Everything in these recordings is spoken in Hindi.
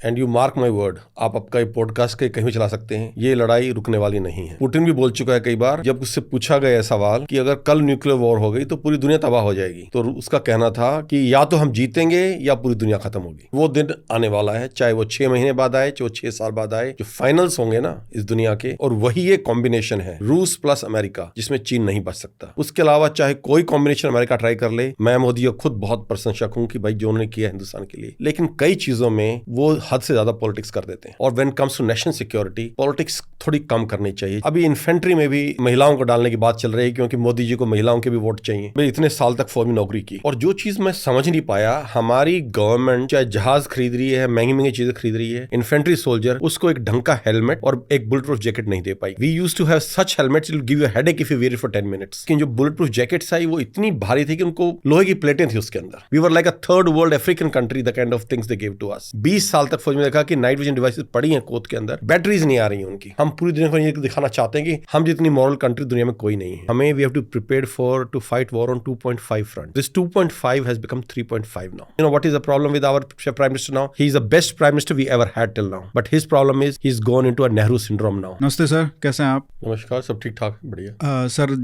And you mark my word, आप आपका पॉडकास्ट के कहीं भी चला सकते हैं, ये लड़ाई रुकने वाली नहीं है। पुतिन भी बोल चुका है कई बार, जब उससे पूछा गया सवाल कि अगर कल न्यूक्लियर वॉर हो गई तो पूरी दुनिया तबाह हो जाएगी, तो उसका कहना था कि या तो हम जीतेंगे या पूरी दुनिया खत्म होगी। वो दिन आने वाला है, चाहे वो 6 महीने बाद आए, चाहे 6 साल बाद आए, जो फाइनल्स होंगे ना इस दुनिया के, और वही एक कॉम्बिनेशन है रूस प्लस अमेरिका, जिसमें चीन नहीं बच सकता। उसके अलावा चाहे कोई कॉम्बिनेशन अमेरिका ट्राई कर ले, मैं मोदी का खुद बहुत प्रशंसक हूं कि भाई जो उन्होंने किया हिंदुस्तान के लिए, लेकिन कई चीजों में वो हद से ज्यादा पॉलिटिक्स कर देते हैं। और when comes to national security, politics थोड़ी कम करनी चाहिए। अभी इन्फेंट्री में भी महिलाओं को डालने की बात चल रही है, क्योंकि मोदी जी को महिलाओं के भी वोट चाहिए। मैं इतने साल तक फौज में नौकरी की, और जो चीज मैं समझ नहीं पाया, हमारी गवर्नमेंट चाहे जहाज खरीद रही है, महंगी महंगी चीजें खरीद रही है, इन्फेंट्री सोल्जर उसको एक ढंग का हेलमेट और एक बुलेट प्रूफ जैकेट नहीं दे पाई। We used to have such helmets will give you headache if you wear it for 10 minutes. लेकिन जो बुलेट प्रूफ जैकेट्स आई वो इतनी भारी थी कि उनको लोहे की प्लेटें थी उसके अंदर। We were like a third world African country, the kind of things they give to us. 20 साल तक फौज में देखा कि नाइट विजन डिवाइसेस पड़ी हैं कोट के अंदर, बैटरीज नहीं आ रही हैं उनकी। हम पूरी दुनिया को ये दिखाना चाहते हैं कि हम जितनी मॉरल कंट्री दुनिया में कोई नहीं है। हमें we have to prepare for to fight war on 2.5 front. This 2.5 has become 3.5 now. You know what is the problem with our prime minister now? He is the best prime minister we ever had till now, but his problem is he is gone into a Nehru syndrome now. नमस्ते सर, कैसे हैं आप? नमस्कार, सब ठीक ठाक, बढ़िया। सर,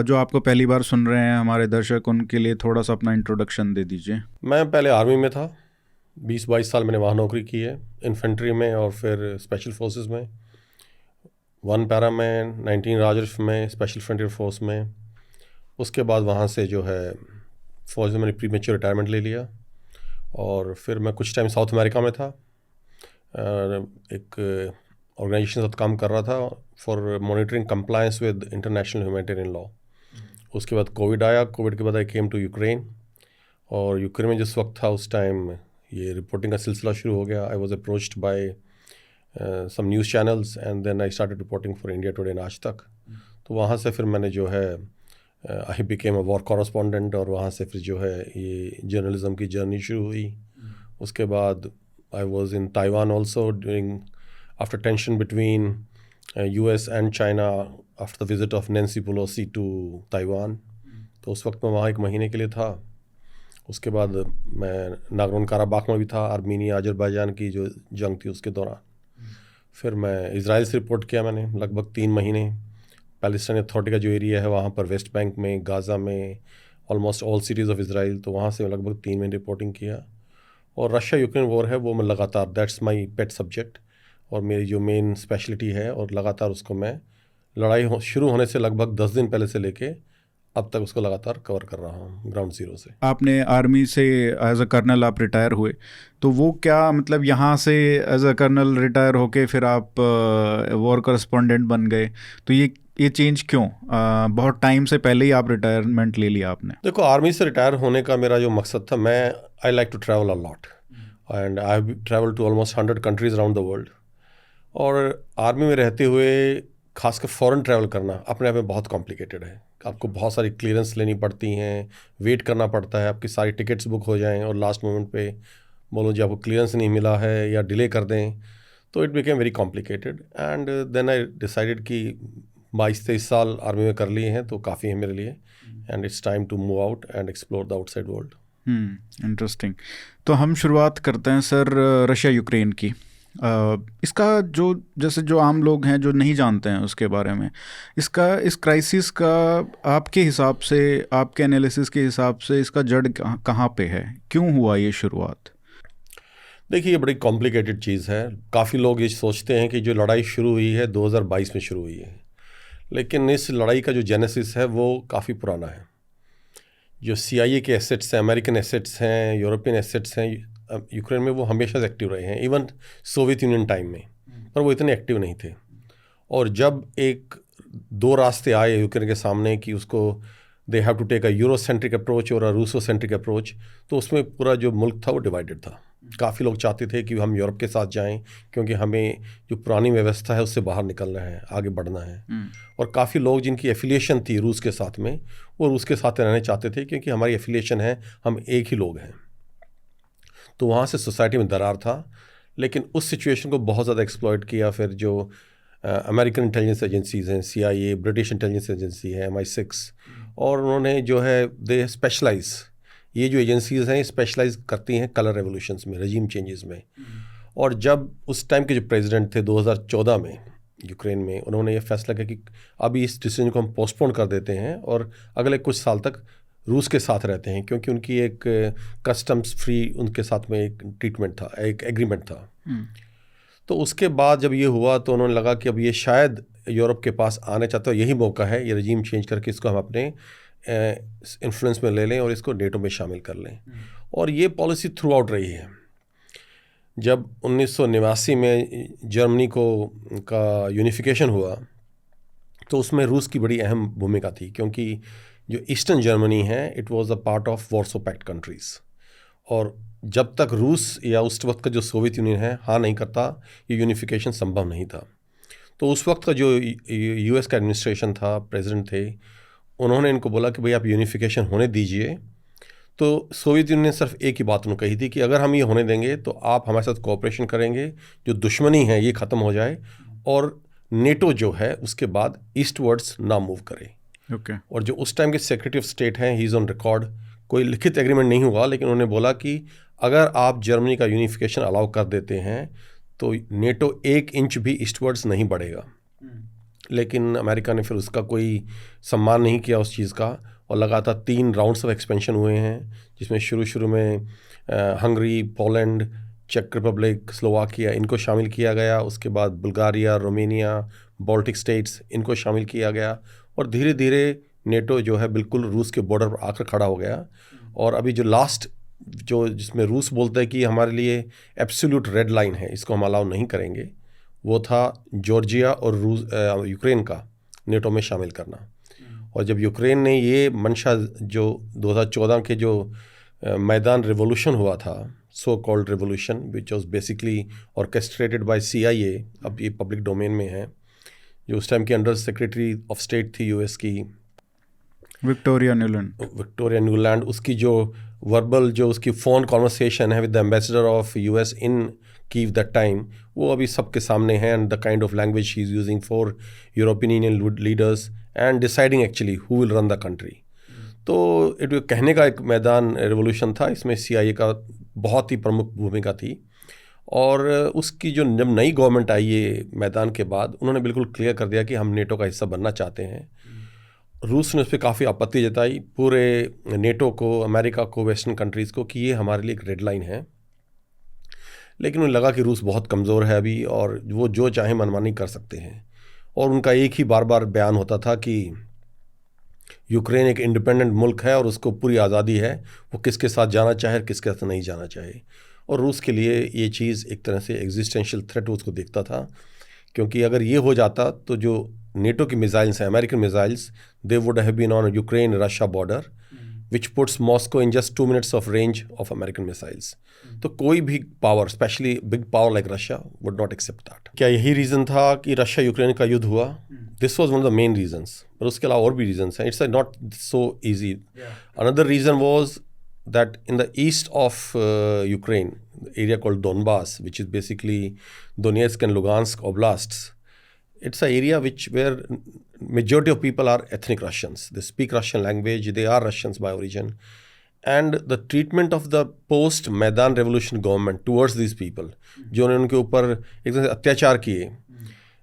जो आपको पहली बार सुन रहे हैं हमारे दर्शक, उनके लिए थोड़ा सा अपना इंट्रोडक्शन दे दीजिए। मैं पहले आर्मी में था, 20-22 साल मैंने वहाँ नौकरी की है, इन्फेंट्री में और फिर स्पेशल फोर्सेस में, 1 पैरा में, 19 राजर्फ में, स्पेशल फ्रंटियर फोर्स में। उसके बाद वहाँ से जो है फौज में मैंने प्री मेच्योर रिटायरमेंट ले लिया, और फिर मैं कुछ टाइम साउथ अमेरिका में था, एक ऑर्गेनाइजेशन के साथ काम कर रहा था for monitoring compliance with international humanitarian law. उसके बाद कोविड आया, कोविड के बाद आई केम टू यूक्रेन, और यूक्रेन में जिस वक्त था उस टाइम ये रिपोर्टिंग का सिलसिला शुरू हो गया। I was approached by some news channels and then I started reporting for India Today and Aaj Tak. तो वहाँ से फिर मैंने जो है I became a war correspondent, और वहाँ से फिर जो है ये जर्नलिज्म की जर्नी शुरू हुई। उसके बाद I was in Taiwan also during after tension between US and China after the visit of Nancy Pelosi to Taiwan. तो उस वक्त मैं वहाँ 1 महीने के लिए था। उसके बाद मैं नागोर्नो काराबाख में भी था, आर्मीनिया अजरबैजान की जो जंग थी उसके दौरान। फिर मैं इजराइल से रिपोर्ट किया मैंने लगभग 3 महीने। पैलेस्टाइन अथॉरिटी का जो एरिया है वहाँ पर, वेस्ट बैंक में, गाज़ा में, almost all cities of Israel, तो वहाँ से लगभग 3 महीने रिपोर्टिंग किया। और रशिया यूक्रेन वॉर है वो मैं लगातार, दैट्स माई पेट सब्जेक्ट, और मेरी जो मेन स्पेशलिटी है, और लगातार उसको मैं लड़ाई शुरू होने से लगभग 10 दिन पहले से लेके अब तक उसको लगातार कवर कर रहा हूँ ग्राउंड जीरो से। आपने आर्मी से एज अ कर्नल आप रिटायर हुए, तो वो क्या मतलब यहाँ से एज अ कर्नल रिटायर होके फिर आप वॉर कॉरेस्पॉन्डेंट बन गए, तो ये चेंज क्यों? बहुत टाइम से पहले ही आप रिटायरमेंट ले लिया आपने। देखो, आर्मी से रिटायर होने का मेरा जो मकसद था, मैं I like to travel a lot and I have travel to almost 100 countries around the world. और आर्मी में रहते हुए खासकर फॉरेन ट्रैवल करना अपने आप में बहुत कॉम्प्लिकेटेड है। आपको बहुत सारी क्लियरेंस लेनी पड़ती हैं, वेट करना पड़ता है, आपकी सारी टिकट्स बुक हो जाएं और लास्ट मोमेंट पे बोलो जी आपको क्लियरेंस नहीं मिला है या डिले कर दें, तो it became very complicated. And then I decided कि 22-23 साल आर्मी में कर लिए हैं तो काफ़ी है मेरे लिए, and it's time to move out and explore the outside world. Interesting. तो हम शुरुआत करते हैं सर रशिया यूक्रेन की। इसका जो आम लोग हैं जो नहीं जानते हैं उसके बारे में, इस क्राइसिस का आपके हिसाब से, आपके एनालिसिस के हिसाब से इसका जड़ कहाँ पे है, क्यों हुआ ये शुरुआत? देखिए, ये बड़ी कॉम्प्लिकेटेड चीज़ है। काफ़ी लोग ये सोचते हैं कि जो लड़ाई शुरू हुई है 2022 में शुरू हुई है, लेकिन इस लड़ाई का जो जेनेसिस है वो काफ़ी पुराना है। जो CIA के एसेट्स हैं, अमेरिकन एसेट्स हैं, यूरोपियन एसेट्स हैं यूक्रेन में, वो हमेशा से एक्टिव रहे हैं, इवन सोवियत यूनियन टाइम में, पर वो इतने एक्टिव नहीं थे। और जब 2 रास्ते आए यूक्रेन के सामने कि उसको they have to take a Eurocentric approach और अ रूसोसेंट्रिक अप्रोच, तो उसमें पूरा जो मुल्क था वो डिवाइडेड था। काफ़ी लोग चाहते थे कि हम यूरोप के साथ जाएं, क्योंकि हमें जो पुरानी व्यवस्था है उससे बाहर निकलना है, आगे बढ़ना है। और काफ़ी लोग जिनकी एफिलिएशन थी रूस के साथ में, वो रूस के साथ रहना चाहते थे, क्योंकि हमारी एफिलिएशन है, हम एक ही लोग हैं। तो वहाँ से सोसाइटी में दरार था। लेकिन उस सिचुएशन को बहुत ज़्यादा एक्सप्लॉइट किया फिर जो अमेरिकन इंटेलिजेंस एजेंसीज़ हैं, CIA, ब्रिटिश इंटेलिजेंस एजेंसी है MI6, और उन्होंने जो है दे स्पेशलाइज, ये जो एजेंसीज़ हैं स्पेशलाइज करती हैं कलर रेवोल्यूशंस में, रजीम चेंजेस में। और जब उस टाइम के जो प्रेसिडेंट थे 2014 में यूक्रेन में, उन्होंने ये फैसला किया कि अभी इस डिसीजन को हम पोस्टपोन कर देते हैं और अगले कुछ साल तक रूस के साथ रहते हैं, क्योंकि उनकी एक कस्टम्स फ्री उनके साथ में एक ट्रीटमेंट था, एक एग्रीमेंट था। तो उसके बाद जब ये हुआ तो उन्होंने लगा कि अब ये शायद यूरोप के पास आने चाहते हो, यही मौका है, ये रजीम चेंज करके इसको हम अपने इन्फ्लुएंस में ले लें और इसको नेटो में शामिल कर लें। और ये पॉलिसी थ्रू आउट रही है। जब 1989 में जर्मनी का यूनिफिकेशन हुआ तो उसमें रूस की बड़ी अहम भूमिका थी, क्योंकि जो ईस्टर्न जर्मनी है it was a part of Warsaw Pact countries, और जब तक रूस या उस वक्त का जो सोवियत यूनियन है हाँ नहीं करता, ये यूनिफिकेशन संभव नहीं था। तो उस वक्त का जो यूएस का एडमिनिस्ट्रेशन था, प्रेसिडेंट थे, उन्होंने इनको बोला कि भाई आप यूनिफिकेशन होने दीजिए। तो सोवियत यूनियन ने सिर्फ एक ही बात उन्होंने कही थी कि अगर हम ये होने देंगे तो आप हमारे साथ कोऑपरेशन करेंगे, जो दुश्मनी है ये ख़त्म हो जाए और नेटो जो है उसके बाद ईस्टवर्ड्स ना मूव करे। और जो उस टाइम के सेक्रेटरी ऑफ स्टेट हैं, ही इज़ ऑन रिकॉर्ड, कोई लिखित एग्रीमेंट नहीं हुआ, लेकिन उन्होंने बोला कि अगर आप जर्मनी का यूनिफिकेशन अलाउ कर देते हैं तो नेटो 1 इंच भी ईस्टवर्ड्स नहीं बढ़ेगा। लेकिन अमेरिका ने फिर उसका कोई सम्मान नहीं किया उस चीज़ का, और लगातार 3 राउंड्स ऑफ एक्सपेंशन हुए हैं, जिसमें शुरू में हंगरी, पोलैंड, चेक रिपब्लिक, स्लोवाकिया, इनको शामिल किया गया। उसके बाद बुल्गारिया, रोमेनिया, बाल्टिक स्टेट्स, इनको शामिल किया गया, और धीरे धीरे नेटो जो है बिल्कुल रूस के बॉर्डर पर आकर खड़ा हो गया। और अभी जो लास्ट जो जिसमें रूस बोलता है कि हमारे लिए एब्सोल्यूट रेड लाइन है, इसको हम अलाउ नहीं करेंगे, वो था जॉर्जिया और यूक्रेन का नेटो में शामिल करना। और जब यूक्रेन ने ये मंशा, जो 2014 के जो मैदान रिवॉल्यूशन हुआ था, so called revolution which was basically orchestrated by CIA, अब ये पब्लिक डोमेन में है, जो उस टाइम की अंडर सेक्रेटरी ऑफ स्टेट थी यूएस की विक्टोरिया न्यूलैंड, उसकी जो वर्बल जो उसकी फ़ोन कॉन्वर्सेशन है with the ambassador of US in Kyiv that time, वो अभी सबके सामने है, and the kind of language she is using for European union leaders and deciding actually who will run the country. तो इट कहने का एक मैदान रिवोल्यूशन था, इसमें CIA का बहुत ही प्रमुख भूमिका थी। और उसकी जो जब नई गवर्नमेंट आई ये मैदान के बाद, उन्होंने बिल्कुल क्लियर कर दिया कि हम नेटो का हिस्सा बनना चाहते हैं। रूस ने उस पर काफ़ी आपत्ति जताई, पूरे नेटो को, अमेरिका को, वेस्टर्न कंट्रीज़ को, कि ये हमारे लिए एक रेड लाइन है। लेकिन उन्हें लगा कि रूस बहुत कमज़ोर है अभी, और वो जो चाहे मनमानी कर सकते हैं। और उनका एक ही बार बार बयान होता था कि यूक्रेन एक इंडिपेंडेंट मुल्क है और उसको पूरी आज़ादी है, वो किसके साथ जाना चाहे, किसके साथ नहीं जाना चाहे। और रूस के लिए ये चीज़ एक तरह से एग्जिस्टेंशियल थ्रेट उसको दिखता था, क्योंकि अगर ये हो जाता तो जो नेटो की मिसाइल्स हैं, American missiles, they would have been on Ukraine Russia border, which puts Moscow in just 2 minutes of range of American missiles. तो कोई भी power, specially big power like Russia, would not accept that. क्या यही रीज़न था कि रशिया यूक्रेन का युद्ध हुआ? This was one of the main reasons, पर उसके अलावा और भी रीजन्स हैं। It's not so easy. Another reason was that in the east of Ukraine, the area called Donbass, which is basically Donetsk and Lugansk oblasts, it's an area where majority of people are ethnic Russians. They speak Russian language, they are Russians by origin. And the treatment of the post-Maidan revolution government towards these people, जो उन्होंने उनके ऊपर एक तरह से अत्याचार किए,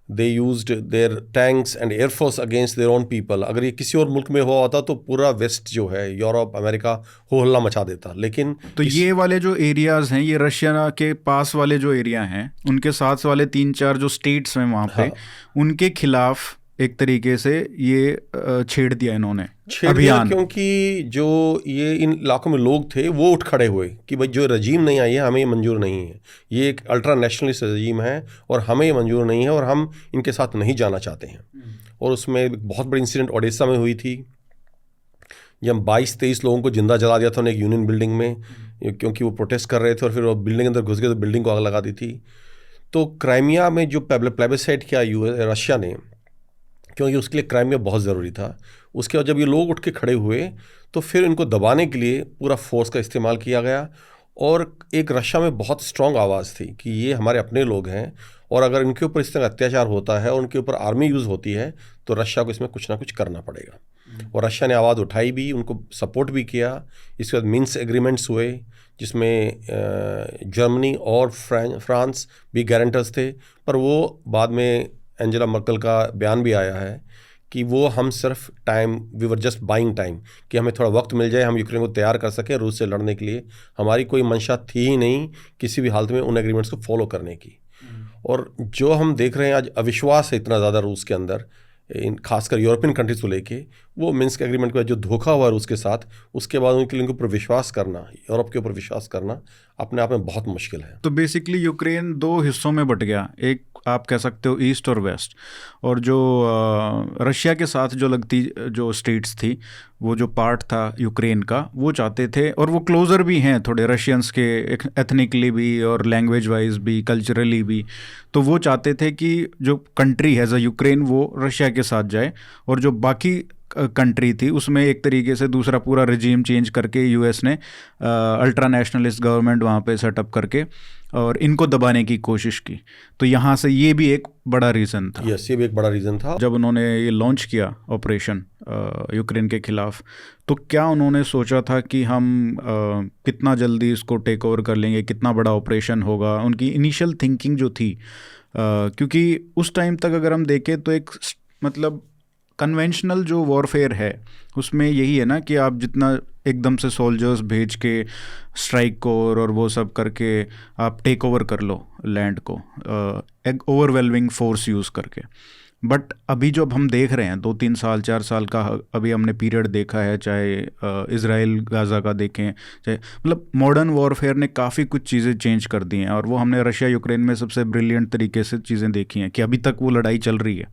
they used their tanks and air force against their own people. अगर ये किसी और मुल्क में हुआ होता तो पूरा वेस्ट जो है, यूरोप, अमेरिका, हो हल्ला मचा देता। लेकिन तो ये वाले जो एरियाज हैं, ये रशिया के पास वाले जो एरिया हैं, उनके साथ वाले 3-4 जो स्टेट्स हैं वहाँ पे, उनके खिलाफ एक तरीके से ये छेड़ दिया इन्होंने अभियान, क्योंकि जो ये इन इलाकों में लोग थे वो उठ खड़े हुए कि भाई जो रजीम नहीं आई है हमें ये मंजूर नहीं है, ये एक अल्ट्रा नेशनलिस्ट रजीम है और हमें ये मंजूर नहीं है और हम इनके साथ नहीं जाना चाहते हैं। और उसमें एक बहुत बड़ी इंसिडेंट ओडेसा में हुई थी, जब 22-23 लोगों को जिंदा जला दिया था उन्हें एक यूनियन बिल्डिंग में, क्योंकि वो प्रोटेस्ट कर रहे थे और फिर वो बिल्डिंग अंदर घुस गए तो बिल्डिंग को आग लगा दी थी। तो क्राइमिया में जो प्लेबिसाइट किया रशिया ने, क्योंकि उसके लिए क्राइमिया बहुत ज़रूरी था, उसके बाद जब ये लोग उठ के खड़े हुए तो फिर इनको दबाने के लिए पूरा फोर्स का इस्तेमाल किया गया और एक रशिया में बहुत स्ट्रांग आवाज़ थी कि ये हमारे अपने लोग हैं और अगर इनके ऊपर इस तरह अत्याचार होता है और उनके ऊपर आर्मी यूज़ होती है तो रशिया को इसमें कुछ ना कुछ करना पड़ेगा। और रशिया ने आवाज़ उठाई भी, उनको सपोर्ट भी किया। इसके बाद मिन्स्क एग्रीमेंट्स हुए जिसमें जर्मनी और फ्रांस भी गारंटर्स थे, पर वो बाद में एंजेला मर्केल का बयान भी आया है कि वो हम सिर्फ we were just buying time, कि हमें थोड़ा वक्त मिल जाए, हम यूक्रेन को तैयार कर सकें रूस से लड़ने के लिए। हमारी कोई मंशा थी ही नहीं किसी भी हालत में उन एग्रीमेंट्स को फॉलो करने की। और जो हम देख रहे हैं आज अविश्वास है इतना ज़्यादा रूस के अंदर, खासकर यूरोपियन कंट्रीज को लेके, वो मिन्स्क एग्रीमेंट का जो धोखा हुआ रूस के साथ, उसके बाद उनके ऊपर विश्वास करना, यूरोप के ऊपर विश्वास करना अपने आप में बहुत मुश्किल है। तो बेसिकली यूक्रेन 2 हिस्सों में बट गया, एक आप कह सकते हो ईस्ट और वेस्ट। और जो रशिया के साथ जो लगती जो स्टेट्स थी, वो जो पार्ट था यूक्रेन का, वो चाहते थे, और वो क्लोज़र भी हैं थोड़े रशियंस के, एथनिकली भी और लैंग्वेज वाइज भी, कल्चरली भी। तो वो चाहते थे कि जो कंट्री है यूक्रेन वो रशिया के साथ जाए, और जो बाकी कंट्री थी उसमें एक तरीके से दूसरा पूरा रिजीम चेंज करके यूएस ने अल्ट्रा नेशनलिस्ट गवर्नमेंट वहाँ पे सेटअप करके और इनको दबाने की कोशिश की। तो यहाँ से ये भी एक बड़ा रीज़न था। यस, ये भी एक बड़ा रीज़न था। जब उन्होंने ये लॉन्च किया ऑपरेशन यूक्रेन के खिलाफ, तो क्या उन्होंने सोचा था कि हम कितना जल्दी इसको टेक ओवर कर लेंगे, कितना बड़ा ऑपरेशन होगा? उनकी इनिशियल थिंकिंग जो थी, क्योंकि उस टाइम तक अगर हम देखें तो एक मतलब कन्वेंशनल जो वॉरफेयर है उसमें यही है ना कि आप जितना एकदम से सोल्जर्स भेज के स्ट्राइक को और वो सब करके आप टेक ओवर कर लो लैंड को, एक ओवरवेलमिंग फोर्स यूज़ करके। बट अभी जो हम देख रहे हैं 2-3 साल 4 साल का अभी हमने पीरियड देखा है, चाहे इज़राइल गाज़ा का देखें, चाहे मतलब मॉडर्न वॉरफेयर ने काफ़ी कुछ चीज़ें चेंज कर दी हैं। और वो हमने रशिया यूक्रेन में सबसे ब्रिलियंट तरीके से चीज़ें देखी हैं कि अभी तक वो लड़ाई चल रही है।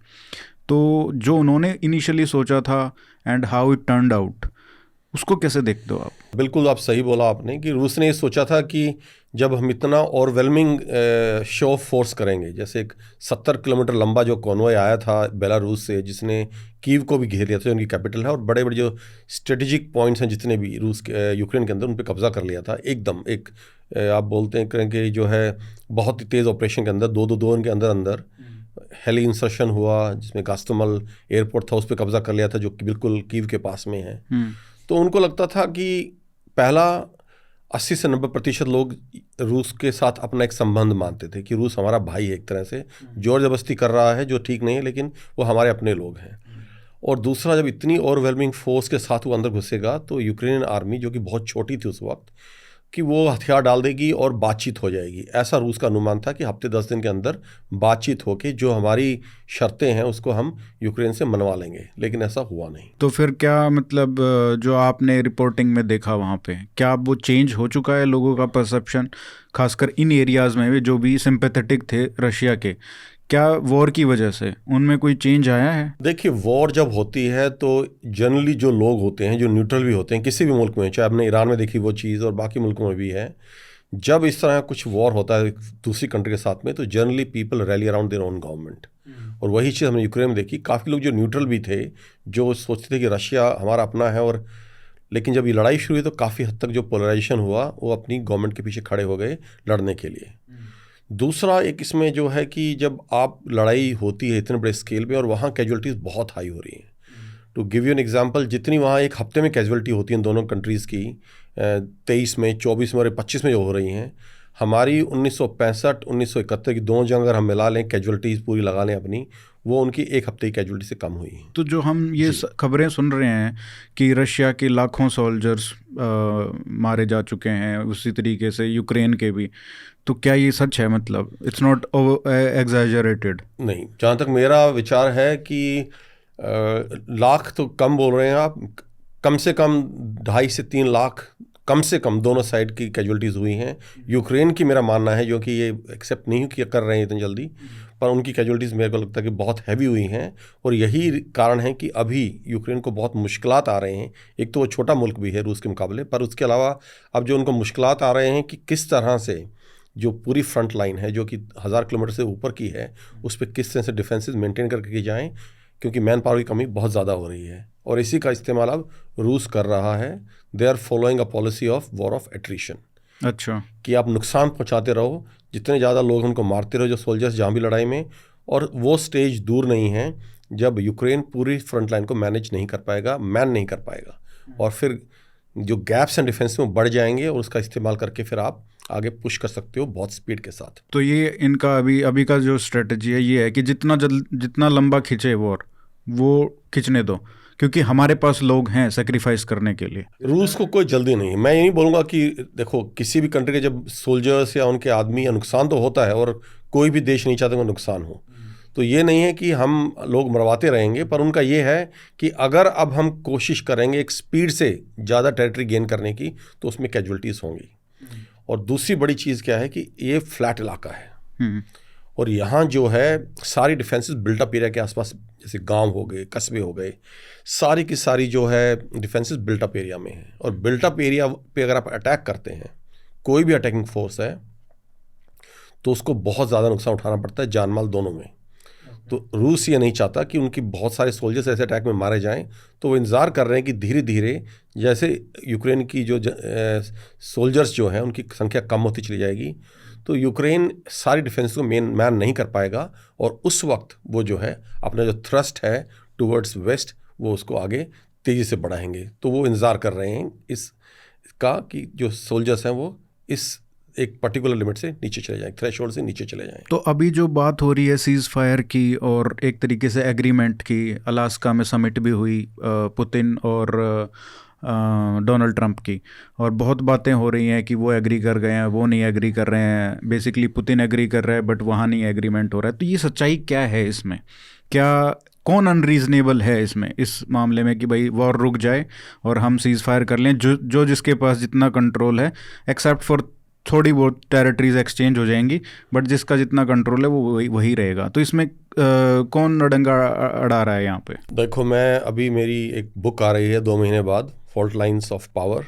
तो जो उन्होंने इनिशियली सोचा था and how it turned out, उसको कैसे देखते हो आप? बिल्कुल आप सही बोला आपने कि रूस ने ये सोचा था कि जब हम इतना ओवरवेलमिंग शो ऑफ फोर्स करेंगे, जैसे एक 70 किलोमीटर लंबा जो कॉन्वॉय आया था बेलारूस से जिसने कीव को भी घेर लिया था, उनकी कैपिटल है, और बड़े बड़े जो स्ट्रेटेजिक पॉइंट्स हैं जितने भी रूस के यूक्रेन के अंदर, उन पर कब्जा कर लिया था एकदम। एक आप बोलते हैं कि जो है बहुत ही तेज़ ऑपरेशन के अंदर दो के अंदर हेली इंसर्शन हुआ जिसमें गास्तमल एयरपोर्ट था उस पर कब्जा कर लिया था, जो कि बिल्कुल कीव के पास में है। तो उनको लगता था कि पहला 80 से 90% लोग रूस के साथ अपना एक संबंध मानते थे कि रूस हमारा भाई है, एक तरह से जोर जबरदस्ती कर रहा है जो ठीक नहीं है, लेकिन वो हमारे अपने लोग हैं। और दूसरा, जब इतनी ओवरवेलमिंग फोर्स के साथ वो अंदर घुसेगा तो यूक्रेनियन आर्मी, जो कि बहुत छोटी थी उस वक्त, कि वो हथियार डाल देगी और बातचीत हो जाएगी। ऐसा रूस का अनुमान था कि हफ्ते 10 दिन के अंदर बातचीत होके जो हमारी शर्तें हैं उसको हम यूक्रेन से मनवा लेंगे, लेकिन ऐसा हुआ नहीं। तो फिर क्या मतलब जो आपने रिपोर्टिंग में देखा वहाँ पे, क्या वो चेंज हो चुका है लोगों का परसेप्शन, खासकर इन एरियाज़ में भी जो भी सिंपैथेटिक थे रशिया के? क्या वॉर की वजह से उनमें कोई चेंज आया है? देखिए, वॉर जब होती है तो जनरली जो लोग होते हैं, जो न्यूट्रल भी होते हैं किसी भी मुल्क में, चाहे आपने ईरान में देखी वो चीज़ और बाकी मुल्कों में भी है, जब इस तरह कुछ वॉर होता है दूसरी कंट्री के साथ में तो generally people rally around their own government. और वही चीज़ हमने यूक्रेन में देखी। काफ़ी लोग जो न्यूट्रल भी थे, जो सोचते थे कि रशिया हमारा अपना है, और लेकिन जब ये लड़ाई शुरू हुई तो काफ़ी हद तक जो पोलराइजेशन हुआ वो अपनी गवर्नमेंट के पीछे खड़े हो गए लड़ने के लिए। दूसरा एक इसमें जो है कि जब आप लड़ाई होती है इतने बड़े स्केल पे और वहाँ कैजुअलिटीज़ बहुत हाई हो रही हैं। To give you an example, जितनी वहाँ एक हफ्ते में कैजुअलिटी होती है दोनों कंट्रीज़ की, 23 में, 24 में और 25 में जो हो रही हैं, हमारी 1965, 1971 की दोनों जंग अगर हम मिला लें, कैजुअलिटीज़ पूरी लगा लें अपनी, वो उनकी एक हफ्ते की कैजुअलिटी से कम हुई है। तो जो हम ये खबरें सुन रहे हैं कि रशिया के लाखों सोल्जर्स मारे जा चुके हैं, उसी तरीके से यूक्रेन के भी, तो क्या ये सच है? मतलब इट्स नॉट एग्जैजरेटेड? नहीं, जहाँ तक मेरा विचार है कि लाख तो कम बोल रहे हैं आप, कम से कम 2.5 से 3 लाख कम से कम दोनों साइड की कैजुअलिटीज़ हुई हैं। यूक्रेन की मेरा मानना है, जो कि ये एक्सेप्ट नहीं किया कर रहे हैं इतनी जल्दी, पर उनकी कैजुअलिटीज़ मेरे को लगता है कि बहुत हैवी हुई हैं। और यही कारण है कि अभी यूक्रेन को बहुत मुश्किलात आ रहे हैं। एक तो वो छोटा मुल्क भी है रूस के मुकाबले, पर उसके अलावा अब जो उनको मुश्किलात आ रहे हैं कि किस तरह से जो पूरी फ्रंट लाइन है जो कि 1000 किलोमीटर से ऊपर की है, उस पर किस तरह से डिफेंसेस मेंटेन करके की जाएँ, क्योंकि मैन पावर की कमी बहुत ज़्यादा हो रही है। और इसी का इस्तेमाल अब रूस कर रहा है। They are following a policy of war of attrition, अच्छा। कि आप नुकसान पहुंचाते रहो, जितने ज़्यादा लोग उनको मारते रहो जो सोल्जर्स जहाँ भी लड़ाई में, और वो स्टेज दूर नहीं है जब यूक्रेन पूरी फ्रंट लाइन को मैनेज नहीं कर पाएगा, मैन नहीं कर पाएगा, और फिर जो गैप्स एंड डिफेंस में बढ़ जाएंगे और उसका इस्तेमाल करके फिर आप आगे पुश कर सकते हो बहुत स्पीड के साथ। तो ये इनका अभी का जो स्ट्रेटजी है ये है कि जितना लंबा खींचे वॉर वो खींचने दो, क्योंकि हमारे पास लोग हैं सेक्रीफाइस करने के लिए। रूस को कोई जल्दी नहीं है। मैं ये नहीं बोलूँगा कि देखो किसी भी कंट्री के जब सोल्जर्स या उनके आदमी या नुकसान तो होता है, और कोई भी देश नहीं चाहता कि नुकसान हो, तो ये नहीं है कि हम लोग मरवाते रहेंगे, पर उनका ये है कि अगर अब हम कोशिश करेंगे एक स्पीड से ज़्यादा टेरिटरी गेन करने की तो उसमें कैजुअलिटीज़ होंगी। और दूसरी बड़ी चीज़ क्या है कि ये फ्लैट इलाका है, और यहाँ जो है सारी डिफेंसेस बिल्टअप एरिया के आसपास, जैसे गांव हो गए, कस्बे हो गए, सारी की सारी जो है डिफेंसेस बिल्टअप एरिया में है। और बिल्टअप एरिया पे अगर आप अटैक करते हैं, कोई भी अटैकिंग फोर्स है, तो उसको बहुत ज़्यादा नुकसान उठाना पड़ता है, जान माल दोनों में। तो रूस ये नहीं चाहता कि उनकी बहुत सारे सोल्जर्स ऐसे अटैक में मारे जाएं, तो वो इंतज़ार कर रहे हैं कि धीरे धीरे जैसे यूक्रेन की जो सोल्जर्स जो हैं उनकी संख्या कम होती चली जाएगी, तो यूक्रेन सारी डिफेंस को मैन नहीं कर पाएगा, और उस वक्त वो जो है अपना जो थ्रस्ट है टुवर्ड्स वेस्ट वो उसको आगे तेज़ी से बढ़ाएंगे। तो वो इंतज़ार कर रहे हैं इसका कि जो सोल्जर्स हैं वो इस एक पर्टिकुलर लिमिट से नीचे चले जाएं, थ्रेशोल्ड से नीचे चले जाएं। तो अभी जो बात हो रही है सीज़ फायर की और एक तरीके से एग्रीमेंट की, अलास्का में समिट भी हुई पुतिन और डोनाल्ड ट्रंप की, और बहुत बातें हो रही हैं कि वो एग्री कर गए हैं, वो नहीं एग्री कर रहे हैं, बेसिकली पुतिन एग्री कर रहा है बट वहाँ नहीं एग्रीमेंट हो रहा है। तो ये सच्चाई क्या है इसमें? क्या कौन अनरीजनेबल है इसमें, इस मामले में कि भाई वॉर रुक जाए और हम सीज़ फायर कर लें, जो जिसके पास जितना कंट्रोल है, एक्सेप्ट फॉर थोड़ी बहुत टेरिटरीज एक्सचेंज हो जाएंगी, बट जिसका जितना कंट्रोल है वो वही रहेगा। तो इसमें कौन अड़ंगा अड़ा रहा है यहाँ पे? देखो, मैं अभी मेरी एक बुक आ रही है 2 महीने बाद, फॉल्ट लाइन्स ऑफ पावर,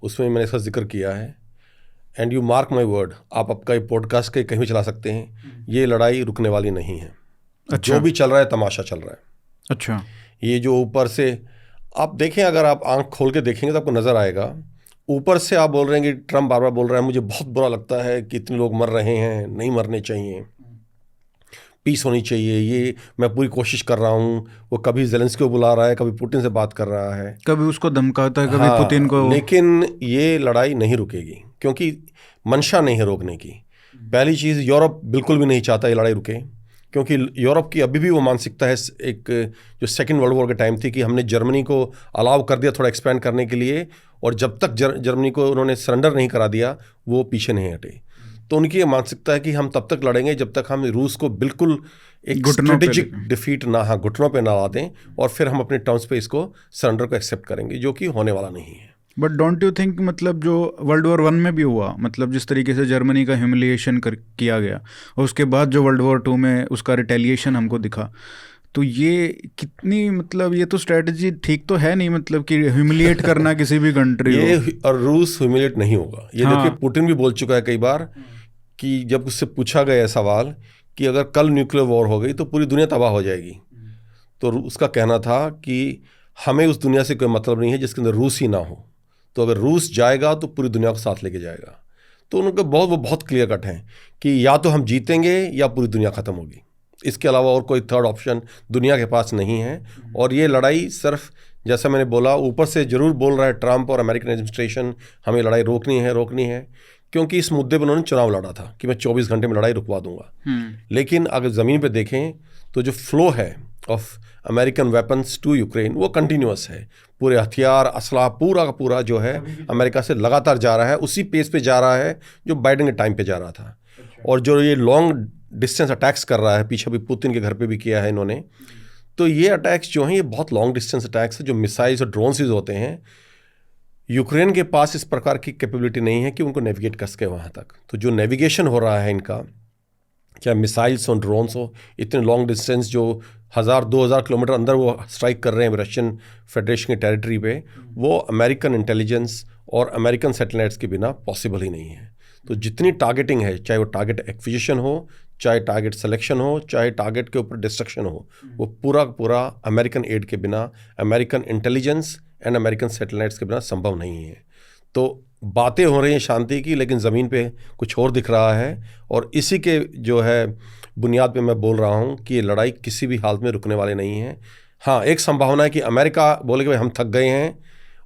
उसमें मैंने इसका जिक्र किया है। And you mark my word, आप आपका ये पॉडकास्ट के कहीं भी चला सकते हैं, ये लड़ाई रुकने वाली नहीं है। अच्छा। जो भी चल रहा है तमाशा चल रहा है। अच्छा। ये जो ऊपर से आप देखें, अगर आप आंख खोल के देखेंगे तो आपको नज़र आएगा, ऊपर से आप बोल रहे हैं कि ट्रम्प बार बार बोल रहा है मुझे बहुत बुरा लगता है कि इतने लोग मर रहे हैं, नहीं मरने चाहिए, पीस होनी चाहिए, ये मैं पूरी कोशिश कर रहा हूँ। वो कभी ज़ेलेंस्की को बुला रहा है, कभी पुतिन से बात कर रहा है, कभी उसको धमकाता है, कभी हाँ, पुतिन को। लेकिन ये लड़ाई नहीं रुकेगी क्योंकि मंशा नहीं है रोकने की। पहली चीज़, यूरोप बिल्कुल भी नहीं चाहता ये लड़ाई रुके, क्योंकि यूरोप की अभी भी वो मानसिकता है एक जो सेकेंड वर्ल्ड वॉर के टाइम थी कि हमने जर्मनी को अलाउ कर दिया थोड़ा एक्सपेंड करने के लिए, और जब तक जर्मनी को उन्होंने सरेंडर नहीं करा दिया वो पीछे नहीं हटे। तो उनकी ये मानसिकता है कि हम तब तक लड़ेंगे जब तक हम रूस को बिल्कुल एक स्ट्रेटेजिक डिफीट ना, हाँ, घुटनों पे ना ला दें, और फिर हम अपने टर्म्स पे इसको सरेंडर को एक्सेप्ट करेंगे, जो कि होने वाला नहीं है। बट डोंट यू थिंक, मतलब जो वर्ल्ड वॉर 1 में भी हुआ, मतलब जिस तरीके से जर्मनी का ह्यूमिलिएशन किया गया, और उसके बाद जो वर्ल्ड वॉर 2 में उसका रिटेलिएशन हमको दिखा, तो ये कितनी, मतलब ये तो स्ट्रेटजी ठीक तो है नहीं, मतलब कि ह्यूमिलिएट करना किसी भी कंट्री ये और रूस ह्यूमिलिएट नहीं होगा ये। हाँ। देखिए, पुतिन भी बोल चुका है कई बार कि जब उससे पूछा गया सवाल कि अगर कल न्यूक्लियर वॉर हो गई तो पूरी दुनिया तबाह हो जाएगी, तो उसका कहना था कि हमें उस दुनिया से कोई मतलब नहीं है जिसके अंदर रूस ही ना हो, तो अगर रूस जाएगा तो पूरी दुनिया को साथ लेके जाएगा। तो उनका वो बहुत क्लियर कट है कि या तो हम जीतेंगे या पूरी दुनिया ख़त्म होगी, इसके अलावा और कोई थर्ड ऑप्शन दुनिया के पास नहीं है। और ये लड़ाई सिर्फ, जैसा मैंने बोला, ऊपर से ज़रूर बोल रहा है ट्रंप और अमेरिकन एडमिनिस्ट्रेशन हमें लड़ाई रोकनी है, क्योंकि इस मुद्दे पर उन्होंने चुनाव लड़ा था कि मैं 24 घंटे में लड़ाई रुकवा दूंगा। लेकिन अगर ज़मीन पे देखें तो जो फ्लो है of American weapons to Ukraine वो कंटिन्यूस है। पूरे हथियार, असला, पूरा का पूरा जो है अमेरिका से लगातार जा रहा है, उसी पेस पे जा रहा है जो बाइडेन के टाइम पे जा रहा था। और जो ये लॉन्ग डिस्टेंस अटैक्स कर रहा है, पीछे भी पुतिन के घर पे भी किया है इन्होंने, तो ये अटैक्स जो हैं ये बहुत लॉन्ग डिस्टेंस अटैक्स है, जो मिसाइल्स और ड्रोन्स होते हैं। यूक्रेन के पास इस प्रकार की कैपेबिलिटी नहीं है कि उनको नेविगेट कर सके वहाँ तक। तो जो नेविगेशन हो रहा है इनका, चाहे मिसाइल्स हो, ड्रोन्स हो, इतने लॉन्ग डिस्टेंस जो 1000-2000 किलोमीटर अंदर वो स्ट्राइक कर रहे हैं रशियन फेडरेशन की टेरिटरी पे, वो अमेरिकन इंटेलिजेंस और अमेरिकन सैटेलाइट्स के बिना पॉसिबल ही नहीं है। तो जितनी टारगेटिंग है, चाहे वो टारगेट एक्विजिशन हो, चाहे टारगेट सिलेक्शन हो, चाहे टारगेट के ऊपर डिस्ट्रक्शन हो, वो पूरा अमेरिकन एड के बिना, American intelligence and American satellites के बिना संभव नहीं है। तो बातें हो रही हैं शांति की, लेकिन ज़मीन पे कुछ और दिख रहा है। और इसी के जो है बुनियाद पे मैं बोल रहा हूँ कि ये लड़ाई किसी भी हालत में रुकने वाली नहीं है। हाँ, एक संभावना है कि अमेरिका बोले कि भाई हम थक गए हैं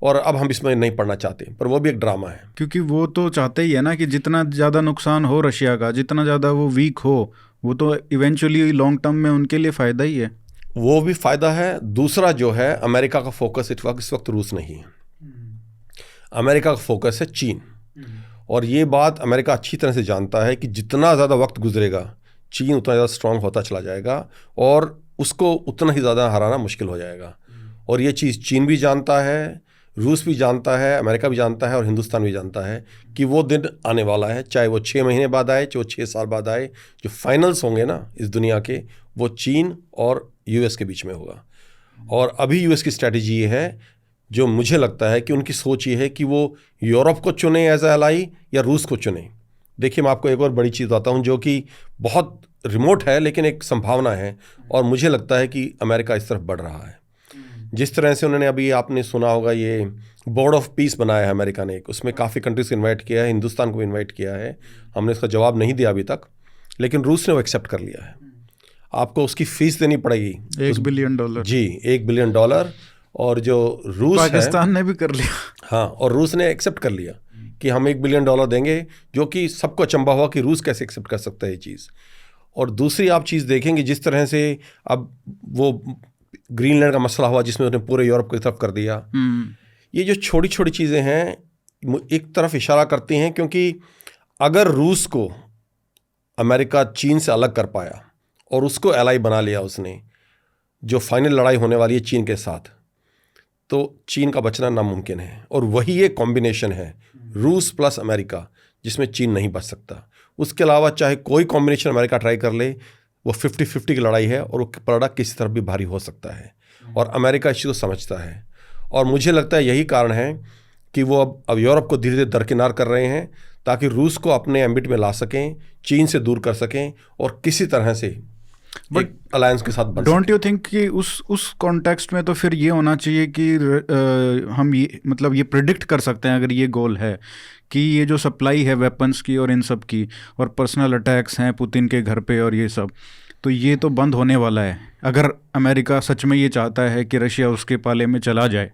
और अब हम इसमें नहीं पड़ना चाहते, पर वो भी एक ड्रामा है। क्योंकि वो तो चाहते ही है ना कि जितना ज़्यादा नुकसान हो रशिया का, जितना ज़्यादा वो वीक हो, वो तो इवेंचुअली लॉन्ग टर्म में उनके लिए फ़ायदा ही है। वो भी फ़ायदा है। दूसरा जो है, अमेरिका का फोकस इस वक्त रूस नहीं है, अमेरिका का फोकस है चीन। और ये बात अमेरिका अच्छी तरह से जानता है कि जितना ज़्यादा वक्त गुजरेगा चीन उतना ज़्यादा स्ट्रांग होता चला जाएगा और उसको उतना ही ज़्यादा हराना मुश्किल हो जाएगा। और ये चीज़ चीन भी जानता है, रूस भी जानता है, अमेरिका भी जानता है और हिंदुस्तान भी जानता है कि वो दिन आने वाला है, चाहे वो 6 महीने बाद आए, चाहे वो 6 साल बाद आए। जो फाइनल्स होंगे ना इस दुनिया के, वो चीन और यूएस के बीच में होगा। और अभी यूएस की स्ट्रैटेजी ये है, जो मुझे लगता है कि उनकी सोच ये है कि वो यूरोप को चुने एज ए एलाई या रूस को चुने। देखिए, मैं आपको एक और बड़ी चीज़ बताता हूँ जो कि बहुत रिमोट है लेकिन एक संभावना है, और मुझे लगता है कि अमेरिका इस तरफ बढ़ रहा है। जिस तरह से उन्होंने, अभी आपने सुना होगा, ये बोर्ड ऑफ पीस बनाया है अमेरिका ने, उसमें काफ़ी कंट्रीज़ को इन्वाइट किया है, हिंदुस्तान को इन्वाइट किया है। हमने इसका जवाब नहीं दिया अभी तक, लेकिन रूस ने वो एक्सेप्ट कर लिया है। आपको उसकी फीस देनी पड़ेगी $1 बिलियन। जी, $1 बिलियन। और जो रूस पाकिस्तान ने भी कर लिया। हाँ, और रूस ने एक्सेप्ट कर लिया कि हम $1 बिलियन देंगे, जो कि सबको अचंभा हुआ कि रूस कैसे एक्सेप्ट कर सकता है ये चीज़। और दूसरी आप चीज़ देखेंगे, जिस तरह से अब वो ग्रीनलैंड का मसला हुआ जिसमें उन्होंने पूरे यूरोप की तरफ कर दिया। ये जो छोटी छोटी चीज़ें हैं एक तरफ इशारा करती हैं, क्योंकि अगर रूस को अमेरिका चीन से अलग कर पाया और उसको एलाई बना लिया उसने, जो फाइनल लड़ाई होने वाली है चीन के साथ, तो चीन का बचना नामुमकिन है। और वही एक कॉम्बिनेशन है, रूस प्लस अमेरिका, जिसमें चीन नहीं बच सकता। उसके अलावा चाहे कोई कॉम्बिनेशन अमेरिका ट्राई कर ले, वो 50-50 की लड़ाई है और वो पलड़ा किसी तरफ भी भारी हो सकता है। और अमेरिका इस चीज़ को समझता है, और मुझे लगता है यही कारण है कि वो अब यूरोप को धीरे धीरे दरकिनार कर रहे हैं, ताकि रूस को अपने एम्बिट में ला सकें, चीन से दूर कर सकें और किसी तरह से बट अलायंस के साथ बन डोंट यू थिंक कि उस कॉन्टेक्स्ट में तो फिर ये होना चाहिए कि हम ये मतलब ये प्रिडिक्ट कर सकते हैं, अगर ये गोल है कि ये जो सप्लाई है वेपन्स की और इन सब की, और पर्सनल अटैक्स हैं पुतिन के घर पे और ये सब, तो ये तो बंद होने वाला है। अगर अमेरिका सच में ये चाहता है कि रशिया उसके पाले में चला जाए,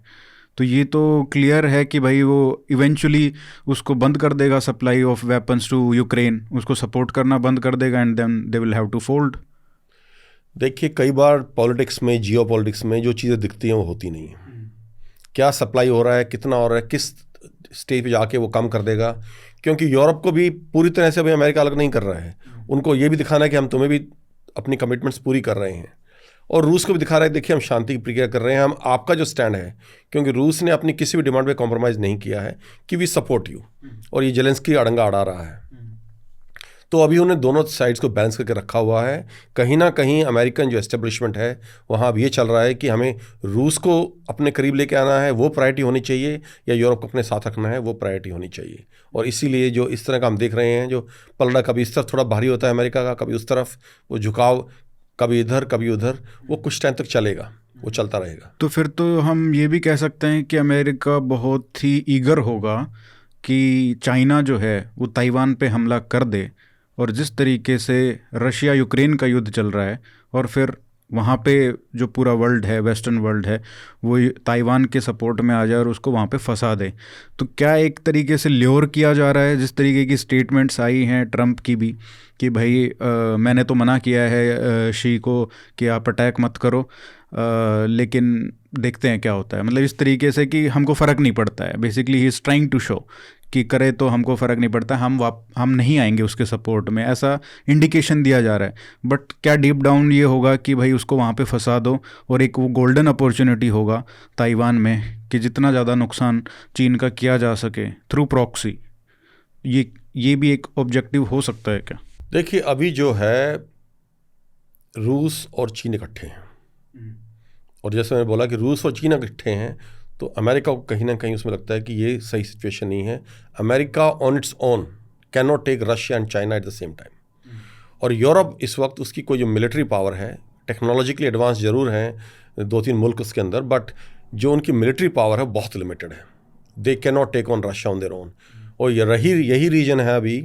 तो ये तो क्लियर है कि भाई वो इवेंचुअली उसको बंद कर देगा, supply of weapons to Ukraine, उसको सपोर्ट करना बंद कर देगा, and then they will have to fold. देखिए, कई बार पॉलिटिक्स में, जियो पॉलिटिक्स में जो चीज़ें दिखती हैं वो होती नहीं है। क्या सप्लाई हो रहा है, कितना हो रहा है, किस स्टेज पे जाके वो कम कर देगा, क्योंकि यूरोप को भी पूरी तरह से अभी अमेरिका अलग नहीं कर रहा है। उनको ये भी दिखाना है कि हम तुम्हें भी अपनी कमिटमेंट्स पूरी कर रहे हैं, और रूस को भी दिखा रहा है देखिए हम शांति की प्रक्रिया कर रहे हैं, हम आपका जो स्टैंड है, क्योंकि रूस ने अपनी किसी भी डिमांड पे कॉम्प्रोमाइज़ नहीं किया है कि वी सपोर्ट यू, और ये जेलेंस्की अड़ंगा अड़ा रहा है। तो अभी उन्हें दोनों साइड्स को बैलेंस करके रखा हुआ है। कहीं ना कहीं अमेरिकन जो एस्टेब्लिशमेंट है वहाँ अब ये चल रहा है कि हमें रूस को अपने करीब लेके आना है, वो प्रायोरिटी होनी चाहिए, या यूरोप को अपने साथ रखना है, वो प्रायोरिटी होनी चाहिए। और इसीलिए जो इस तरह का हम देख रहे हैं, जो पलड़ा कभी इस तरफ थोड़ा भारी होता है अमेरिका का, कभी उस तरफ, वो झुकाव कभी इधर कभी उधर, वो कुछ टाइम तक चलेगा, वो चलता रहेगा। तो फिर तो हम ये भी कह सकते हैं कि अमेरिका बहुत ही ईगर होगा कि चाइना जो है वो ताइवान पे हमला कर दे, और जिस तरीके से रशिया यूक्रेन का युद्ध चल रहा है, और फिर वहाँ पे जो पूरा वर्ल्ड है, वेस्टर्न वर्ल्ड है, वो ताइवान के सपोर्ट में आ जाए और उसको वहाँ पे फंसा दे। तो क्या एक तरीके से ल्योर किया जा रहा है, जिस तरीके की स्टेटमेंट्स आई हैं ट्रंप की भी, कि भाई मैंने तो मना किया है शी को कि आप अटैक मत करो, लेकिन देखते हैं क्या होता है। मतलब इस तरीके से कि हमको फ़र्क नहीं पड़ता है, basically he is trying to show कि करे तो हमको फ़र्क नहीं पड़ता, हम नहीं आएंगे उसके सपोर्ट में, ऐसा इंडिकेशन दिया जा रहा है। बट क्या डीप डाउन ये होगा कि भाई उसको वहाँ पे फंसा दो, और एक वो गोल्डन अपॉर्चुनिटी होगा ताइवान में कि जितना ज़्यादा नुकसान चीन का किया जा सके थ्रू प्रॉक्सी, ये भी एक ऑब्जेक्टिव हो सकता है क्या? देखिए, अभी जो है रूस और चीन इकट्ठे हैं, और जैसे मैंने बोला कि रूस और चीन इकट्ठे हैं, तो अमेरिका को कहीं ना कहीं उसमें लगता है कि ये सही सिचुएशन नहीं है। America on its own can not take Russia and China at the same time. और यूरोप इस वक्त उसकी कोई जो मिलिट्री पावर है, टेक्नोलॉजिकली एडवांस जरूर हैं 2-3 मुल्क उसके अंदर, बट जो उनकी मिलिट्री पावर है बहुत लिमिटेड है। They can not take on Russia on their own. और यही रीजन है अभी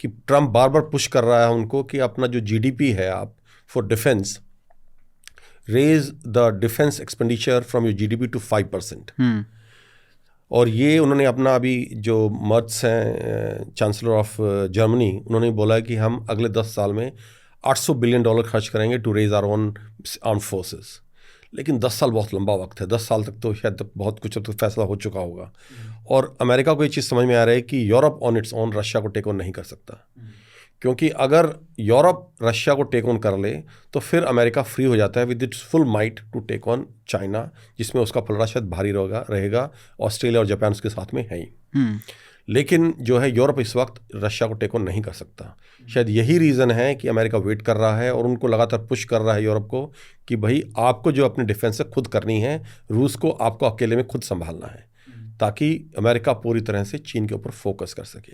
कि ट्रम्प बार बार पुश कर रहा है उनको कि अपना जो जीडीपी है आप for defence, raise the defence expenditure from your GDP to 5%। और ये उन्होंने अपना अभी जो मर्ट्स हैं चांसलर ऑफ जर्मनी, उन्होंने बोला है कि हम अगले 10 साल में $800 बिलियन खर्च करेंगे to raise our own arm forces. लेकिन 10 साल बहुत लंबा वक्त है, 10 साल तक तो शायद बहुत कुछ तो फैसला हो चुका होगा। और अमेरिका को ये चीज़ समझ में आ रही है कि Europe on its own Russia को टेक ऑन नहीं कर सकता, क्योंकि अगर यूरोप रशिया को टेक ऑन कर ले तो फिर अमेरिका फ्री हो जाता है with its full might to take on China, जिसमें उसका पलड़ा शायद भारी रहेगा। ऑस्ट्रेलिया और जापान उसके साथ में है ही। लेकिन जो है यूरोप इस वक्त रशिया को टेक ऑन नहीं कर सकता। शायद यही रीज़न है कि अमेरिका वेट कर रहा है और उनको लगातार पुश कर रहा है यूरोप को कि भाई आपको जो अपनी डिफेंस है खुद करनी है, रूस को आपको अकेले में खुद संभालना है, ताकि अमेरिका पूरी तरह से चीन के ऊपर फोकस कर सके।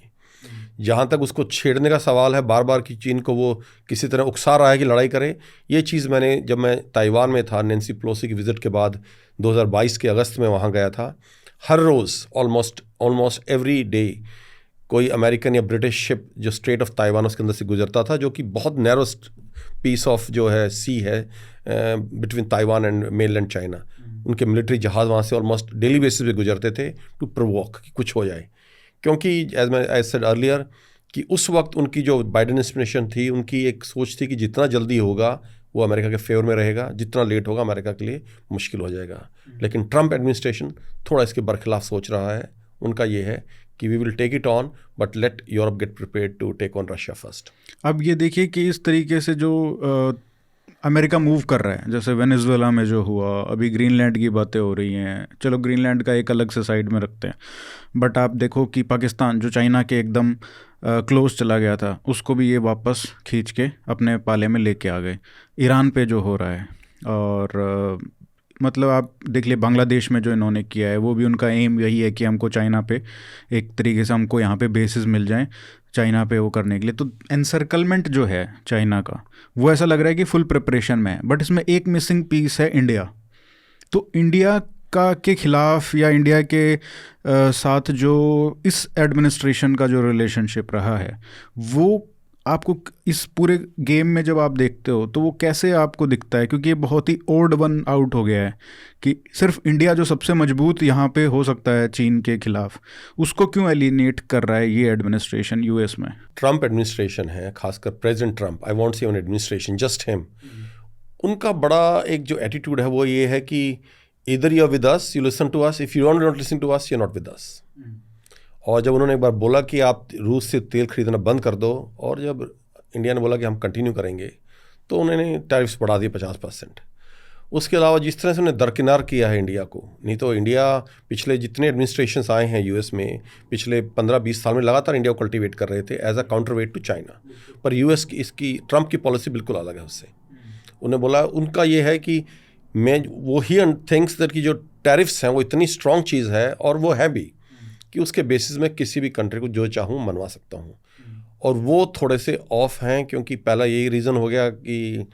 जहाँ तक उसको छेड़ने का सवाल है बार बार कि चीन को वो किसी तरह उकसा रहा है कि लड़ाई करे, ये चीज़ मैंने जब मैं ताइवान में था नैन्सी पेलोसी की विज़िट के बाद 2022 के अगस्त में वहाँ गया था, हर रोज़ ऑलमोस्ट एवरी डे कोई अमेरिकन या ब्रिटिश शिप जो स्ट्रेट ऑफ ताइवान उसके अंदर से गुजरता था, जो कि बहुत नैरोस्ट पीस ऑफ जो है सी है between Taiwan and mainland China. उनके मिलिट्री जहाज़ वहाँ से ऑलमोस्ट डेली बेसिस पे गुजरते थे टू प्रोवोक कि कुछ हो जाए, क्योंकि एज सेड अर्लियर कि उस वक्त उनकी जो बाइडेन एडमिनिस्ट्रेशन थी, उनकी एक सोच थी कि जितना जल्दी होगा वो अमेरिका के फेवर में रहेगा, जितना लेट होगा अमेरिका के लिए मुश्किल हो जाएगा। लेकिन ट्रम्प एडमिनिस्ट्रेशन थोड़ा इसके बरखिलाफ सोच रहा है। उनका ये है कि we will take it on but let Europe get prepared to take on Russia first. अब ये देखिए कि इस तरीके से जो अमेरिका मूव कर रहा है, जैसे वेनेजुएला में जो हुआ, अभी ग्रीनलैंड की बातें हो रही हैं, चलो ग्रीनलैंड का एक अलग से साइड में रखते हैं, बट आप देखो कि पाकिस्तान जो चाइना के एकदम क्लोज चला गया था, उसको भी ये वापस खींच के अपने पाले में लेके आ गए। ईरान पे जो हो रहा है, और मतलब आप देख लिए बांग्लादेश में जो इन्होंने किया है, वो भी उनका एम यही है कि हमको चाइना पे एक तरीके से हमको यहाँ पे बेसिस मिल जाएं चाइना पे वो करने के लिए। तो एनसर्कलमेंट जो है चाइना का, वो ऐसा लग रहा है कि फुल प्रिपरेशन में है, बट इसमें एक मिसिंग पीस है इंडिया। तो इंडिया का के खिलाफ या इंडिया के साथ जो इस एडमिनिस्ट्रेशन का जो रिलेशनशिप रहा है, वो आपको इस पूरे गेम में जब आप देखते हो तो वो कैसे आपको दिखता है? क्योंकि ये बहुत ही ओड वन आउट हो गया है कि सिर्फ इंडिया जो सबसे मजबूत यहाँ पे हो सकता है चीन के खिलाफ, उसको क्यों एलिनेट कर रहा है ये एडमिनिस्ट्रेशन यूएस में? ट्रम्प एडमिनिस्ट्रेशन है, खासकर प्रेसिडेंट ट्रम्प, आई वॉन्ट से ऑन एडमिनिस्ट्रेशन जस्ट हिम, उनका बड़ा एक जो एटीट्यूड है वो ये है कि इधर you are with us, you listen to us, if you don't listen to us, you are not with us. और जब उन्होंने एक बार बोला कि आप रूस से तेल खरीदना बंद कर दो, और जब इंडिया ने बोला कि हम कंटिन्यू करेंगे, तो उन्होंने टैरिफ्स बढ़ा दिए 50%। उसके अलावा जिस तरह से उन्होंने दरकिनार किया है इंडिया को, नहीं तो इंडिया पिछले जितने एडमिनिस्ट्रेशंस आए हैं यूएस में पिछले 15-20 साल में लगातार इंडिया को कल्टिवेट कर रहे थे as a counterweight to China. पर यूएस की इसकी ट्रम्प की पॉलिसी बिल्कुल अलग है उससे। उन्हें बोला, उनका ये है कि मैं वो ही थिंक्स दैट की जो टैरिफ्स हैं वो इतनी स्ट्रॉन्ग चीज़ है, और वो है भी, कि उसके बेसिस में किसी भी कंट्री को जो चाहूँ मनवा सकता हूँ। और वो थोड़े से ऑफ हैं, क्योंकि पहला यही रीज़न हो गया कि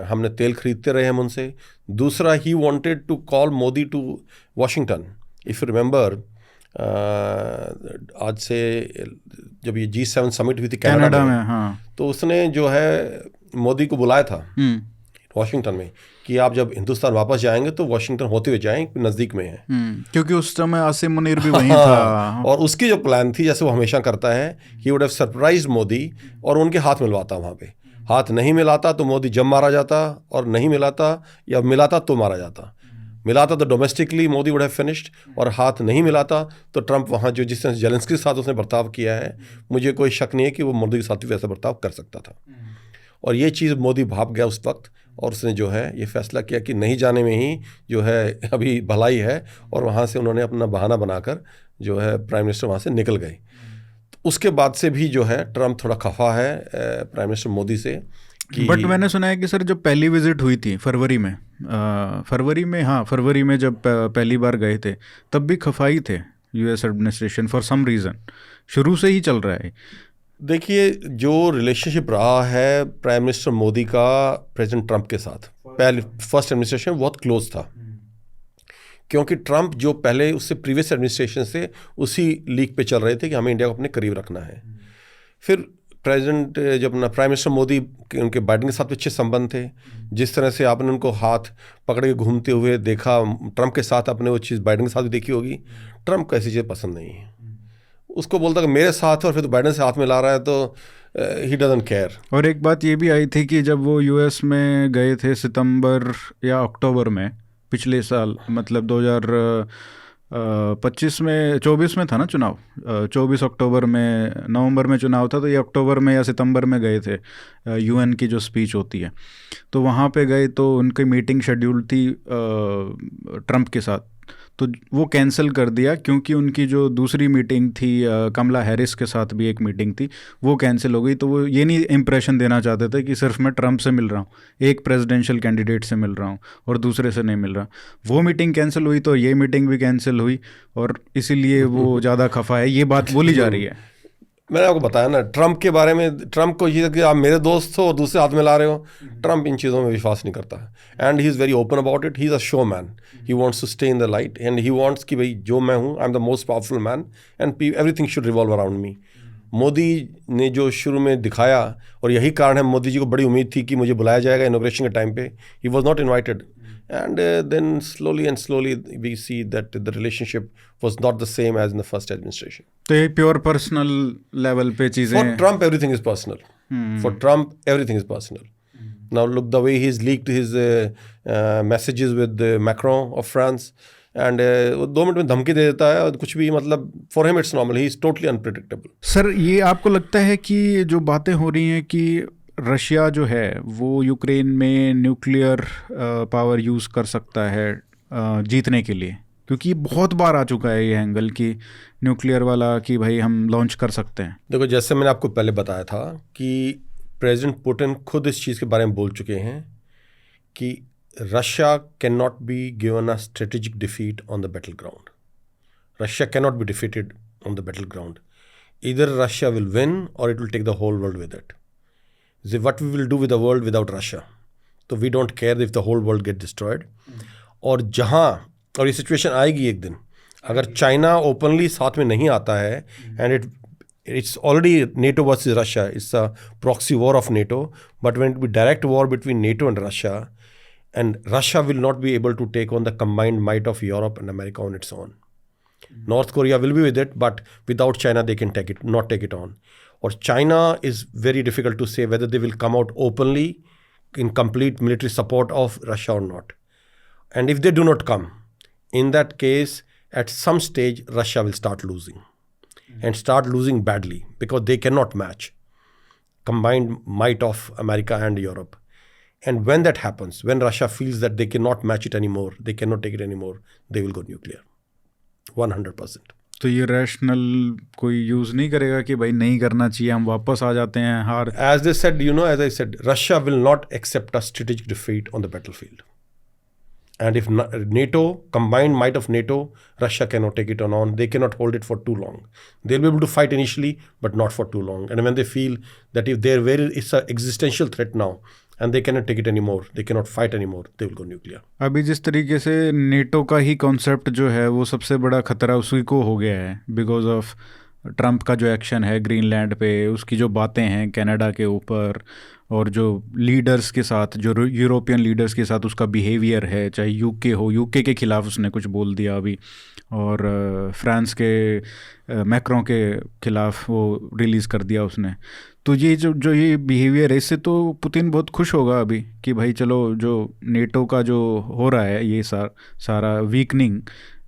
हमने तेल खरीदते रहे हम उनसे। दूसरा, he wanted to call Modi to Washington. If you remember, आज से जब ये G7 समिट हुई थी कनाडा में, हाँ, तो उसने जो है मोदी को बुलाया था वाशिंगटन में कि आप जब हिंदुस्तान वापस जाएंगे तो वाशिंगटन होते हुए जाएं, नज़दीक में है। क्योंकि उस समय आसिम मुनीर भी वहीं था। और उसकी जो प्लान थी, जैसे वो हमेशा करता है, he would have surprised Modi और उनके हाथ मिलवाता वहाँ पे। हाथ नहीं मिलाता तो मोदी जब मारा जाता, और नहीं मिलाता या मिलाता तो मारा जाता। मिलाता तो domestically Modi would have finished, और हाथ नहीं मिलाता तो ट्रम्प वहाँ जो जिस तरह जेलेंस्की के साथ उसने बर्ताव किया है, मुझे कोई शक नहीं है कि वो मोदी के साथ भी वैसा बर्ताव कर सकता था। और ये चीज़ मोदी भाप गया उस वक्त, और उसने जो है ये फैसला किया कि नहीं जाने में ही जो है अभी भलाई है, और वहाँ से उन्होंने अपना बहाना बनाकर जो है प्राइम मिनिस्टर वहाँ से निकल गए। तो उसके बाद से भी जो है ट्रम्प थोड़ा खफा है प्राइम मिनिस्टर मोदी से। बट मैंने सुना है कि सर जब पहली विजिट हुई थी फरवरी में जब पहली बार गए थे, तब भी खफाई थे US administration for some reason. शुरू से ही चल रहा है। देखिए, जो रिलेशनशिप रहा है प्राइम मिनिस्टर मोदी का प्रेसिडेंट ट्रम्प के साथ, पहले फर्स्ट एडमिनिस्ट्रेशन बहुत क्लोज था, क्योंकि ट्रंप जो पहले उससे प्रीवियस एडमिनिस्ट्रेशन से उसी लीक पे चल रहे थे कि हमें इंडिया को अपने करीब रखना है। फिर प्रेसिडेंट जब अपना प्राइम मिनिस्टर मोदी उनके बाइडेन के साथ अच्छे संबंध थे, जिस तरह से आपने उनको हाथ पकड़ के घूमते हुए देखा ट्रंप के साथ, आपने वो चीज़ बाइडेन के साथ भी देखी होगी। ट्रंप को ऐसी चीज़ पसंद नहीं है, उसको बोलता कि मेरे साथ और फिर तो बाइडेन से हाथ में ला रहा है, तो ही डजंट केयर। और एक बात ये भी आई थी कि जब वो यूएस में गए थे सितंबर या अक्टूबर में पिछले साल, मतलब 2025 में 24 में था ना चुनाव, 24 अक्टूबर में, नवंबर में चुनाव था, तो ये अक्टूबर में या सितंबर में गए थे यूएन की जो स्पीच होती है, तो वहाँ पे गए तो उनकी मीटिंग शेड्यूल थी ट्रंप के साथ, तो वो कैंसिल कर दिया क्योंकि उनकी जो दूसरी मीटिंग थी कमला हैरिस के साथ भी एक मीटिंग थी, वो कैंसिल हो गई। तो वो ये नहीं इम्प्रेशन देना चाहते थे कि सिर्फ मैं ट्रंप से मिल रहा हूँ, एक प्रेसिडेंशियल कैंडिडेट से मिल रहा हूँ और दूसरे से नहीं मिल रहा। वो मीटिंग कैंसिल हुई तो ये मीटिंग भी कैंसिल हुई, और इसीलिए वो ज़्यादा खफा है, ये बात बोली जा रही है। मैंने आपको बताया ना ट्रंप के बारे में, ट्रंप को ये कि आप मेरे दोस्त हो और दूसरे हाथ में ला रहे हो। ट्रंप इन चीज़ों में विश्वास नहीं करता है, and he is very open about it. He is a show man, he wants to stay in the light, and he wants कि भाई जो मैं हूँ, I am the most powerful man and everything should revolve around me. Modi ने जो शुरू में दिखाया, और यही कारण है मोदी जी को बड़ी उम्मीद थी कि मुझे बुलाया जाएगा इनॉग्रेशन के टाइम पे, he was not invited, and then slowly we see that the relationship was not the same as in the first administration. तो ये प्योर पर्सनल लेवल पे चीजें। For Trump everything is personal. For Trump everything is personal. Now look the way he's leaked his messages with Macron of France, and 2 minute में धमकी दे देता है और कुछ भी, मतलब for him it's normal. He is totally unpredictable. Sir, ये आपको लगता है कि जो बातें हो रही हैं कि रशिया जो है वो यूक्रेन में न्यूक्लियर पावर यूज़ कर सकता है जीतने के लिए, क्योंकि बहुत बार आ चुका है ये एंगल कि न्यूक्लियर वाला कि भाई हम लॉन्च कर सकते हैं। देखो, जैसे मैंने आपको पहले बताया था कि प्रेसिडेंट पुतिन खुद इस चीज़ के बारे में बोल चुके हैं कि Russia can not be given a strategic defeat on the battle ground. Russia can not be defeated on the battle ground. Either Russia will win और it will take the whole world with it. What we will do with the world without Russia? तो we don't care if the whole world get destroyed. और ये सिचुएशन आएगी एक दिन, अगर चाइना ओपनली साथ में नहीं आता है, and it's already NATO versus Russia, it's a proxy war of NATO, but when it will be direct war between NATO and Russia will not be able to take on the combined might of Europe and America on its own. North Korea will be with it, but without China they can not take it on. Or China is very difficult to say whether they will come out openly in complete military support of Russia or not. And if they do not come, in that case, at some stage, Russia will start losing. And start losing badly, because they cannot match combined might of America and Europe. And when that happens, when Russia feels that they cannot match it anymore, they cannot take it anymore, they will go nuclear. 100%. तो ये रैशनल कोई यूज़ नहीं करेगा कि भाई नहीं करना चाहिए, हम वापस आ जाते हैं हार। As they said, as I said, Russia will not accept a strategic defeat on the battlefield. And if NATO, combined might of NATO, Russia cannot take it on, they cannot hold it for too long. They'll be able to fight initially, but not for too long. And when they feel that if it's an existential threat now, and they cannot take it anymore, they cannot fight anymore, they will go nuclear. अभी जिस तरीके से नेटो का ही कॉन्सेप्ट जो है वो सबसे बड़ा खतरा उसी को हो गया है, बिकॉज ऑफ ट्रंप का जो एक्शन है ग्रीनलैंड पे, उसकी जो बातें हैं कनाडा के ऊपर, और जो लीडर्स के साथ, जो यूरोपियन लीडर्स के साथ उसका बिहेवियर है, चाहे यूके हो, यूके के ख़िलाफ़ उसने कुछ बोल दिया अभी, और फ्रांस के मैक्रों के ख़िलाफ़ वो रिलीज़ कर दिया उसने। तो ये जो ये बिहेवियर है, इससे तो पुतिन बहुत खुश होगा अभी कि भाई चलो जो नेटो का जो हो रहा है ये सारा वीकनिंग,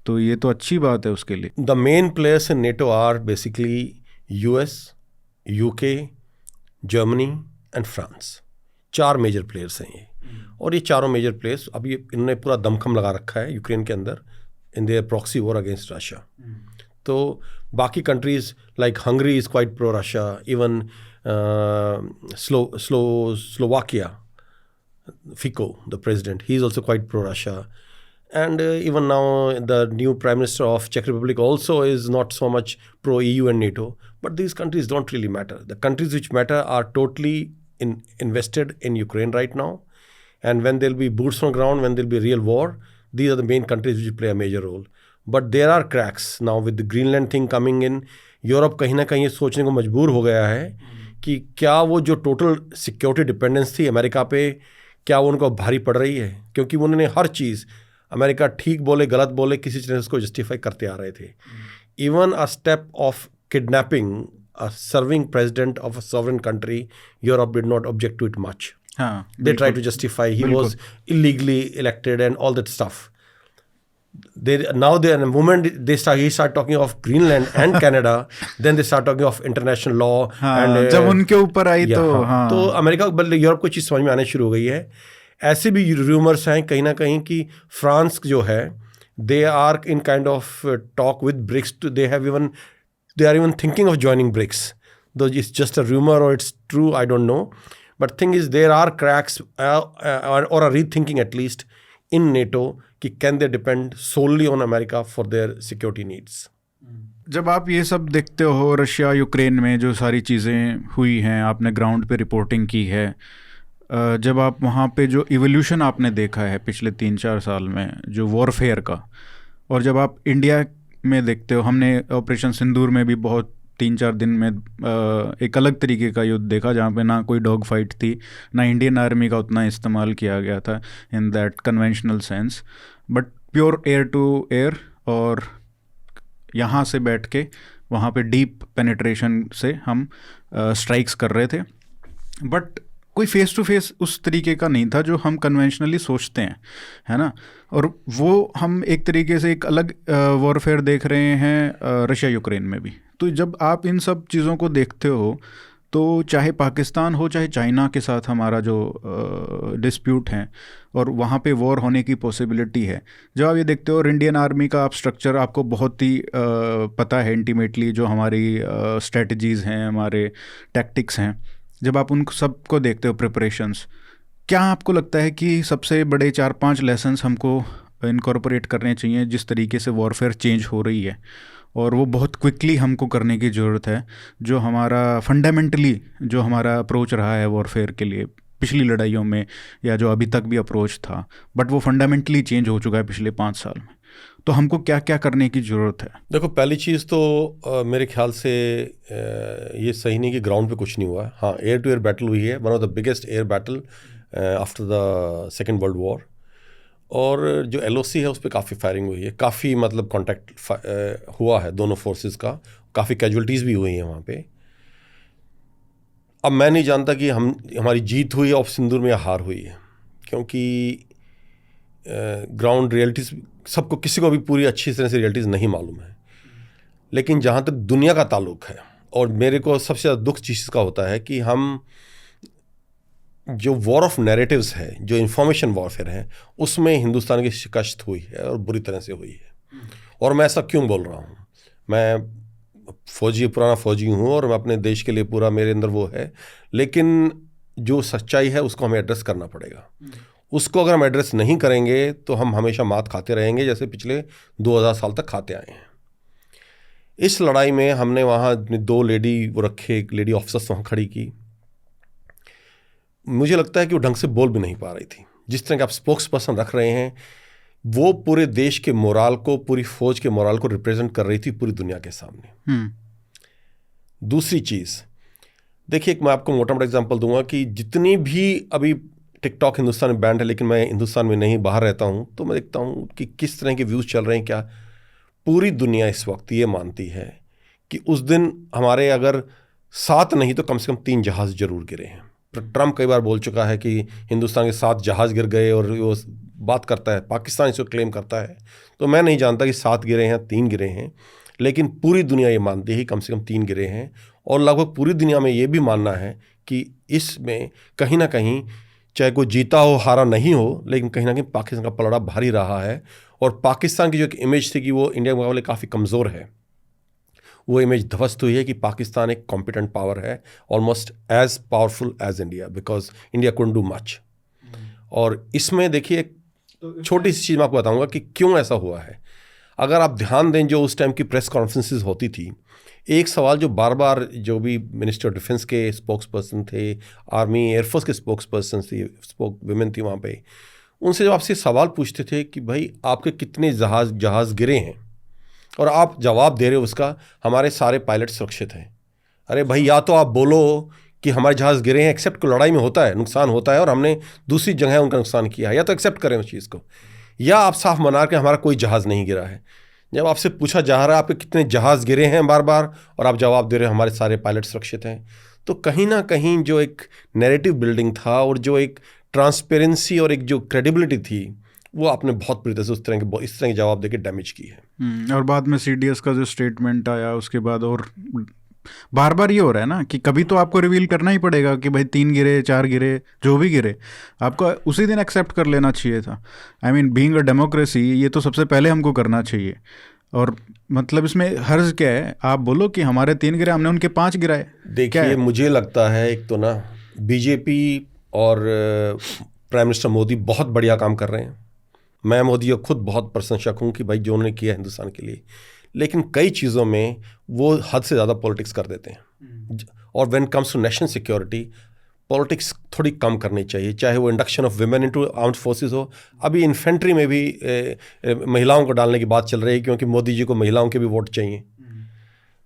तो ये तो अच्छी बात है उसके लिए। The main players in NATO are basically US, UK, Germany and France. 4 major players हैं ये, और ये चारों मेजर प्लेयर्स अभी इन्होंने पूरा दमखम लगा रखा है यूक्रेन के अंदर in their proxy war against Russia. तो बाकी countries like Hungary is quite pro Russia, even Slovakia, Fico, the president, he is also quite pro-Russia. And even now the new Prime Minister of Czech Republic also is not so much pro-EU and NATO. But these countries don't really matter. The countries which matter are totally invested in Ukraine right now. And when there will be boots on ground, when there will be real war, these are the main countries which play a major role. But there are cracks now with the Greenland thing coming in. Europe कहीं ना कहीं ये सोचने को मजबूर हो गया है कि क्या वो जो टोटल सिक्योरिटी डिपेंडेंस थी अमेरिका पे, क्या वो उनको भारी पड़ रही है, क्योंकि उन्होंने हर चीज़ अमेरिका ठीक बोले गलत बोले किसी तरह उसको जस्टिफाई करते आ रहे थे. Even a step of kidnapping a serving president of a sovereign country, Europe did not object to it much. They tried to justify he was illegally elected and all that stuff. Now in the moment he start talking of Greenland and Canada, then they start talking of international law. and जब उनके ऊपर आई तो अमेरिका बल्कि यूरोप को चीज़ समझ में आने शुरू हो गई है. ऐसे भी रूमर्स हैं कहीं ना कहीं कि फ्रांस जो है they are in kind of talk with BRICS. They are even thinking of joining BRICS. Though it's just a rumor or it's true, I don't know. But thing is, there are cracks or a rethinking at least in NATO कि can they depend solely on America for their security needs. जब आप ये सब देखते हो रशिया यूक्रेन में जो सारी चीज़ें हुई हैं, आपने ग्राउंड पे रिपोर्टिंग की है, जब आप वहाँ पे जो इवोल्यूशन आपने देखा है पिछले 3-4 साल में जो वॉरफेयर का, और जब आप इंडिया में देखते हो, हमने ऑपरेशन सिंदूर में भी बहुत 3-4 दिन में एक अलग तरीके का युद्ध देखा जहाँ पे ना कोई डॉग फाइट थी, ना इंडियन आर्मी का उतना इस्तेमाल किया गया था in that conventional sense, but pure air to air, और यहाँ से बैठ के वहाँ पे डीप पेनिट्रेशन से हम स्ट्राइक्स कर रहे थे. बट कोई फेस टू फेस उस तरीके का नहीं था जो हम कन्वेंशनली सोचते हैं, है ना. और वो हम एक तरीके से एक अलग वॉरफेयर देख रहे हैं रशिया यूक्रेन में भी. तो जब आप इन सब चीज़ों को देखते हो तो चाहे पाकिस्तान हो चाहे चाइना के साथ हमारा जो डिस्प्यूट है और वहाँ पे वॉर होने की पॉसिबिलिटी है, जब आप ये देखते हो और इंडियन आर्मी का आप स्ट्रक्चर आपको बहुत ही पता है इंटीमेटली, जो हमारी स्ट्रेटजीज़ हैं, हमारे टैक्टिक्स हैं, जब आप उन सबको देखते हो प्रिपरेशंस, क्या आपको लगता है कि सबसे बड़े 4-5 लेसन्स हमको इनकॉर्पोरेट करने चाहिए जिस तरीके से वॉरफेयर चेंज हो रही है, और वो बहुत क्विकली हमको करने की ज़रूरत है, जो हमारा फंडामेंटली जो हमारा अप्रोच रहा है वॉरफेयर के लिए पिछली लड़ाइयों में, या जो अभी तक भी अप्रोच था, बट वो फंडामेंटली चेंज हो चुका है पिछले 5 साल में, तो हमको क्या क्या करने की ज़रूरत है? देखो, पहली चीज़ तो मेरे ख्याल से ये सही नहीं कि ग्राउंड पे कुछ नहीं हुआ है. हाँ, एयर टू एयर बैटल हुई है, one of the biggest air battle after the second world war, और जो LOC है उस पर काफ़ी फायरिंग हुई है, काफ़ी मतलब कॉन्टैक्ट हुआ है दोनों फोर्सेस का, काफ़ी कैजुअल्टीज़ भी हुई हैं वहाँ पे. अब मैं नहीं जानता कि हमारी जीत हुई ऑफ सिंदूर में या हार हुई है, क्योंकि ग्राउंड रियलिटीज़ सबको, किसी को भी पूरी अच्छी तरह से रियलिटीज़ नहीं मालूम है. लेकिन जहाँ तक दुनिया का ताल्लुक है, और मेरे को सबसे ज़्यादा दुख चीज़ का होता है कि हम जो वॉर ऑफ नैरेटिव्स है, जो इंफॉर्मेशन वॉरफेयर है, उसमें हिंदुस्तान की शिकस्त हुई है और बुरी तरह से हुई है. और मैं ऐसा क्यों बोल रहा हूँ? मैं पुराना फौजी हूँ और मैं अपने देश के लिए पूरा मेरे अंदर वो है, लेकिन जो सच्चाई है उसको हमें एड्रेस करना पड़ेगा. उसको अगर हम एड्रेस नहीं करेंगे तो हम हमेशा मात खाते रहेंगे, जैसे पिछले 2000 साल तक खाते आए हैं. इस लड़ाई में हमने वहाँ 2 लेडी ऑफिसर्स वहाँ खड़ी की. मुझे लगता है कि वो ढंग से बोल भी नहीं पा रही थी. जिस तरह के आप स्पोक्स पर्सन रख रहे हैं, वो पूरे देश के मोराल को, पूरी फौज के मोराल को रिप्रेजेंट कर रही थी पूरी दुनिया के सामने. दूसरी चीज़ देखिए, मैं आपको मोटा मोटा एग्जांपल दूंगा कि जितनी भी अभी टिकटॉक हिंदुस्तान में बैंड है, लेकिन मैं हिंदुस्तान में नहीं, बाहर रहता हूँ, तो मैं देखता हूँ कि किस तरह के व्यूज़ चल रहे हैं. क्या पूरी दुनिया इस वक्त ये मानती है कि उस दिन हमारे अगर 7 नहीं तो कम से कम 3 जहाज़ जरूर गिरे हैं. ट्रम्प कई बार बोल चुका है कि हिंदुस्तान के 7 जहाज़ गिर गए, और वो बात करता है, पाकिस्तान इसको क्लेम करता है. तो मैं नहीं जानता कि 7 गिरे हैं, 3 गिरे हैं, लेकिन पूरी दुनिया ये मानती है कम से कम 3 गिरे हैं. और लगभग पूरी दुनिया में ये भी मानना है कि इसमें कहीं ना कहीं, चाहे कोई जीता हो हारा नहीं हो, लेकिन कहीं ना कहीं पाकिस्तान का पलड़ा भारी रहा है. और पाकिस्तान की जो एक इमेज थी कि वो इंडिया के मुकाबले काफ़ी कमज़ोर है, वो इमेज ध्वस्त हुई है कि पाकिस्तान एक कॉम्पिटेंट पावर है, almost as powerful as India, because India couldn't do much. और इसमें देखिए, एक छोटी सी चीज़ मैं आपको बताऊंगा कि क्यों ऐसा हुआ है. अगर आप ध्यान दें, जो उस टाइम की प्रेस कॉन्फ्रेंसेस होती थी, एक सवाल जो बार बार जो भी मिनिस्टर ऑफ डिफेंस के स्पोक्स पर्सन थे, आर्मी एयरफोर्स के स्पोक्स पर्सन थी, वुमेन थी वहाँ पे, उनसे जब आपसे सवाल पूछते थे कि भाई आपके कितने जहाज़ गिरे हैं, और आप जवाब दे रहे हो उसका हमारे सारे पायलट सुरक्षित हैं। अरे भाई, या तो आप बोलो कि हमारे जहाज़ गिरे हैं, एक्सेप्ट को लड़ाई में होता है, नुकसान होता है और हमने दूसरी जगह उनका नुकसान किया है, या तो एक्सेप्ट करें उस चीज़ को, या आप साफ मना के हमारा कोई जहाज़ नहीं गिरा है। जब आपसे पूछा जा रहा है आपके कितने जहाज़ गिरे हैं बार बार, और आप जवाब दे रहे हो हमारे सारे पायलट सुरक्षित हैं, तो कहीं ना कहीं जो एक नैरेटिव बिल्डिंग था और जो एक ट्रांसपेरेंसी और एक जो क्रेडिबिलिटी थी, वो आपने बहुत बुरी तरह से इस तरह के जवाब देके डैमेज की है। और बाद में CDS का जो स्टेटमेंट आया उसके बाद, और बार बार ये हो रहा है ना कि कभी तो आपको रिवील करना ही पड़ेगा कि भाई 3 गिरे 4 गिरे जो भी गिरे, आपको उसी दिन एक्सेप्ट कर लेना चाहिए था। I mean being a democracy, ये तो सबसे पहले हमको करना चाहिए। और मतलब इसमें हर्ज क्या है, आप बोलो कि हमारे 3 गिरे, हमने उनके 5 गिराए। देखिए, मुझे लगता है एक तो ना बीजेपी और प्राइम मिनिस्टर मोदी बहुत बढ़िया काम कर रहे हैं। मैं मोदी को खुद बहुत प्रशंसक हूँ कि भाई जो उन्होंने किया हिंदुस्तान के लिए, लेकिन कई चीज़ों में वो हद से ज़्यादा पॉलिटिक्स कर देते हैं। और when comes to national security, politics थोड़ी कम करनी चाहिए, चाहे वो induction of women into armed forces हो। अभी इन्फेंट्री में भी महिलाओं को डालने की बात चल रही है, क्योंकि मोदी जी को महिलाओं के भी वोट चाहिए।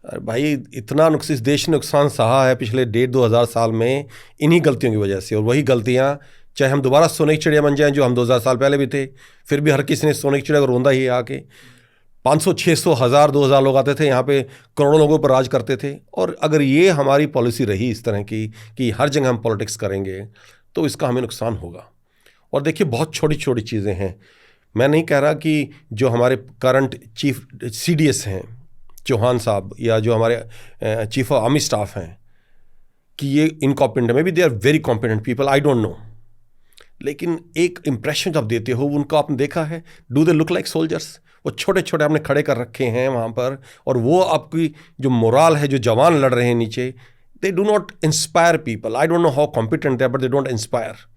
अरे भाई, इतना इस देश ने नुकसान सहा है पिछले 1.5-2 साल में इन्हीं गलतियों की वजह से, और वही गलतियाँ चाहे हम दोबारा सोने की चिड़िया बन जाएं जो हम 2000 साल पहले भी थे, फिर भी हर किसी ने सोने की चिड़िया को रोंदा ही आके। 500, 600, 1000, 2000 लोग आते थे यहाँ पे, करोड़ों लोगों पर राज करते थे। और अगर ये हमारी पॉलिसी रही इस तरह की कि हर जगह हम पॉलिटिक्स करेंगे, तो इसका हमें नुकसान होगा। और देखिए, बहुत छोटी छोटी चीज़ें हैं। मैं नहीं कह रहा कि जो हमारे करंट चीफ CDS हैं चौहान साहब, या जो हमारे चीफ ऑफ आर्मी स्टाफ हैं, कि ये incompetent, maybe they are very competent people, I don't know, लेकिन एक इम्प्रेशन जब देते हो उनको, आपने देखा है, do they look like soldiers? वो छोटे छोटे आपने खड़े कर रखे हैं वहाँ पर, और वो आपकी जो मोराल है, जो जवान लड़ रहे हैं नीचे, they do not inspire people. I don't know how competent they are, but they don't inspire.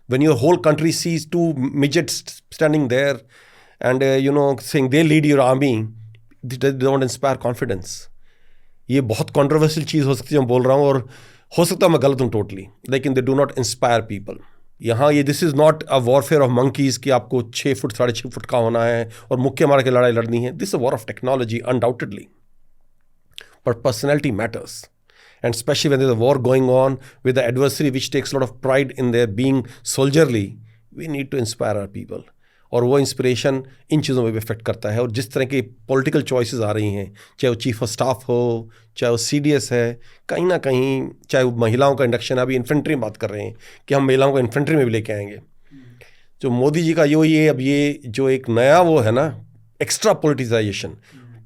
When your whole country sees 2 midgets standing there and saying they lead your army, they don't inspire confidence. ये बहुत controversial चीज़ हो सकती है, मैं बोल रहा हूँ, और हो सकता है मैं गलत हूँ टोटली, लेकिन they do not inspire people. यहाँ ये this is not a warfare of monkeys कि आपको 6 फुट 6.5 फुट का होना है और मुक्के मार के लड़ाई लड़नी है. This is a war of technology undoubtedly, but personality matters. And especially when there's a war going on with the adversary which takes a lot of pride in their being soldierly, we need to inspire our people. और वो इंस्पिरेशन इन चीज़ों में भी इफेक्ट करता है. और जिस तरह की पॉलिटिकल चॉइसेस आ रही हैं, चाहे वो चीफ ऑफ स्टाफ हो, चाहे वो CDS है, कहीं ना कहीं, चाहे वो महिलाओं का इंडक्शन, अभी इन्फेंट्री में बात कर रहे हैं कि हम महिलाओं को इन्फेंट्री में भी लेके आएंगे. जो मोदी जी का ये अब ये जो एक नया वो है ना, एक्स्ट्रा पोलिटिसाइजेशन.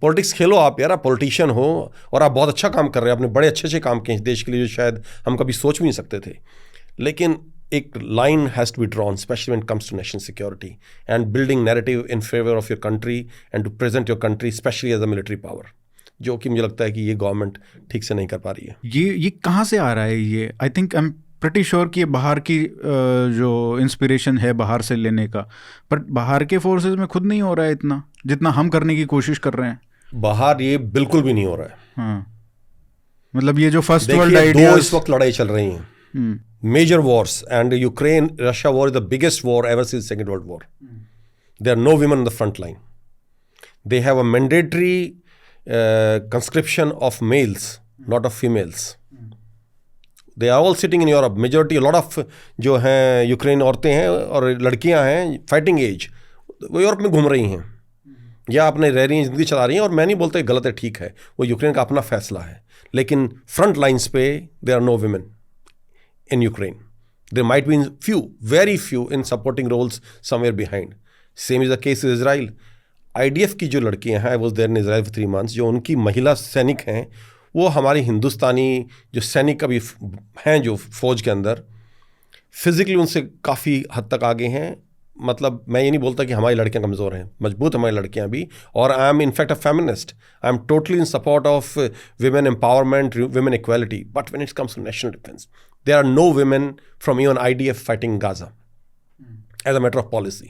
पॉलिटिक्स खेलो आप यार, आप पॉलिटिशियन हो और आप बहुत अच्छा काम कर रहे हैं, आपने बड़े अच्छे काम किए इस देश के लिए जो शायद हम कभी सोच भी नहीं सकते थे. लेकिन एक line has to be drawn, specially when it comes to national security and building narrative in favour of your country and to present your country specially as a military power, जो कि मुझे लगता है कि ये गवर्नमेंट ठीक से नहीं कर पा रही है. ये कहाँ से आ रहा है ये? I think I am pretty sure कि ये बाहर की जो इंस्पिरेशन है बाहर से लेने का, पर बाहर के फोर्सेस में खुद नहीं हो रहा है इतना जितना हम करने की कोशिश कर रहे हैं. बाहर ये बिल्कुल भी नहीं हो रहा है. हाँ, मतलब ये जो फर्स्ट वर्ल्ड आइडिया, इस वक्त लड़ाई चल रही हैं, major wars, and Ukraine Russia war is the biggest war ever since second world war. There are no women in the front line. They have a mandatory conscription of males, not of females. They are all sitting in Europe. Majority, a lot of जो हैं यूक्रेन औरतें हैं और लड़कियां हैं फाइटिंग एज, वो यूरोप में घूम रही हैं या अपने रह रही हैं, ज़िंदगी चला रही हैं. और मैं नहीं बोलता गलत है, ठीक है, वो यूक्रेन का अपना फैसला है. लेकिन फ्रंट लाइन्स पे there are no women in Ukraine. There might be few, very few in supporting roles somewhere behind. Same is the case with Israel. IDF की जो लड़कियां हैं, I was there in Israel for 3 months, जो उनकी महिला सैनिक हैं, वो हमारी हिंदुस्तानी जो सैनिक अभी हैं जो फौज के अंदर, फिजिकली उनसे काफ़ी हद तक आगे हैं. मतलब मैं ये नहीं बोलता कि हमारी लड़कियां कमज़ोर हैं, मजबूत हमारी लड़कियां भी. और I am in fact a feminist. I am totally in support of women empowerment, women equality. But when it comes to national defense, there are no women from even IDF fighting Gaza as a matter of policy.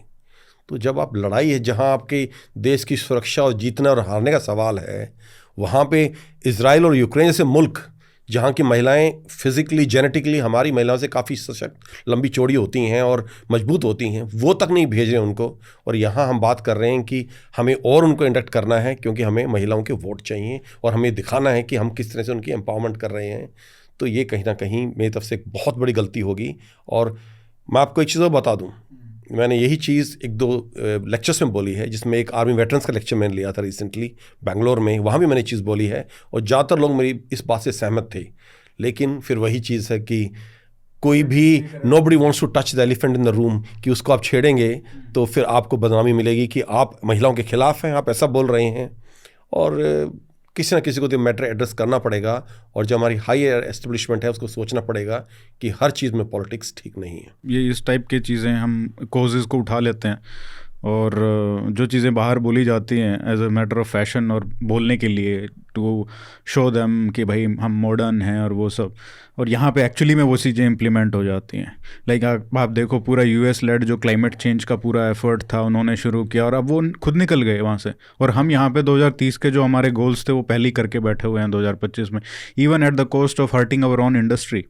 तो जब आप लड़ाई है जहाँ आपके देश की सुरक्षा और जीतने और हारने का सवाल है, वहाँ पे इजराइल और यूक्रेन जैसे मुल्क जहाँ की महिलाएं फिजिकली जेनेटिकली हमारी महिलाओं से काफ़ी सशक्त, लंबी चौड़ी होती हैं और मजबूत होती हैं, वो तक नहीं भेज रहे हैं उनको। और यहाँ हम बात कर रहे हैं कि हमें और उनको इंडक्ट करना है, क्योंकि हमें महिलाओं के वोट चाहिए और हमें दिखाना है कि हम किस तरह से उनकी एम्पावरमेंट कर रहे हैं। तो ये कहीं ना कहीं मेरी तरफ से एक बहुत बड़ी गलती होगी। और मैं आपको एक चीज़ और बता दूँ, मैंने यही चीज़ 1-2 लेक्चर्स में बोली है, जिसमें एक आर्मी वेटरन्स का लेक्चर मैंने लिया था रिसेंटली बेंगलोर में, वहाँ भी मैंने चीज़ बोली है और ज़्यादातर लोग मेरी इस बात से सहमत थे। लेकिन फिर वही चीज़ है कि कोई भी nobody wants to touch the elephant in the room, कि उसको आप छेड़ेंगे तो फिर आपको बदनामी मिलेगी कि आप महिलाओं के खिलाफ हैं, आप ऐसा बोल रहे हैं। और किसी ना किसी को तो मैटर एड्रेस करना पड़ेगा। और जो हमारी हायर एस्टेब्लिशमेंट है उसको सोचना पड़ेगा कि हर चीज़ में पॉलिटिक्स ठीक नहीं है। ये इस टाइप की चीज़ें हम कॉजेज़ को उठा लेते हैं और जो चीज़ें बाहर बोली जाती हैं as a matter of fashion और बोलने के लिए, टू शो देम कि भाई हम मॉडर्न हैं और वो सब, और यहाँ पे एक्चुअली में वो चीज़ें इम्प्लीमेंट हो जाती हैं। लाइक आप देखो पूरा यूएस लेड जो क्लाइमेट चेंज का पूरा एफर्ट था उन्होंने शुरू किया और अब वो खुद निकल गए वहाँ से, और हम यहाँ पे 2030 के जो हमारे गोल्स थे वो पहले ही करके बैठे हुए हैं 2025 में, even at the cost of hurting our own industry.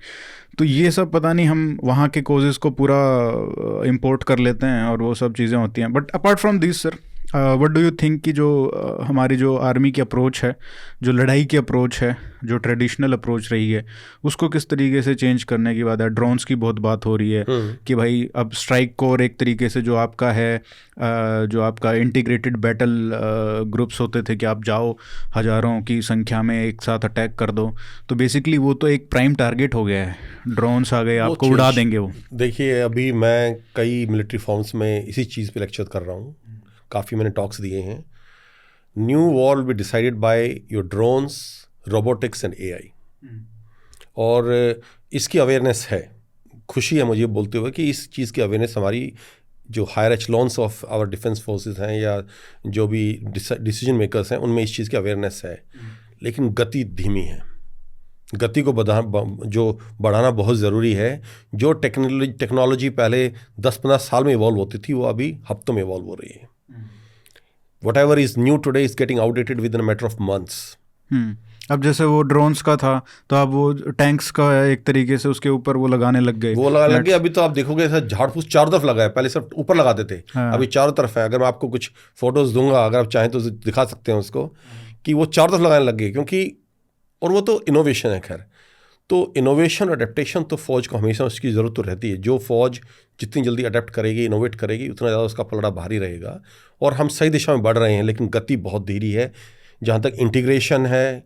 तो ये सब पता नहीं हम वहाँ के कोजेज़ को पूरा इंपोर्ट कर लेते हैं और वो सब चीज़ें होती हैं। But apart from this sir, what do you think कि जो हमारी जो आर्मी की अप्रोच है, जो लड़ाई की अप्रोच है, जो ट्रेडिशनल अप्रोच रही है, उसको किस तरीके से चेंज करने की बात है? ड्रोन्स की बहुत बात हो रही है कि भाई अब स्ट्राइक कोर एक तरीके से जो आपका है, जो आपका इंटीग्रेटेड बैटल ग्रुप्स होते थे कि आप जाओ हज़ारों की संख्या में एक साथ अटैक कर दो, तो बेसिकली वो तो एक प्राइम टारगेट हो गया है, ड्रोन्स आ गए आपको उड़ा देंगे वो। देखिए, अभी मैं कई मिलिट्री फॉर्म्स में इसी चीज़ पे लेक्चर कर रहा हूँ, काफ़ी मैंने टॉक्स दिए हैं। New war will be decided by your drones, robotics and AI. और इसकी अवेयरनेस है, खुशी है मुझे बोलते हुए कि इस चीज़ की अवेयरनेस हमारी जो higher echelons of our defence forces हैं या जो भी डिसीजन मेकर्स हैं उनमें इस चीज़ की अवेयरनेस है। लेकिन गति धीमी है, गति को बढ़ाना बहुत ज़रूरी है। जो टेक्नोलॉजी पहले 10-15 साल में इवॉल्व होती थी वो अभी हफ्तों में इवॉल्व हो रही है। Whatever is new today is getting outdated within a matter of months. अब जैसे वो ड्रोन्स का था तो अब वो टैंक्स का एक तरीके से उसके ऊपर वो लगाने लग गए, वो लगाने लग गए। अभी तो आप देखोगे ऐसा झाड़ फूस चारों तरफ लगा है, पहले सिर्फ ऊपर लगाते थे। हाँ। अभी चारों तरफ है। अगर मैं आपको कुछ फोटोज दूंगा, अगर आप चाहें तो दिखा सकते हैं उसको, कि वो चारों तरफ लगाने लग गए। क्योंकि और वो तो इनोवेशन है। खैर, तो इनोवेशन और अडेप्टेशन तो फौज को हमेशा उसकी ज़रूरत तो रहती है। जो फौज जितनी जल्दी अडेप्ट करेगी, इनोवेट करेगी, उतना ज़्यादा उसका पलड़ा भारी रहेगा। और हम सही दिशा में बढ़ रहे हैं, लेकिन गति बहुत धीरी है। जहाँ तक इंटीग्रेशन है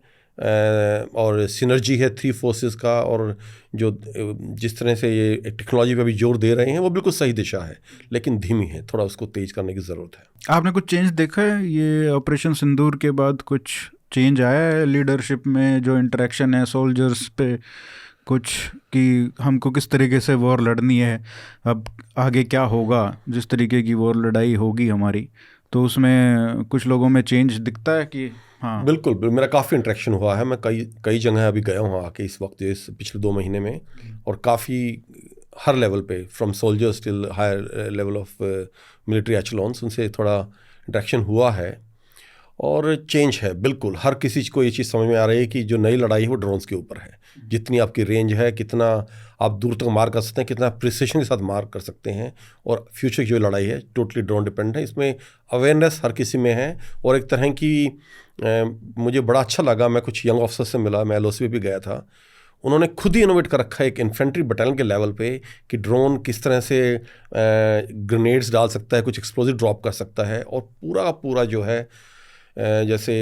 और सिनर्जी है थ्री फोर्सेस का, और जो जिस तरह से ये टेक्नोलॉजी पे भी जोर दे रहे हैं, वो बिल्कुल सही दिशा है, लेकिन धीमी है। थोड़ा उसको तेज करने की ज़रूरत है। आपने कुछ चेंज देखा है ये ऑपरेशन सिंदूर के बाद? कुछ चेंज आया है लीडरशिप में, जो इंटरेक्शन है सोल्जर्स पे कुछ, कि हमको किस तरीके से वॉर लड़नी है, अब आगे क्या होगा, जिस तरीके की वॉर लड़ाई होगी हमारी, तो उसमें कुछ लोगों में चेंज दिखता है कि हाँ? बिल्कुल, मेरा काफ़ी इंटरेक्शन हुआ है। मैं कई जगह अभी गया हूँ आके इस वक्त, इस पिछले 2 महीने में, और काफ़ी हर लेवल पे, from soldiers till higher level of military echelons, उनसे थोड़ा इंटरेक्शन हुआ है और चेंज है। बिल्कुल हर किसी को ये चीज़ समझ में आ रही है कि जो नई लड़ाई है वो ड्रोन्स के ऊपर है। जितनी आपकी रेंज है, कितना आप दूर तक मार कर सकते हैं, कितना प्रिसिशन के साथ मार कर सकते हैं, और फ्यूचर की जो लड़ाई है टोटली ड्रोन डिपेंडेंट है। इसमें अवेयरनेस हर किसी में है। और एक तरह की मुझे बड़ा अच्छा लगा, मैं कुछ यंग ऑफिसर से मिला, मैं LOC भी गया था, उन्होंने खुद ही इनोवेट कर रखा है एक इन्फेंट्री बटालियन के लेवल पे कि ड्रोन किस तरह से ग्रेनेड्स डाल सकता है, कुछ एक्सप्लोजिव ड्रॉप कर सकता है, और पूरा का पूरा जो है जैसे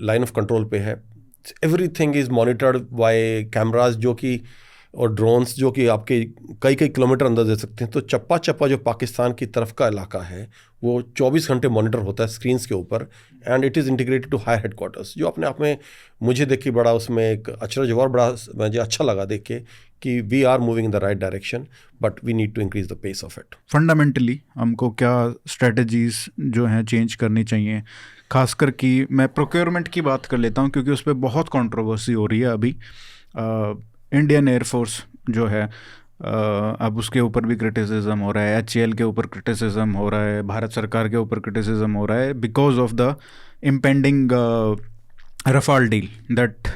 लाइन ऑफ कंट्रोल पे है। Everything is monitored by cameras, जो कि और ड्रोन्स जो कि आपके कई किलोमीटर अंदर दे सकते हैं। तो चप्पा चप्पा जो पाकिस्तान की तरफ का इलाका है वो 24 घंटे मॉनिटर होता है स्क्रीन्स के ऊपर, and it is integrated to higher headquarters, जो अपने आप में मुझे देख के बड़ा उसमें एक अचरज और बड़ा मुझे अच्छा लगा देख के कि we are moving in the right direction, but we need to increase the pace of it. Fundamentally हमको क्या स्ट्रेटजीज जो हैं चेंज करनी चाहिए? खासकर कि मैं प्रोक्योरमेंट की बात कर लेता हूँ, क्योंकि उस पर बहुत कंट्रोवर्सी हो रही है अभी। इंडियन एयरफोर्स जो है, अब उसके ऊपर भी क्रिटिसिज्म हो रहा है, HAL के ऊपर क्रिटिसिज्म हो रहा है, भारत सरकार के ऊपर क्रिटिसिज्म हो रहा है, because of the impending Rafale deal that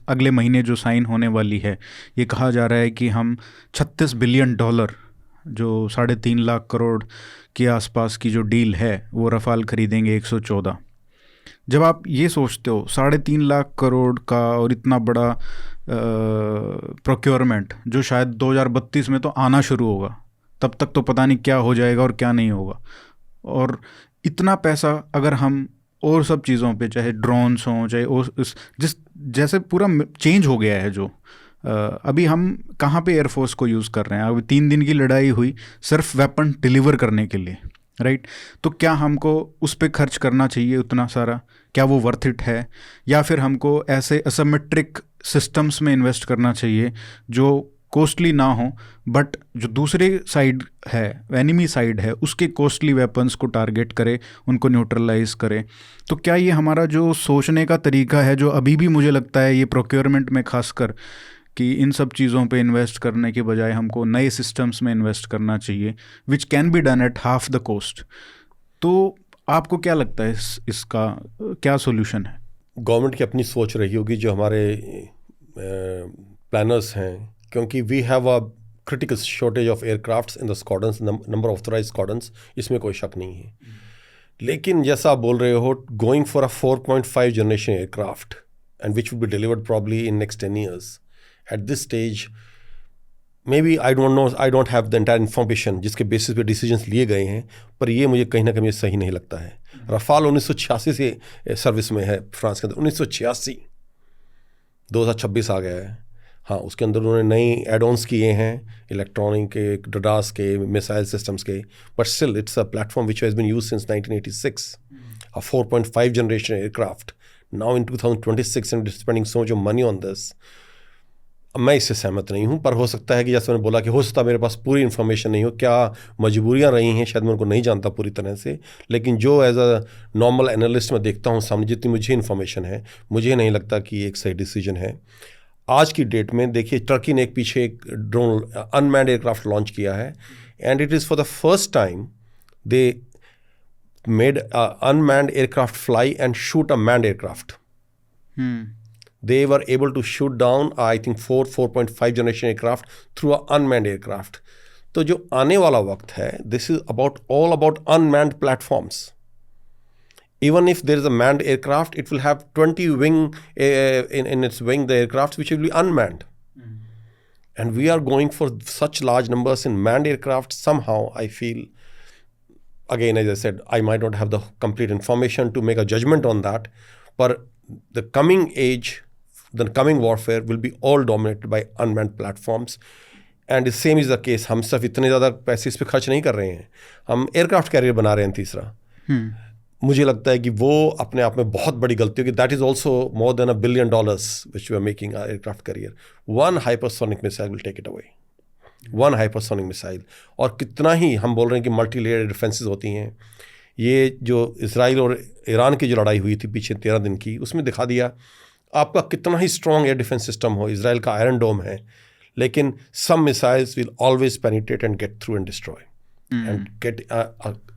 अगले महीने जो साइन होने वाली है, ये कहा जा रहा है कि हम $36 बिलियन, जो 3.5 लाख करोड़ के आसपास की जो डील है, वो रफाल खरीदेंगे 114। जब आप ये सोचते हो 3.5 लाख करोड़ का और इतना बड़ा प्रोक्योरमेंट, जो शायद 2032 में तो आना शुरू होगा, तब तक तो पता नहीं क्या हो जाएगा और क्या नहीं होगा, और इतना पैसा अगर हम और सब चीज़ों पे, चाहे ड्रोन्स हों, चाहे और जिस जैसे पूरा चेंज हो गया है, जो अभी हम कहाँ पे एयरफोर्स को यूज़ कर रहे हैं, अभी 3 दिन की लड़ाई हुई सिर्फ वेपन डिलीवर करने के लिए, राइट? तो क्या हमको उस पर खर्च करना चाहिए उतना सारा? क्या वो वर्थ इट है? या फिर हमको ऐसे असिमेट्रिक सिस्टम्स में इन्वेस्ट करना चाहिए जो कॉस्टली ना हो, बट जो दूसरे साइड है, एनिमी साइड है, उसके कॉस्टली वेपन्स को टारगेट करे, उनको न्यूट्रलाइज करे? तो क्या ये हमारा जो सोचने का तरीका है, जो अभी भी मुझे लगता है ये प्रोक्योरमेंट में खासकर, कि इन सब चीज़ों पे इन्वेस्ट करने के बजाय हमको नए सिस्टम्स में इन्वेस्ट करना चाहिए, which can be done at half the cost? तो आपको क्या लगता है इसका क्या सोल्यूशन है? गवर्नमेंट की अपनी सोच रही होगी, जो हमारे प्लानर्स हैं, क्योंकि we have a critical shortage of aircrafts in the squadrons, number of authorised squadrons, इसमें कोई शक नहीं है। लेकिन जैसा आप बोल रहे हो, going for a 4.5 generation aircraft and which will be delivered probably in next 10 years, at this stage maybe I don't know, I don't have the entire information जिसके बेसिस पे डिसीजंस लिए गए हैं, पर ये मुझे कहीं ना कहीं सही नहीं लगता है। रफाल 1986 से सर्विस में है फ्रांस के अंदर, 1986, 2026 आ गया है। हाँ, उसके अंदर उन्होंने नई एड-ऑन्स किए हैं, इलेक्ट्रॉनिक के, रडार्स के, मिसाइल सिस्टम्स के, but still it's a platform which has been used since 1986, a 4.5 generation aircraft now in 2026 and spending so much money on this। मैं इससे सहमत नहीं हूँ, पर हो सकता है कि जैसे मैंने बोला कि हो सकता है मेरे पास पूरी इन्फॉर्मेशन नहीं हो, क्या मजबूरियाँ रही हैं, शायद मैं उनको नहीं जानता पूरी तरह से, लेकिन जो एज अ नॉर्मल एनालिस्ट मैं देखता हूँ सामने, जितनी मुझे इन्फॉर्मेशन है, मुझे नहीं लगता कि ये एक सही डिसीजन है आज की डेट में। देखिए, टर्की ने एक पीछे एक ड्रोन अनमैन्ड एयरक्राफ्ट लॉन्च किया है, and it is for the first time they made unmanned aircraft fly and shoot a manned aircraft. They were able to shoot down, I think, 4.5 generation aircraft through an unmanned aircraft. तो जो आने वाला वक्त है, this is all about unmanned platforms. Even if there is a manned aircraft, it will have 20 wing in its wing, the aircraft which will be unmanned. And we are going for such large numbers in manned aircraft. Somehow I feel, again, as I said, I might not have the complete information to make a judgment on that, but the coming age, the coming warfare will be all dominated by unmanned platforms, and the same is the case। हम सिर्फ इतने ज़्यादा पैसे इस पर खर्च नहीं कर रहे हैं, हम एयरक्राफ्ट कैरियर बना रहे हैं तीसरा। मुझे लगता है कि वो अपने आप में बहुत बड़ी गलती होगी। That is also more than $1 billion which we are making aircraft carrier. One hypersonic missile will take it away, one hypersonic missile. और कितना ही हम बोल रहे हैं कि मल्टी लेयर डिफेंसेस होती हैं, ये जो इजराइल और ईरान की जो लड़ाई हुई थी पीछे 13 दिन की, उसमें दिखा दिया आपका कितना ही स्ट्रॉन्ग एयर डिफेंस सिस्टम हो। इजराइल का आयरन डोम है, लेकिन some missiles will always penetrate and get through and destroy and get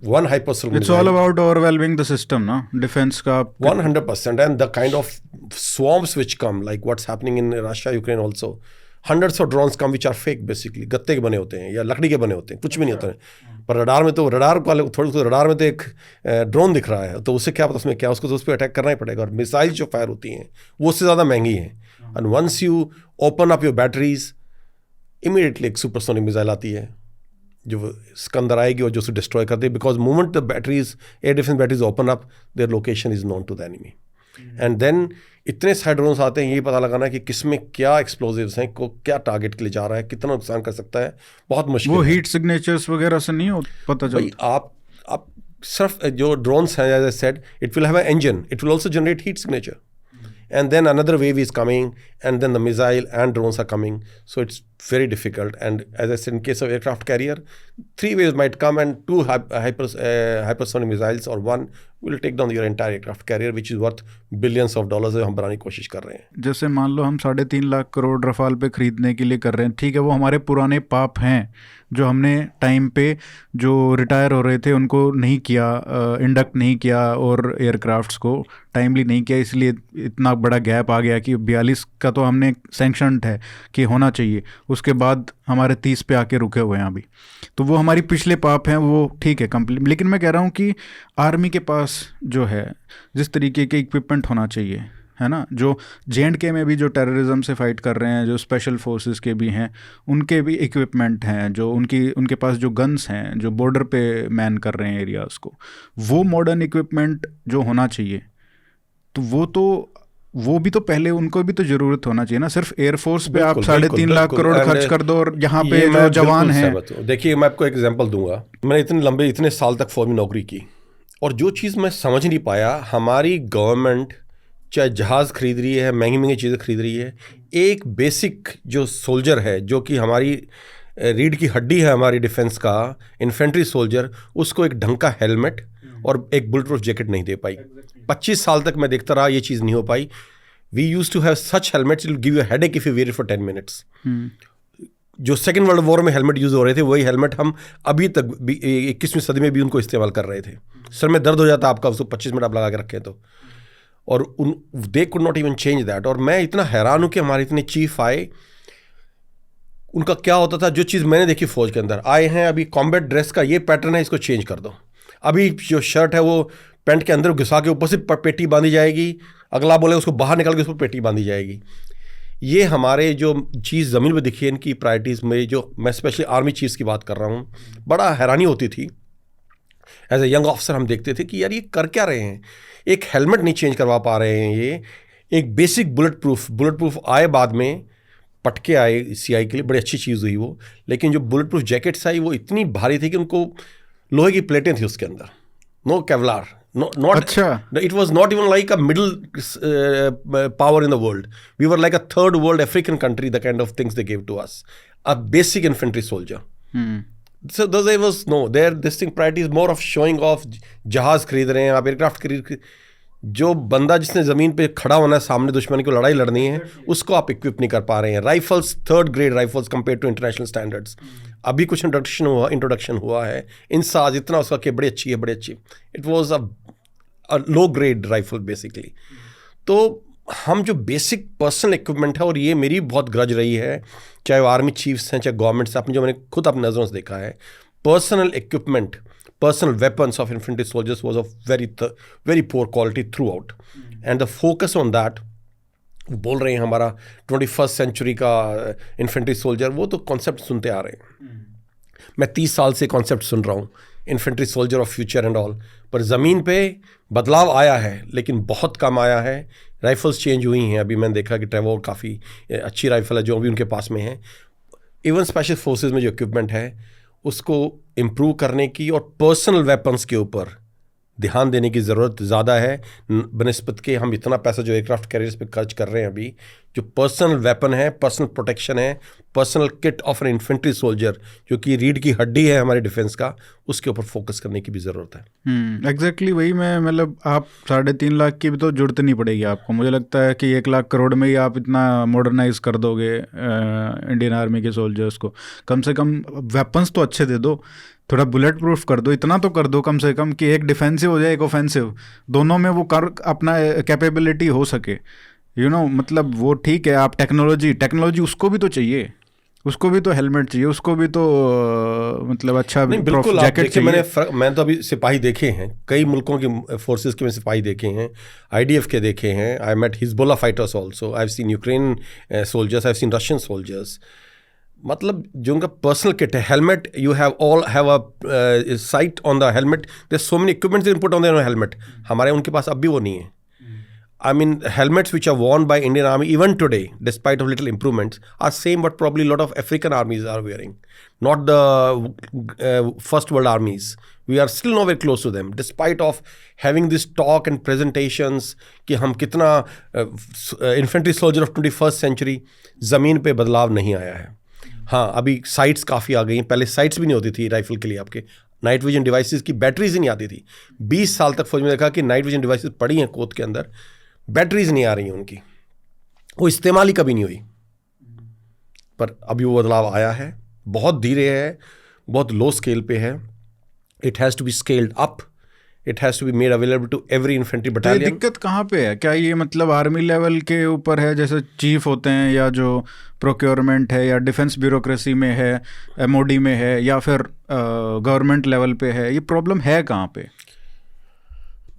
one hypersonic. It's all about overwhelming the system ना, डिफेंस का 100%। And the kind of swarms which come, like what's happening in Russia Ukraine also, hundreds of drones come which are fake, basically गत्ते के बने होते हैं या लकड़ी के बने होते हैं, कुछ भी नहीं होता है। पर रडार में तो, रडार वाले थोड़े रडार में तो एक ड्रोन दिख रहा है, तो उससे क्या पता उसमें क्या, उसको तो उस पर अटैक करना ही पड़ेगा। और मिसाइल जो फायर होती हैं वो उससे ज़्यादा महंगी हैं। And once you open up your batteries, immediately एक सुपरसोनिक मिसाइल आती है जो स्कंदर आएगी और जो उसे डिस्ट्रॉय कर दे, because moment the batteries, air defence batteries open up, their location is known to the enemy. And then इतने सारे ड्रोन्स आते हैं, ये पता लगाना कि किसमें क्या एक्सप्लोजिव्स हैं, को क्या टारगेट के लिए जा रहा है, कितना नुकसान कर सकता है, बहुत मुश्किल। वो हीट सिग्नेचर्स वगैरह से नहीं हो पता चलता। आप सिर्फ जो ड्रोन्स हैं, as I said, it will have an engine, it will also generate heat signature, and then another wave is coming, and then the missile and drones are coming, so it's very difficult. And as I said, in case of aircraft carrier, 3 waves might come, and 2 hypersonic missiles or 1 will take down your entire aircraft carrier which is worth billions of dollars हम बनाने की कोशिश कर रहे हैं। जैसे मान लो हम 3.5 लाख करोड़ रफाल पे खरीदने के लिए कर रहे हैं, ठीक है, वो हमारे पुराने पाप हैं जो हमने टाइम पे जो रिटायर हो रहे थे उनको नहीं किया, इंडक्ट नहीं किया और एयरक्राफ्ट्स को टाइमली नहीं किया, इसलिए इतना बड़ा गैप आ गया कि 42 का तो हमने सैंक्शनड है कि होना चाहिए, उसके बाद हमारे 30 पे आके रुके हुए हैं अभी। तो वो हमारी पिछले पाप हैं, वो ठीक है कंप्लीट। लेकिन मैं कह रहा हूँ कि आर्मी के पास जो है जिस तरीके के इक्विपमेंट होना चाहिए, है ना, जो J&K में भी जो टेररिज्म से फाइट कर रहे हैं, जो स्पेशल फोर्सेस के भी हैं, उनके भी इक्विपमेंट हैं, जो उनके पास जो गन्स हैं, जो बॉर्डर पे मैन कर रहे हैं एरियाज़ को, वो मॉडर्न इक्विपमेंट जो होना चाहिए, तो वो भी तो पहले उनको भी तो ज़रूरत होना चाहिए ना। सिर्फ एयरफोर्स पे आप 3.5 लाख करोड़ खर्च कर दो और यहाँ पे जो जवान हैं। देखिए मैं आपको एक एग्जांपल दूंगा। मैंने इतने साल तक फौज में नौकरी की, और जो चीज़ मैं समझ नहीं पाया, हमारी गवर्नमेंट चाहे जहाज़ खरीद रही है, महंगी महंगी चीज़ें खरीद रही है, एक बेसिक जो सोल्जर है, जो कि हमारी रीढ़ की हड्डी है हमारी डिफेंस का, इन्फेंट्री सोल्जर, उसको एक ढंग का हेलमेट और एक बुलेट प्रूफ जैकेट नहीं दे पाई। 25 साल तक मैं देखता रहा, ये चीज़ नहीं हो पाई। We use to have such helmets will give you headache if you wear it for 10 minutes. जो सेकेंड वर्ल्ड वॉर में हेलमेट यूज़ हो रहे थे, वही हेलमेट हम अभी तक 21वीं सदी में भी उनको इस्तेमाल कर रहे थे। सर में दर्द हो जाता आपका, उसको 25 मिनट आप लगा के रखें तो, और they could not even change that. और मैं इतना हैरान हूँ कि हमारे इतने चीफ आए, उनका क्या होता था, जो चीज़ मैंने देखी फौज के अंदर, आए हैं अभी कॉम्बैट ड्रेस का ये पैटर्न है, इसको चेंज कर दो। अभी जो शर्ट है वो पैंट के अंदर घुसा के ऊपर से पेटी बांधी जाएगी, अगला बोले उसको बाहर निकाल के उस पर पेटी बांधी जाएगी। ये हमारे जो चीज़ ज़मीन पर दिखी है, इनकी प्रायोरिटीज़ में, जो मैं स्पेशली आर्मी चीफ़्स की बात कर रहा हूँ, बड़ा हैरानी होती थी। एज ए यंग ऑफिसर हम देखते थे कि यार ये कर क्या रहे हैं, एक हेलमेट नहीं चेंज करवा पा रहे हैं, ये एक बेसिक बुलेट प्रूफ आए बाद में, पटके आए CI के लिए, बड़ी अच्छी चीज़ हुई वो, लेकिन जो बुलेट प्रूफ जैकेट्स आई वो इतनी भारी थी कि उनको लोहे की प्लेटें थी उसके अंदर, नो केवलार, नॉट, अच्छा, it was not even like a middle power in the world, we were like a third world African country, the kind of things they give to us, a basic infantry soldier. So there was no, their distinct priority is more of showing off। जहाज खरीद रहे हैं आप, एयरक्राफ्ट खरीद, जो बंदा जिसने ज़मीन पे खड़ा होना है, सामने दुश्मन को लड़ाई लड़नी है, उसको आप इक्विप नहीं कर पा रहे हैं। Rifles, 3rd grade rifles compare to international standards. अभी कुछ इंट्रोडक्शन हुआ है, इंसाज इतना उसका कि बड़ी अच्छी है, बड़ी अच्छी। It was a low grade rifle basically. तो हम जो बेसिक पर्सनल इक्विपमेंट है, और ये मेरी बहुत ग्रज रही है, चाहे वो आर्मी चीफ्स हैं, चाहे गवर्नमेंट से, आपने जो मैंने खुद अपनी नज़रों से देखा है, personal equipment, personal weapons of infantry soldiers was of very poor quality through out, and the focus on that. बोल रहे हैं हमारा 21st सेंचुरी का इन्फेंट्री सोल्जर, वो तो कॉन्सेप्ट सुनते आ रहे हैं, मैं 30 साल से कॉन्सेप्ट सुन रहा हूँ, infantry soldier of future and all, पर ज़मीन पे बदलाव आया है, लेकिन बहुत कम आया है। राइफल्स चेंज हुई हैं, अभी मैंने देखा कि ट्रेवोर काफ़ी अच्छी राइफल है जो अभी उनके पास में है। इवन स्पेशल फोर्सेस में जो इक्विपमेंट है उसको इम्प्रूव करने की और पर्सनल वेपन्स के ऊपर ध्यान देने की ज़रूरत ज़्यादा है बनिस्बत के हम इतना पैसा जो एयरक्राफ्ट कैरियर्स पे खर्च कर रहे हैं। अभी जो पर्सनल वेपन है, पर्सनल प्रोटेक्शन है, personal kit of an infantry soldier, जो कि रीढ़ की हड्डी है हमारे डिफेंस का, उसके ऊपर फोकस करने की भी ज़रूरत है। एग्जैक्टली वही मैं, मतलब आप 3.5 लाख की भी तो जरूरत नहीं पड़ेगी आपको। मुझे लगता है कि 1 लाख करोड़ में ही आप इतना मॉडर्नाइज कर दोगे इंडियन आर्मी के सोल्जर्स को। कम से कम वेपन्स तो अच्छे दे दो, थोड़ा बुलेट प्रूफ कर दो, इतना तो कर दो कम से कम कि एक डिफेंसिव हो जाए, एक ऑफेंसिव, दोनों में वो कर अपना कैपेबिलिटी हो सके, मतलब वो ठीक है। आप टेक्नोलॉजी उसको भी तो चाहिए, उसको भी तो हेलमेट चाहिए, उसको भी तो मतलब अच्छा जैकेट चाहिए। मैंने तो अभी सिपाही देखे हैं, कई मुल्कों की फोर्सेस के में सिपाही देखे हैं, IDF के देखे हैं, I met Hezbollah fighters also, I have seen Ukraine soldiers, I have seen Russian soldiers. मतलब जो उनका पर्सनल किट है, helmet, you have all have a sight on the helmet, there so many equipments they put on their helmet. हमारे उनके पास अब भी वो नहीं है। I mean, helmets which are worn by Indian Army even today, despite of little improvements, are same what probably a lot of African armies are wearing, not the first world armies. We are still nowhere close to them, despite of having this talk and presentations कि हम कितना infantry soldier of 21st century, ज़मीन पे बदलाव नहीं आया है। हाँ, अभी साइट्स काफ़ी आ गई हैं, पहले साइट्स भी नहीं होती थी राइफल के लिए आपके, नाइट विजन डिवाइसेस की बैटरीज ही नहीं आती थी। 20 साल तक फौज में देखा कि नाइट विजन डिवाइसेस पड़ी हैं कोत के अंदर, बैटरीज नहीं आ रही हैं उनकी, वो इस्तेमाल ही कभी नहीं हुई। पर अभी वो बदलाव आया है, बहुत धीरे है, बहुत लो स्केल पे है। It has to be scaled up, it has to be made available to every infantry battalion. दिक्कत कहाँ पे है? क्या ये मतलब आर्मी लेवल के ऊपर है, जैसे चीफ होते हैं, या जो प्रोक्योरमेंट है, या डिफेंस ब्यूरोक्रेसी में है, एमओडी में है, या फिर गवर्नमेंट लेवल पे है? ये प्रॉब्लम है कहाँ पे?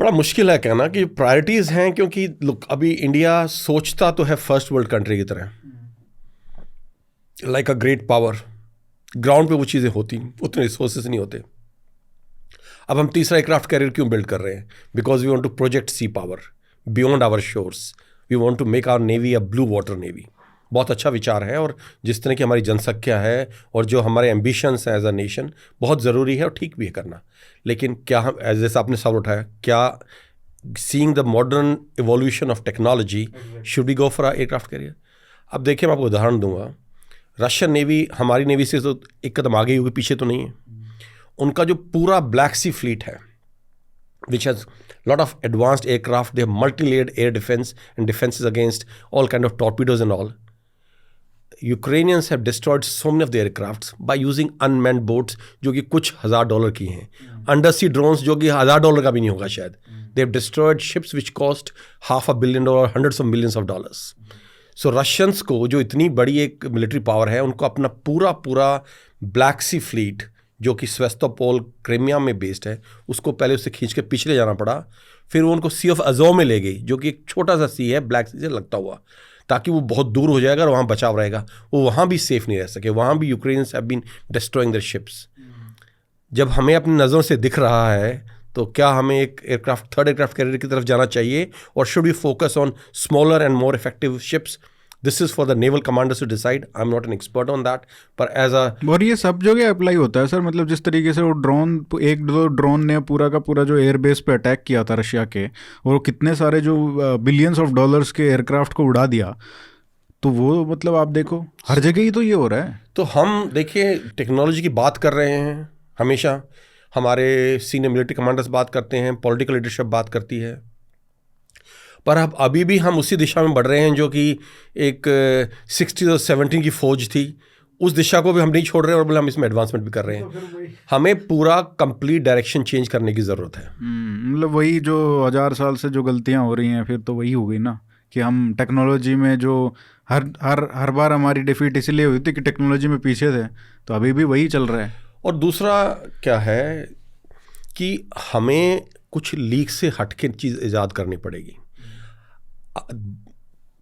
बड़ा मुश्किल है कहना कि प्रायोरिटीज़ हैं, क्योंकि लुक अभी इंडिया सोचता तो है फर्स्ट वर्ल्ड कंट्री की तरह, like a great power. Ground पे वो चीज़ें होती, उतने रिसोर्सेज नहीं होते। अब हम तीसरा एयरक्राफ्ट कैरियर क्यों बिल्ड कर रहे हैं? Because we want to project sea power beyond our shores, we want to make our navy a blue water navy. बहुत अच्छा विचार है, और जिस तरह की हमारी जनसंख्या है और जो हमारे एम्बिशंस हैं एज अ नेशन, बहुत ज़रूरी है और ठीक भी है करना। लेकिन क्या हम, जैसा आपने सवाल उठाया, क्या seeing the modern evolution of technology should we go for a aircraft carrier? अब देखिए, मैं आपको उदाहरण दूंगा। रशियन नेवी हमारी नेवी से तो एक कदम आगे होगी, पीछे तो नहीं है। उनका जो पूरा ब्लैक सी फ्लीट है, which has lot of advanced aircraft, they have multi-layered air defense and defenses against all kind of torpedoes and all. Ukrainians have destroyed so many of the aircrafts by using unmanned boats, जो कि कुछ $1,000 की हैं, अंडर सी ड्रोन्स जो कि $1,000 का भी नहीं होगा शायद। They have destroyed ships which cost $500 million, hundreds of millions of dollars. So Russians को, जो इतनी बड़ी एक मिलिट्री पावर है, उनको अपना पूरा ब्लैक सी फ्लीट, जो कि सेवास्तोपोल क्रीमिया में बेस्ड है, उसको पहले उससे खींच के पिछले जाना पड़ा। फिर वो उनको सी ऑफ अजोव में ले गई, जो कि एक छोटा सा सी है ब्लैक सी से लगता हुआ, ताकि वो बहुत दूर हो जाएगा और वहाँ बचाव रहेगा। वो वहाँ भी सेफ नहीं रह सके, वहाँ भी Ukrainians have been destroying their ships. जब हमें अपनी नज़रों से दिख रहा है, तो क्या हमें एक एयरक्राफ्ट, थर्ड एयरक्राफ्ट कैरियर की तरफ जाना चाहिए, और should we focus on smaller and more effective ships? This is for the naval commanders to decide. I am not an expert on that, पर एज अ, और ये सब जगह अप्लाई होता है सर? मतलब जिस तरीके से वो ड्रोन, एक दो ड्रोन ने पूरा का पूरा जो एयरबेस पे अटैक किया था रशिया के, और कितने सारे जो बिलियंस ऑफ डॉलर्स के एयरक्राफ्ट को उड़ा दिया, तो वो मतलब आप देखो हर जगह ही तो ये हो रहा है। तो हम देखिए टेक्नोलॉजी की बात कर रहे हैं, हमेशा हमारे सीनियर मिलिट्री कमांडर्स बात करते हैं, पॉलिटिकल लीडरशिप बात करती है, पर अब अभी भी हम उसी दिशा में बढ़ रहे हैं जो कि एक 60 और 70 की फौज थी। उस दिशा को भी हम नहीं छोड़ रहे हैं, और बोले हम इसमें एडवांसमेंट भी कर रहे हैं। हमें पूरा कंप्लीट डायरेक्शन चेंज करने की ज़रूरत है। मतलब वही जो 1000 साल से जो गलतियां हो रही हैं, फिर तो वही हो गई ना, कि हम टेक्नोलॉजी में जो हर बार हमारी डिफीट इसलिए हुई थी कि टेक्नोलॉजी में पीछे थे, तो अभी भी वही चल रहा है। और दूसरा क्या है कि हमें कुछ लीक से हटके चीज़ ईजाद करनी पड़ेगी,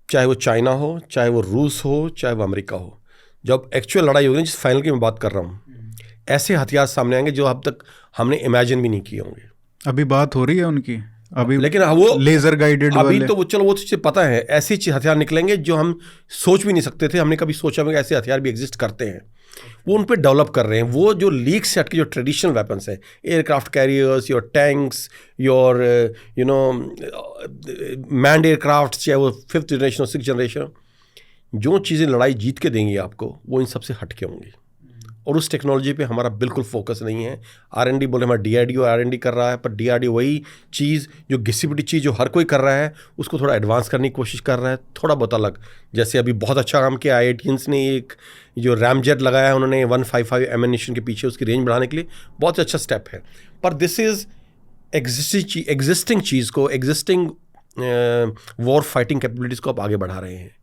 चाहे वो चाइना हो, चाहे वो रूस हो, चाहे वो अमेरिका हो। जब एक्चुअल लड़ाई होगी, जिस फाइनल की मैं बात कर रहा हूँ, ऐसे हथियार सामने आएंगे जो अब तक हमने इमेजिन भी नहीं किए होंगे। अभी बात हो रही है उनकी अभी, लेकिन वो लेजर गाइडेड अभी वाले, तो वो चलो वो चीज़ पता है, ऐसे हथियार निकलेंगे जो हम सोच भी नहीं सकते थे। हमने कभी सोचा भी ऐसे हथियार भी एग्जिस्ट करते हैं, वो उन पे डेवलप कर रहे हैं। वो जो लीक से हटके जो ट्रेडिशनल वेपन्स हैं, aircraft carriers, your tanks, your manned aircraft, चाहे वो 5th जनरेशन और 6th जनरेशन, जो चीज़ें लड़ाई जीत के देंगी आपको, वो इन सबसे हटके होंगी। और उस टेक्नोलॉजी पे हमारा बिल्कुल फोकस नहीं है। R&D बोले हमारा DRDO R&D कर रहा है, पर DRDO वही चीज़ जो घिसी-पिटी चीज़ जो हर कोई कर रहा है, उसको थोड़ा एडवांस करने की कोशिश कर रहा है, थोड़ा बहुत अलग। जैसे अभी बहुत अच्छा काम किया IITians ने, एक जो रैमजेट लगाया उन्होंने 155 एमिनेशन के पीछे, उसकी रेंज बढ़ाने के लिए, बहुत अच्छा स्टेप है। पर दिस इज़ एग्जिस्टिंग चीज़ को, एग्जिस्टिंग वॉर फाइटिंग कैपेबिलिटीज़ को आप आगे बढ़ा रहे हैं।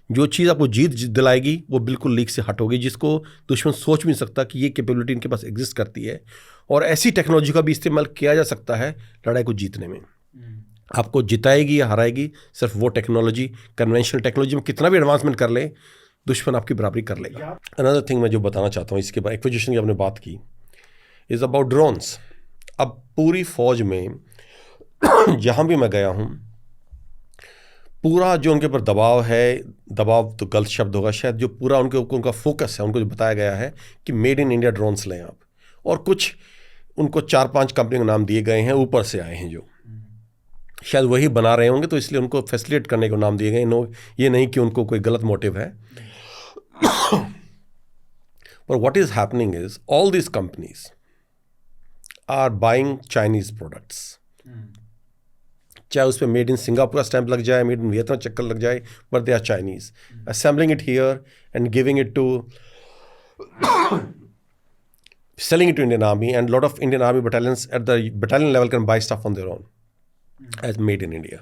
जो चीज़ आपको जीत दिलाएगी वो बिल्कुल लीक से हट होगी, जिसको दुश्मन सोच भी नहीं सकता कि ये कैपेबिलिटी इनके पास एग्जिस्ट करती है। और ऐसी टेक्नोलॉजी का भी इस्तेमाल किया जा सकता है लड़ाई को जीतने में। आपको जिताएगी या हराएगी सिर्फ वो टेक्नोलॉजी। कन्वेंशनल टेक्नोलॉजी में कितना भी एडवांसमेंट कर ले, दुश्मन आपकी बराबरी कर लेगा। अनदर थिंग मैं जो बताना चाहता हूँ इसके बाद, एक्विजिशन की आपने बात की, इज़ अबाउट ड्रोन्स। अब पूरी फौज में जहाँ भी मैं गया हूँ, पूरा जो उनके ऊपर दबाव है, दबाव तो गलत शब्द होगा शायद, जो पूरा उनका फोकस है, उनको जो बताया गया है कि मेड इन इंडिया ड्रोन्स लें आप। और कुछ उनको 4-5 कंपनी के नाम दिए गए हैं, ऊपर से आए हैं, जो शायद वही बना रहे होंगे, तो इसलिए उनको फैसिलिटेट करने को नाम दिए गए। नो, ये नहीं कि उनको कोई गलत मोटिव है। पर what is happening is all this companies are buying Chinese products, चाहे उस पर मेड इन सिंगापुर का स्टैंप लग जाए, मेड इन वियतनाम चक्कर लग जाए, but they are Chinese, assembling it here and giving it to selling it to Indian Army, and lot of Indian Army battalions at the battalion level can buy stuff on their own as made in India.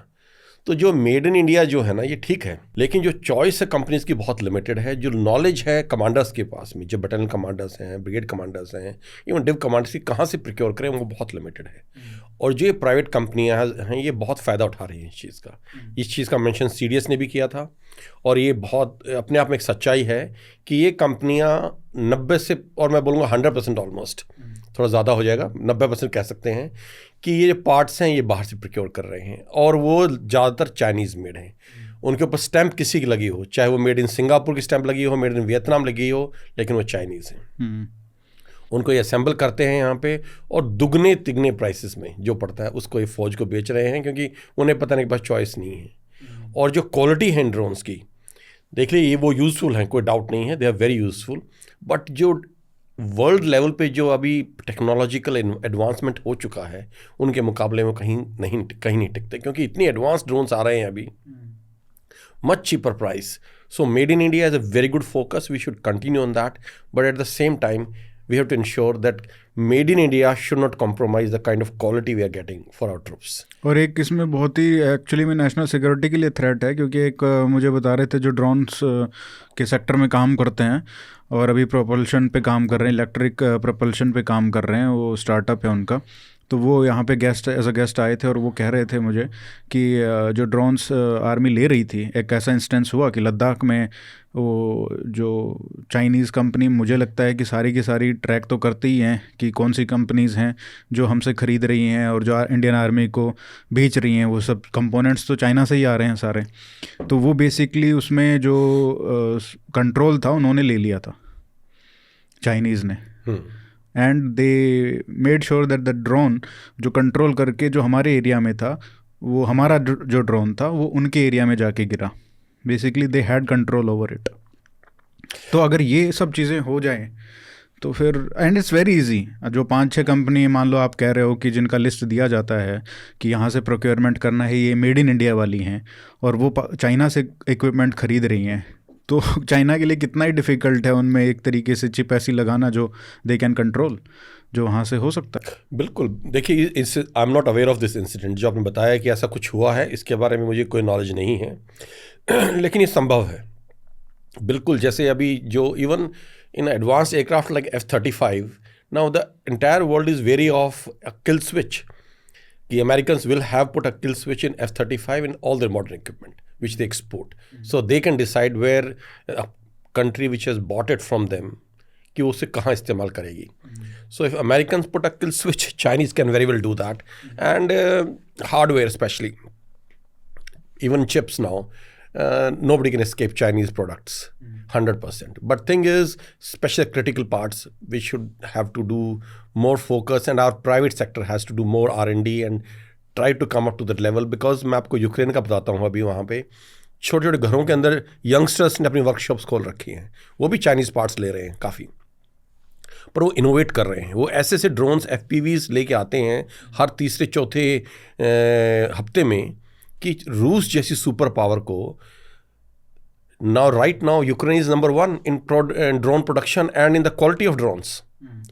तो जो मेड इन इंडिया जो है ना, ये ठीक है, लेकिन जो चॉइस है कंपनीज की बहुत लिमिटेड है, जो नॉलेज है कमांडर्स के पास में, जो बटालियन कमांडर्स हैं, ब्रिगेड कमांडर्स हैं, इवन डिव कमांडर्स की कहाँ से प्रिक्योर करें, वो बहुत लिमिटेड है। और जो ये प्राइवेट कंपनियां हैं, ये बहुत फ़ायदा उठा रही हैं इस चीज़ का। इस चीज़ का मेंशन सीडीएस ने भी किया था, और ये बहुत अपने आप में एक सच्चाई है कि ये कंपनियां 90 से, और मैं बोलूँगा 100% ऑलमोस्ट, थोड़ा ज़्यादा हो जाएगा, 90% कह सकते हैं कि ये पार्ट्स हैं ये बाहर से प्रोक्योर कर रहे हैं, और वो ज़्यादातर चाइनीज़ मेड हैं। उनके ऊपर स्टैंप किसी की लगी हो, चाहे वो मेड इन सिंगापुर की स्टैंप लगी हो, मेड इन वियतनाम लगी हो, लेकिन वो चाइनीज़ हैं। उनको ये असेंबल करते हैं यहाँ पे, और दुगने तिगने प्राइसेस में जो पड़ता है उसको ये फौज को बेच रहे हैं, क्योंकि उन्हें पता नहीं, बस चॉइस नहीं है। और जो क्वालिटी है ड्रोन्स की, देख लीजिए, ये वो यूज़फुल हैं, कोई डाउट नहीं है, they are very useful, but जो वर्ल्ड लेवल पे जो अभी टेक्नोलॉजिकल एडवांसमेंट हो चुका है, उनके मुकाबले में कहीं नहीं टिकते, क्योंकि इतनी एडवांस ड्रोन्स आ रहे हैं अभी, much cheaper price. So made in India is a very good focus, we should continue on that, but at the same time we have to ensure that made in India should not compromise the kind of quality we are getting for our troops. और एक इसमें बहुत ही एक्चुअली में नेशनल सिक्योरिटी के लिए थ्रेट है, क्योंकि एक मुझे बता रहे थे जो ड्रोन्स के सेक्टर में काम करते हैं और अभी प्रोपल्शन पे काम कर रहे हैं, इलेक्ट्रिक प्रोपल्शन पे काम कर रहे हैं, वो स्टार्टअप है उनका, तो वो यहाँ पे गेस्ट एज अ गेस्ट आए थे, और वो कह रहे थे मुझे कि जो ड्रोन्स आर्मी ले रही थी, एक ऐसा इंस्टेंस हुआ कि लद्दाख में वो जो चाइनीज़ कंपनी, मुझे लगता है कि सारी की सारी ट्रैक तो करती ही हैं कि कौन सी कंपनीज़ हैं जो हमसे ख़रीद रही हैं और जो इंडियन आर्मी को बेच रही हैं, वो सब कंपोनेंट्स तो चाइना से ही आ रहे हैं सारे। तो वो बेसिकली उसमें जो कंट्रोल था उन्होंने ले लिया था चाइनीज़ ने, and they made sure that the drone जो कंट्रोल करके जो हमारे एरिया में था, वो हमारा जो ड्रोन था वो उनके एरिया में जाके गिरा। Basically they had control over it. तो अगर ये सब चीज़ें हो जाएं तो फिर, एंड इट्स वेरी इजी, जो 5-6 कंपनी मान लो आप कह रहे हो कि जिनका लिस्ट दिया जाता है कि यहाँ से प्रोक्योरमेंट करना है, ये मेड इन इंडिया वाली हैं, और वो चाइना से इक्विपमेंट खरीद रही हैं, तो चाइना के लिए कितना ही डिफ़िकल्ट है उनमें एक तरीके से चिप ऐसी लगाना जो दे कैन कंट्रोल, जो वहाँ से हो सकता है। बिल्कुल, देखिए, इस आई am not aware of this incident, जो आपने बताया कि ऐसा कुछ हुआ है, इसके बारे में मुझे कोई नॉलेज नहीं है, लेकिन ये संभव है बिल्कुल। जैसे अभी जो even in advance aircraft like F-35, now the entire world is very of a kill switch, कि Americans will have put a kill switch in F-35 in all their modern equipment which they export, so they can decide where a country which has bought it from them कि उसे कहाँ इस्तेमाल करेगी। So if Americans put a kill switch, Chinese can very well do that, and hardware especially, even chips now, nobody can escape Chinese products 100%. But thing is, special critical parts, we should have to do more focus, and our private sector has to do more R&D and try to come up to that level, because मैं आपको यूक्रेन का बताता हूँ, अभी वहाँ पे छोटे छोटे घरों के अंदर यंगस्टर्स ने अपनी वर्कशॉप्स खोल रखी हैं, वो भी चाइनीज़ पार्ट्स ले रहे हैं काफ़ी, पर वो इनोवेट कर रहे हैं। वो ऐसे ऐसे ड्रोन्स FPVs लेके आते हैं हर तीसरे चौथे हफ्ते में, कि रूस जैसी सुपर पावर को right now Ukraine is number 1 in drone production and in the quality of drones,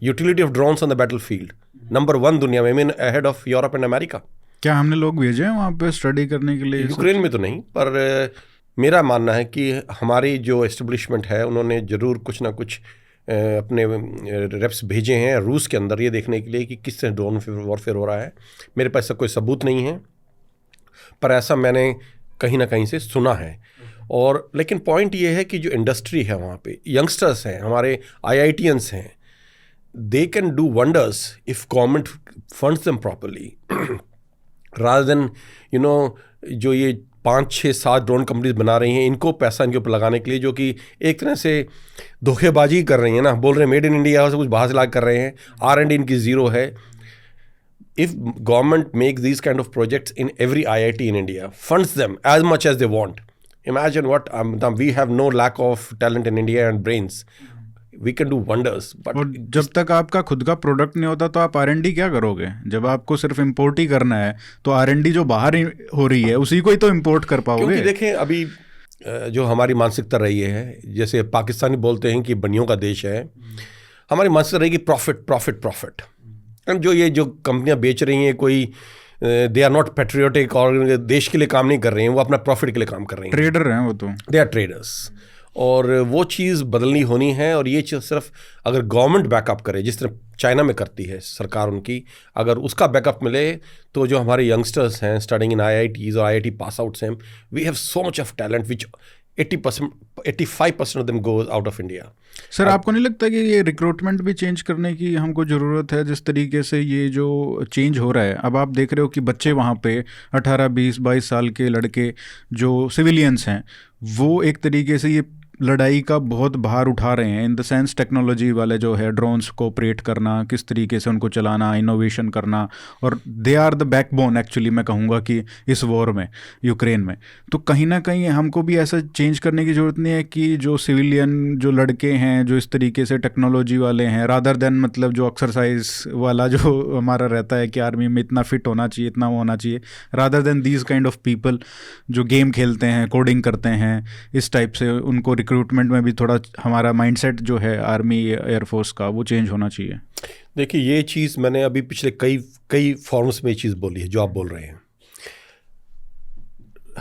utility of drones on the battlefield, number 1 दुनिया में, I mean ahead of Europe and America. क्या हमने लोग भेजे हैं वहाँ पे स्टडी करने के लिए? यूक्रेन में तो नहीं, पर मेरा मानना है कि हमारी जो एस्टेब्लिशमेंट है उन्होंने ज़रूर कुछ ना कुछ अपने रेप्स भेजे हैं रूस के अंदर, ये देखने के लिए कि किस तरह ड्रोन वॉरफेयर हो रहा है। मेरे पास ऐसा कोई सबूत नहीं है, पर ऐसा मैंने कहीं ना कहीं से सुना है। और लेकिन पॉइंट ये है कि जो इंडस्ट्री है वहाँ पे, यंगस्टर्स हैं, हमारे IITians हैं, they can do wonders if government funds them properly, rather than जो ये 5-6-7 ड्रोन कंपनीज बना रही हैं, इनको पैसा इनके ऊपर लगाने के लिए, जो कि एक तरह से धोखेबाजी कर रही हैं ना, बोल रहे हैं मेड इन इंडिया से कुछ बाहर से ला कर रहे हैं, R&D इनकी ज़ीरो है। If government makes these kind of projects in every IIT in India, funds them as much as they want, imagine what we have no lack of talent in India and brains. We can do wonders. और जब तक आपका खुद का प्रोडक्ट नहीं होता तो आप R&D क्या करोगे? जब आपको सिर्फ इम्पोर्ट ही करना है तो R&D जो बाहर हो रही है उसी को ही तो इम्पोर्ट कर पाओगे। क्योंकि देखें अभी जो हमारी मानसिकता रही है, जैसे पाकिस्तानी बोलते हैं कि बनियों का देश है, हमारी मानसिकता रही कि प्रॉफिट प्रॉफिट प्रॉफिट। एंड जो कंपनियां बेच रही हैं, कोई दे आर नॉट पेट्रियोटिक और देश के लिए काम नहीं कर रहे हैं, वो अपना प्रॉफिट के लिए काम कर रहे हैं। ट्रेडर हैं वो तो, दे आर ट्रेडर्स। और वो चीज़ बदलनी होनी है। और ये चीज़ सिर्फ अगर गवर्नमेंट बैकअप करे, जिस तरह चाइना में करती है सरकार उनकी, अगर उसका बैकअप मिले तो जो हमारे यंगस्टर्स हैं स्टडिंग इन IITs और IIT पास आउट्स हैं, we have so much of talent which 85% of them goes out of India. Sir आपको नहीं लगता कि ये रिक्रूटमेंट भी चेंज करने की हमको ज़रूरत है? जिस तरीके से ये जो चेंज हो रहा है, अब आप देख रहे हो कि बच्चे वहाँ पे 18, 20, 22 साल के लड़के जो सिविलियंस हैं वो एक तरीके से ये लड़ाई का बहुत भार उठा रहे हैं, इन द सेंस टेक्नोलॉजी वाले जो है ड्रोन्स को ऑपरेट करना, किस तरीके से उनको चलाना, इनोवेशन करना, और they are the backbone actually मैं कहूँगा कि इस वॉर में, यूक्रेन में। तो कहीं ना कहीं हमको भी ऐसा चेंज करने की ज़रूरत नहीं है कि जो सिविलियन जो लड़के हैं जो इस तरीके से टेक्नोलॉजी वाले हैं, रादर देन मतलब जो एक्सरसाइज वाला जो हमारा रहता है कि आर्मी में इतना फिट होना चाहिए, इतना वो होना चाहिए, rather than these kind of people जो गेम खेलते हैं, कोडिंग करते हैं, इस टाइप से उनको रिक्रूटमेंट में भी थोड़ा हमारा माइंडसेट जो है आर्मी एयरफोर्स का वो चेंज होना चाहिए। देखिए ये चीज़ मैंने अभी पिछले कई फॉर्म्स में ये चीज़ बोली है जो आप बोल रहे हैं।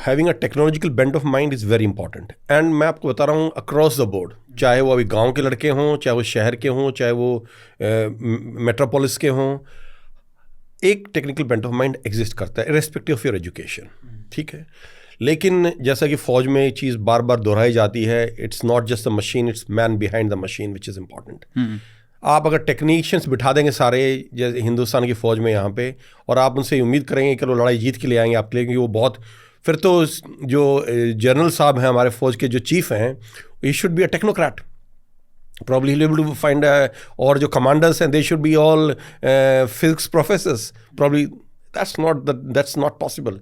Having a technological bent of mind is very important. And मैं आपको बता रहा हूँ अक्रॉस द बोर्ड, चाहे वो अभी गांव के लड़के हों, चाहे वो शहर के हों, चाहे वो मेट्रोपोलिस के हों, एक technical bent of mind exist करता है इर्रेस्पेक्टिव ऑफ योर एजुकेशन। ठीक है, लेकिन जैसा कि फ़ौज में ये चीज़ बार बार दोहराई जाती है, it's not just the machine, it's man behind the machine which is important. आप अगर टेक्नीशियंस बिठा देंगे सारे जैसे हिंदुस्तान की फ़ौज में यहाँ पे, और आप उनसे उम्मीद करेंगे कि वो लड़ाई जीत के लिए आएंगे आपके लिए, क्योंकि वो बहुत, फिर तो जो जनरल साहब हैं हमारे फ़ौज के जो चीफ हैं, he should be a technocrat probably he'll be able to find और जो commanders हैं they should be all physics professors probably। that's not possible।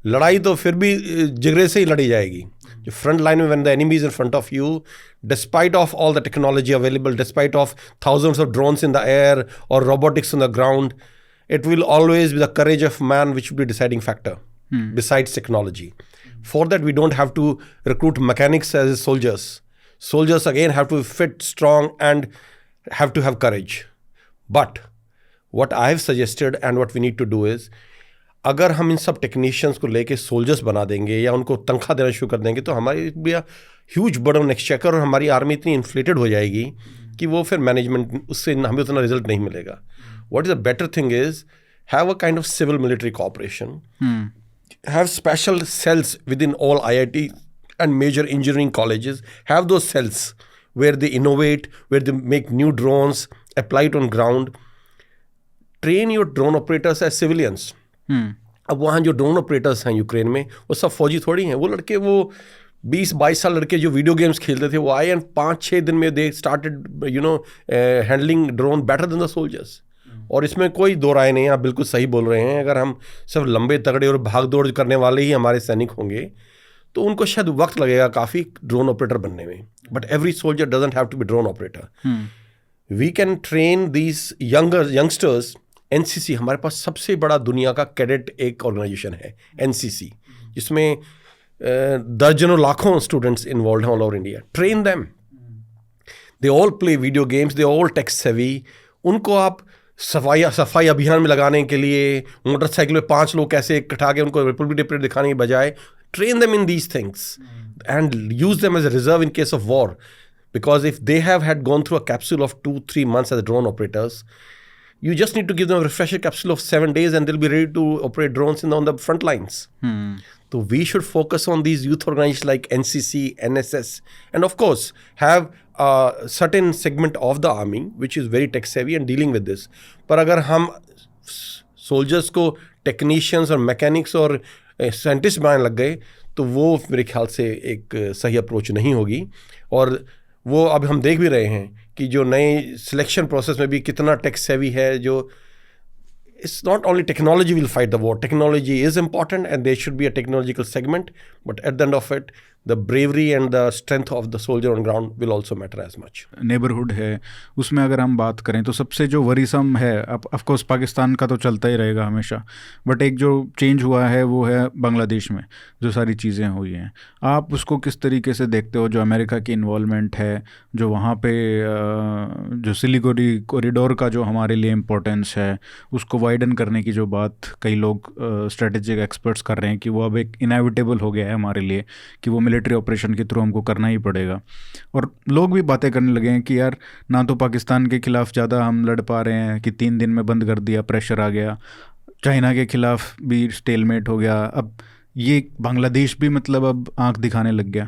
लड़ाई तो फिर भी जिगरे से ही लड़ी जाएगी। जो फ्रंट लाइन में when the enemy is in front of you, despite of all the technology available, despite of thousands of drones in the air or robotics on the ground, it will always be the courage of man which will be deciding factor besides technology। For that we don't have to recruit mechanics as soldiers। Soldiers again have to be fit, strong and have to have courage। But what I have suggested and what we need to do is, अगर हम इन सब टेक्नीशियंस को लेके सोल्जर्स बना देंगे या उनको तनख्वाह देना शुरू कर देंगे तो हमारी भी ह्यूज बर्डन ऑन एक्सचेकर, और हमारी आर्मी इतनी इन्फ्लेटेड हो जाएगी कि वो फिर मैनेजमेंट उससे हमें उतना रिजल्ट नहीं मिलेगा। What is a better thing is have a kind of civil military cooperation, have special cells within all IIT and major engineering colleges, have those cells where they innovate, where they make new drones, apply it on ground, train your drone operators as civilians। अब वहाँ जो ड्रोन ऑपरेटर्स हैं यूक्रेन में वो सब फौजी थोड़ी हैं, वो लड़के वो 20-22 साल लड़के जो वीडियो गेम्स खेलते थे वो आए एंड 5-6 दिन में they started handling drone better than the soldiers. और इसमें कोई दो राय नहीं है, आप बिल्कुल सही बोल रहे हैं। अगर हम सिर्फ लंबे तगड़े और भाग दौड़ करने वाले ही हमारे सैनिक होंगे तो उनको शायद वक्त लगेगा काफ़ी ड्रोन ऑपरेटर बनने में। But every soldier doesn't have to be drone operator. We can train these youngsters. NCC हमारे पास सबसे बड़ा दुनिया का कैडेट एक ऑर्गेनाइजेशन है NCC, जिसमें दर्जनों लाखों स्टूडेंट्स इन्वॉल्व हैं all over India. Train them, they all play video games, they all tech savvy. उनको आप सफाई अभियान में लगाने के लिए मोटरसाइकिल में 5 लोग कैसे इकट्ठा के उनको रिपब्लिक डे परेड दिखाने के बजाय train them in these things and use them as a reserve in case of war, because if they have had gone through a capsule of 2-3 months as drone operators, you just need to give them a refresher capsule of 7 days and they'll be ready to operate drones on the front lines। So we should focus on these youth organizations like NCC, NSS, and of course have a certain segment of the army which is very tech savvy and dealing with this। पर अगर हम soldiers को technicians और mechanics और साइंटिस्ट बनाने लग गए तो वो मेरे ख्याल से एक सही अप्रोच नहीं होगी। और वो अब हम देख भी रहे हैं कि जो नए सिलेक्शन प्रोसेस में भी कितना टेक सेवी है। जो it's not only technology will fight the war, technology is important and there should be a technological segment, but at the end of it the bravery and the strength of the soldier on ground will also matter as much. Neighbourhood है, उसमें अगर हम बात करें तो सबसे जो वरीसम है, ऑफ कोर्स पाकिस्तान का तो चलता ही रहेगा हमेशा, बट एक जो चेंज हुआ है वो है बांग्लादेश में जो सारी चीज़ें हुई हैं। आप उसको किस तरीके से देखते हो, जो अमेरिका की इन्वॉल्वमेंट है, जो वहाँ पे जो सिलीगुड़ी कॉरिडोर का जो हमारे लिए इम्पोर्टेंस है, उसको वाइडन करने की जो बात कई लोग स्ट्रेटेजिक एक्सपर्ट्स कर रहे हैं कि वो अब एक इनएविटेबल हो गया है हमारे लिए कि वो मिलिट्री ऑपरेशन के थ्रू हमको करना ही पड़ेगा। और लोग भी बातें करने लगे हैं कि यार ना तो पाकिस्तान के खिलाफ ज़्यादा हम लड़ पा रहे हैं कि 3 दिन में बंद कर दिया, प्रेशर आ गया, चाइना के खिलाफ भी स्टेलमेट हो गया, अब ये बांग्लादेश भी मतलब अब आंख दिखाने लग गया।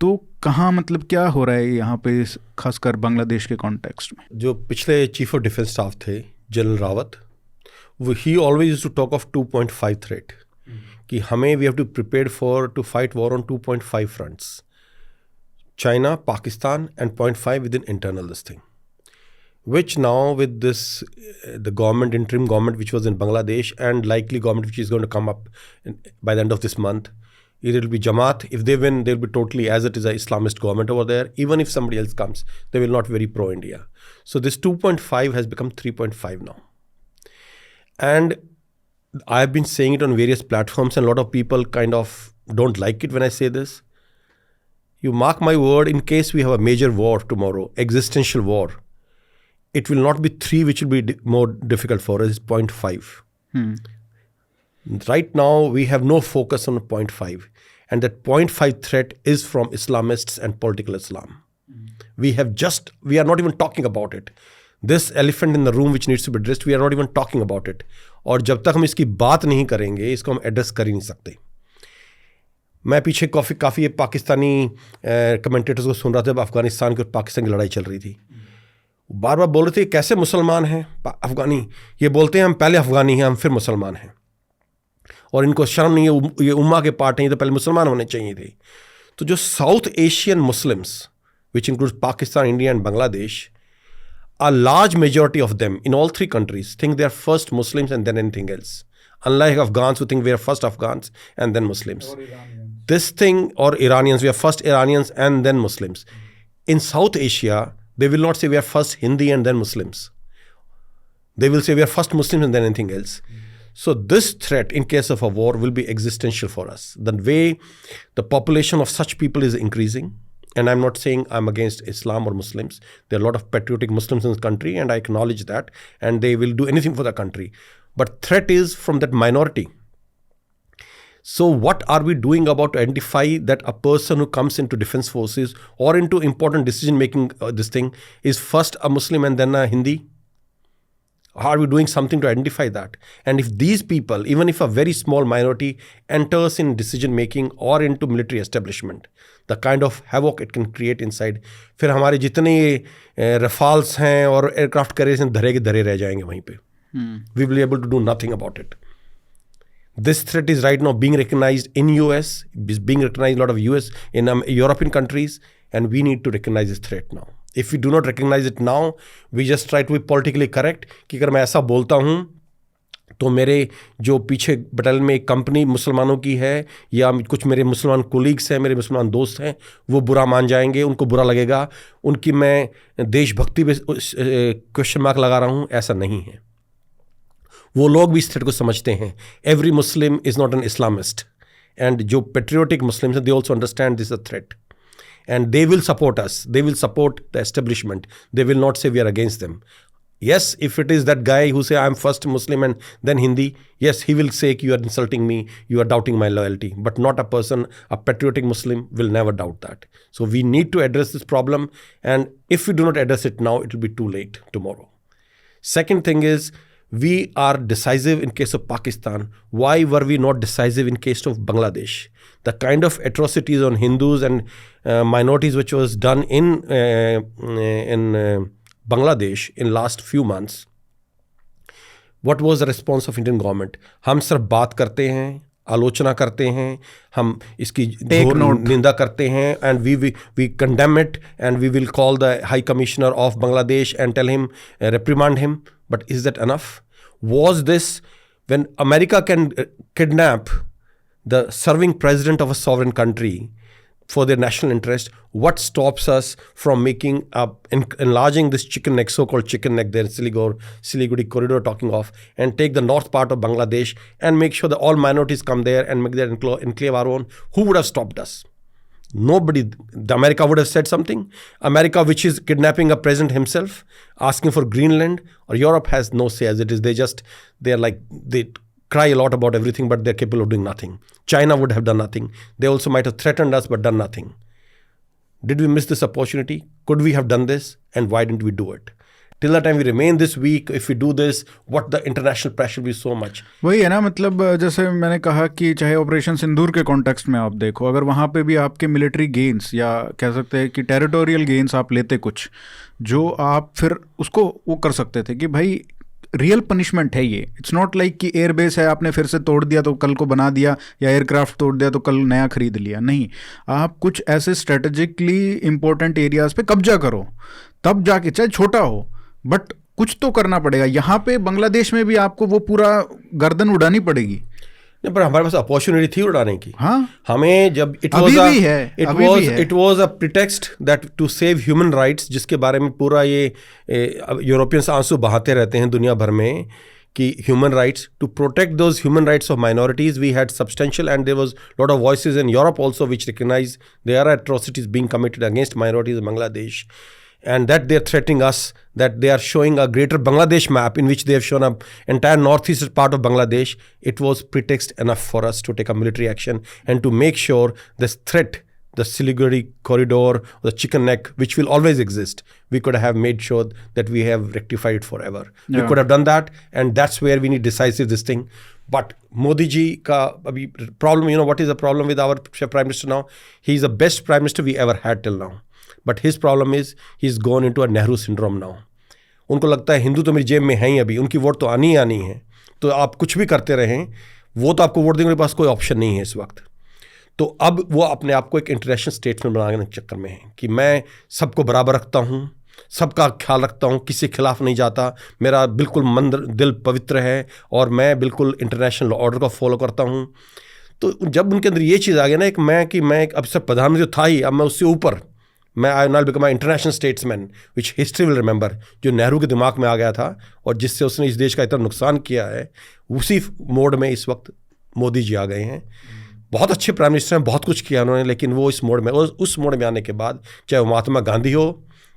तो कहाँ मतलब क्या हो रहा है यहाँ पे, खासकर बांग्लादेश के कॉन्टेक्स्ट में? जो पिछले चीफ ऑफ डिफेंस स्टाफ थे जनरल रावत, वो ही always used to talk of 2.5 threat, कि हमें we have to prepare for to fight war on 2.5 fronts, China, Pakistan and 0.5 within internal this thing, which now with this the government, interim government which was in Bangladesh, and likely government which is going to come up by the end of this month, it will be Jamaat. If they win, they'll be totally, as it is, a Islamist government over there. Even if somebody else comes, they will not very pro-India. So this 2.5 has become 3.5 now. And I've been saying it on various platforms, and a lot of people kind of don't like it when I say this. You mark my word, in case we have a major war tomorrow, existential war, it will not be 3 which will be more difficult for us, it's 0.5. Right now, we have no focus on 0.5. And that 0.5 threat is from Islamists and political Islam. We are not even talking about it. This elephant in the room which needs to be addressed, we are not even talking about it. और जब तक हम इसकी बात नहीं करेंगे, इसको हम एड्रेस कर ही नहीं सकते। मैं पीछे काफ़ी पाकिस्तानी कमेंटेटर्स को सुन रहा था जब अफगानिस्तान की और पाकिस्तान की लड़ाई चल रही थी। बार बार बोल रहे थे कैसे मुसलमान हैं अफगानी, ये बोलते हैं हम पहले अफगानी हैं, हम फिर मुसलमान हैं, और इनको शर्म नहीं है, ये उम्मा के पार्ट हैं, तो पहले मुसलमान होने चाहिए थे। तो जो south Asian Muslims which includes Pakistan, India and Bangladesh, a large majority of them in all 3 countries think they are first Muslims and then anything else, unlike Afghans who think we are first Afghans and then Muslims, or Iranians, we are first Iranians and then Muslims. In South Asia, they will not say we are first Hindi and then Muslims. They will say we are first Muslims and then anything else. So this threat in case of a war will be existential for us. The way the population of such people is increasing, and I'm not saying I'm against Islam or Muslims. There are a lot of patriotic Muslims in this country, and I acknowledge that, and they will do anything for the country. But threat is from that minority. So what are we doing about to identify that a person who comes into defense forces or into important decision making, this thing, is first a Muslim and then a Hindi? Are we doing something to identify that? And if these people, even if a very small minority, enters in decision making or into military establishment, the kind of havoc it can create inside, फिर हमारे जितने रफाल्स हैं और एयरक्राफ्ट कैरियर्स हैं धरे के धरे रह जाएंगे वहीं पे. We will be able to do nothing about it. This threat is right now being recognized in US, is being recognized in a lot of US, in European countries, and we need to recognize this threat now. If we do not recognize it now, we just try to be politically correct कि अगर मैं ऐसा बोलता हूँ तो मेरे जो पीछे बटालियन में एक कंपनी मुसलमानों की है या कुछ मेरे मुसलमान कोलीग्स हैं, मेरे मुसलमान दोस्त हैं, वो बुरा मान जाएंगे, उनको बुरा लगेगा, उनकी मैं देशभक्ति पे क्वेश्चन मार्क लगा रहा हूँ, ऐसा नहीं है. वो लोग भी इस थ्रेट को समझते हैं. Every Muslim is not an Islamist, and जो पेट्रियोटिक मुस्लिम्स हैं they also understand this a threat, and they will support us. They will support the establishment. They will not say we are against them. Yes, if it is that guy who say I'm first Muslim and then Hindi, yes, he will say you are insulting me, you are doubting my loyalty. But not a person, a patriotic Muslim will never doubt that. So we need to address this problem, and if we do not address it now, it will be too late tomorrow. Second thing is, we are decisive in case of Pakistan. Why were we not decisive in case of Bangladesh? The kind of atrocities on Hindus and minorities which was done in Bangladesh in last few months. What was the response of Indian government? हम सिर्फ बात करते हैं, आलोचना करते हैं, हम इसकी निंदा करते हैं, and we condemn it, and we will call the High Commissioner of Bangladesh and tell him, reprimand him. But is that enough? Was this, when America can kidnap the serving president of a sovereign country, for their national interest, what stops us from making up, enlarging this chicken neck, so-called chicken neck there, Siliguri corridor talking of, and take the north part of Bangladesh and make sure that all minorities come there and make their enclave our own? Who would have stopped us? Nobody. America would have said something. America, which is kidnapping a president himself, asking for Greenland, or Europe has no say as it is. They cry a lot about everything, but they're capable of doing nothing. China would have done nothing. They also might have threatened us, but done nothing. Did we miss this opportunity? Could we have done this? And why didn't we do it? Till the time we remain this weak, if we do this, what the international pressure will be so much. वही है ना, मतलब जैसे मैंने कहा कि चाहे ऑपरेशन सिंदूर के कॉन्टेक्स्ट में आप देखो, अगर वहाँ पे भी आपके मिलिट्री गेन्स या कह सकते हैं कि टेरिटोरियल गेन्स आप लेते कुछ, जो आप फिर उसको वो कर सकते थे कि भाई रियल पनिशमेंट है ये. इट्स नॉट लाइक कि एयरबेस है आपने फिर से तोड़ दिया तो कल को बना दिया, या एयरक्राफ्ट तोड़ दिया तो कल नया खरीद लिया. नहीं, आप कुछ ऐसे स्ट्रेटेजिकली इंपॉर्टेंट एरियाज पे कब्जा करो, तब जाके, चाहे छोटा हो, बट कुछ तो करना पड़ेगा. यहाँ पे बांग्लादेश में भी आपको वो पूरा गर्दन उड़ानी पड़ेगी. नहीं, पर हमारे पास अपॉर्चुनिटी थी उड़ाने की. हाँ, हमें जब it was a pretext that to save human rights, जिसके बारे में पूरा ये यूरोपियंस आंसू बहाते रहते हैं दुनिया भर में कि human rights, to protect those human rights of minorities we had substantial, and there was lot of voices in Europe also which recognise there are atrocities being committed against minorities in Bangladesh. And that they're threatening us, that they are showing a greater Bangladesh map in which they have shown an entire northeast part of Bangladesh. It was pretext enough for us to take a military action and to make sure this threat, the Siliguri corridor, the chicken neck, which will always exist, we could have made sure that we have rectified it forever. Yeah. We could have done that, and that's where we need decisive this thing. But Modi ji ka abhi problem, what is the problem with our Prime Minister now? He is the best Prime Minister we ever had till now. But his problem is he's gone into a Nehru syndrome now. उनको लगता है हिंदू तो मेरी जेब में है ही, अभी उनकी वोट तो आनी ही आनी है, तो आप कुछ भी करते रहें, वो तो आपको वोट देने के पास कोई ऑप्शन नहीं है इस वक्त. तो अब वो अपने आप को एक इंटरनेशनल स्टेट्समैन बनाने के चक्कर में है कि मैं सबको बराबर रखता हूँ, सबका ख्याल रखता हूँ, किसी के खिलाफ नहीं जाता, मेरा बिल्कुल मन दिल पवित्र है और मैं बिल्कुल इंटरनेशनल ऑर्डर को फॉलो करता हूँ. तो जब उनके अंदर ये चीज़ आ गई ना, कि मैं अब सब प्रधानमंत्री था ही, अब मैं उससे ऊपर, मैं I not become international statesman which history will remember, जो नेहरू के दिमाग में आ गया था और जिससे उसने इस देश का इतना नुकसान किया है, उसी मोड में इस वक्त मोदी जी आ गए हैं. बहुत अच्छे प्राइम मिनिस्टर हैं, बहुत कुछ किया उन्होंने, लेकिन वो इस मोड में, उस मोड में आने के बाद, चाहे वो महात्मा गांधी हो,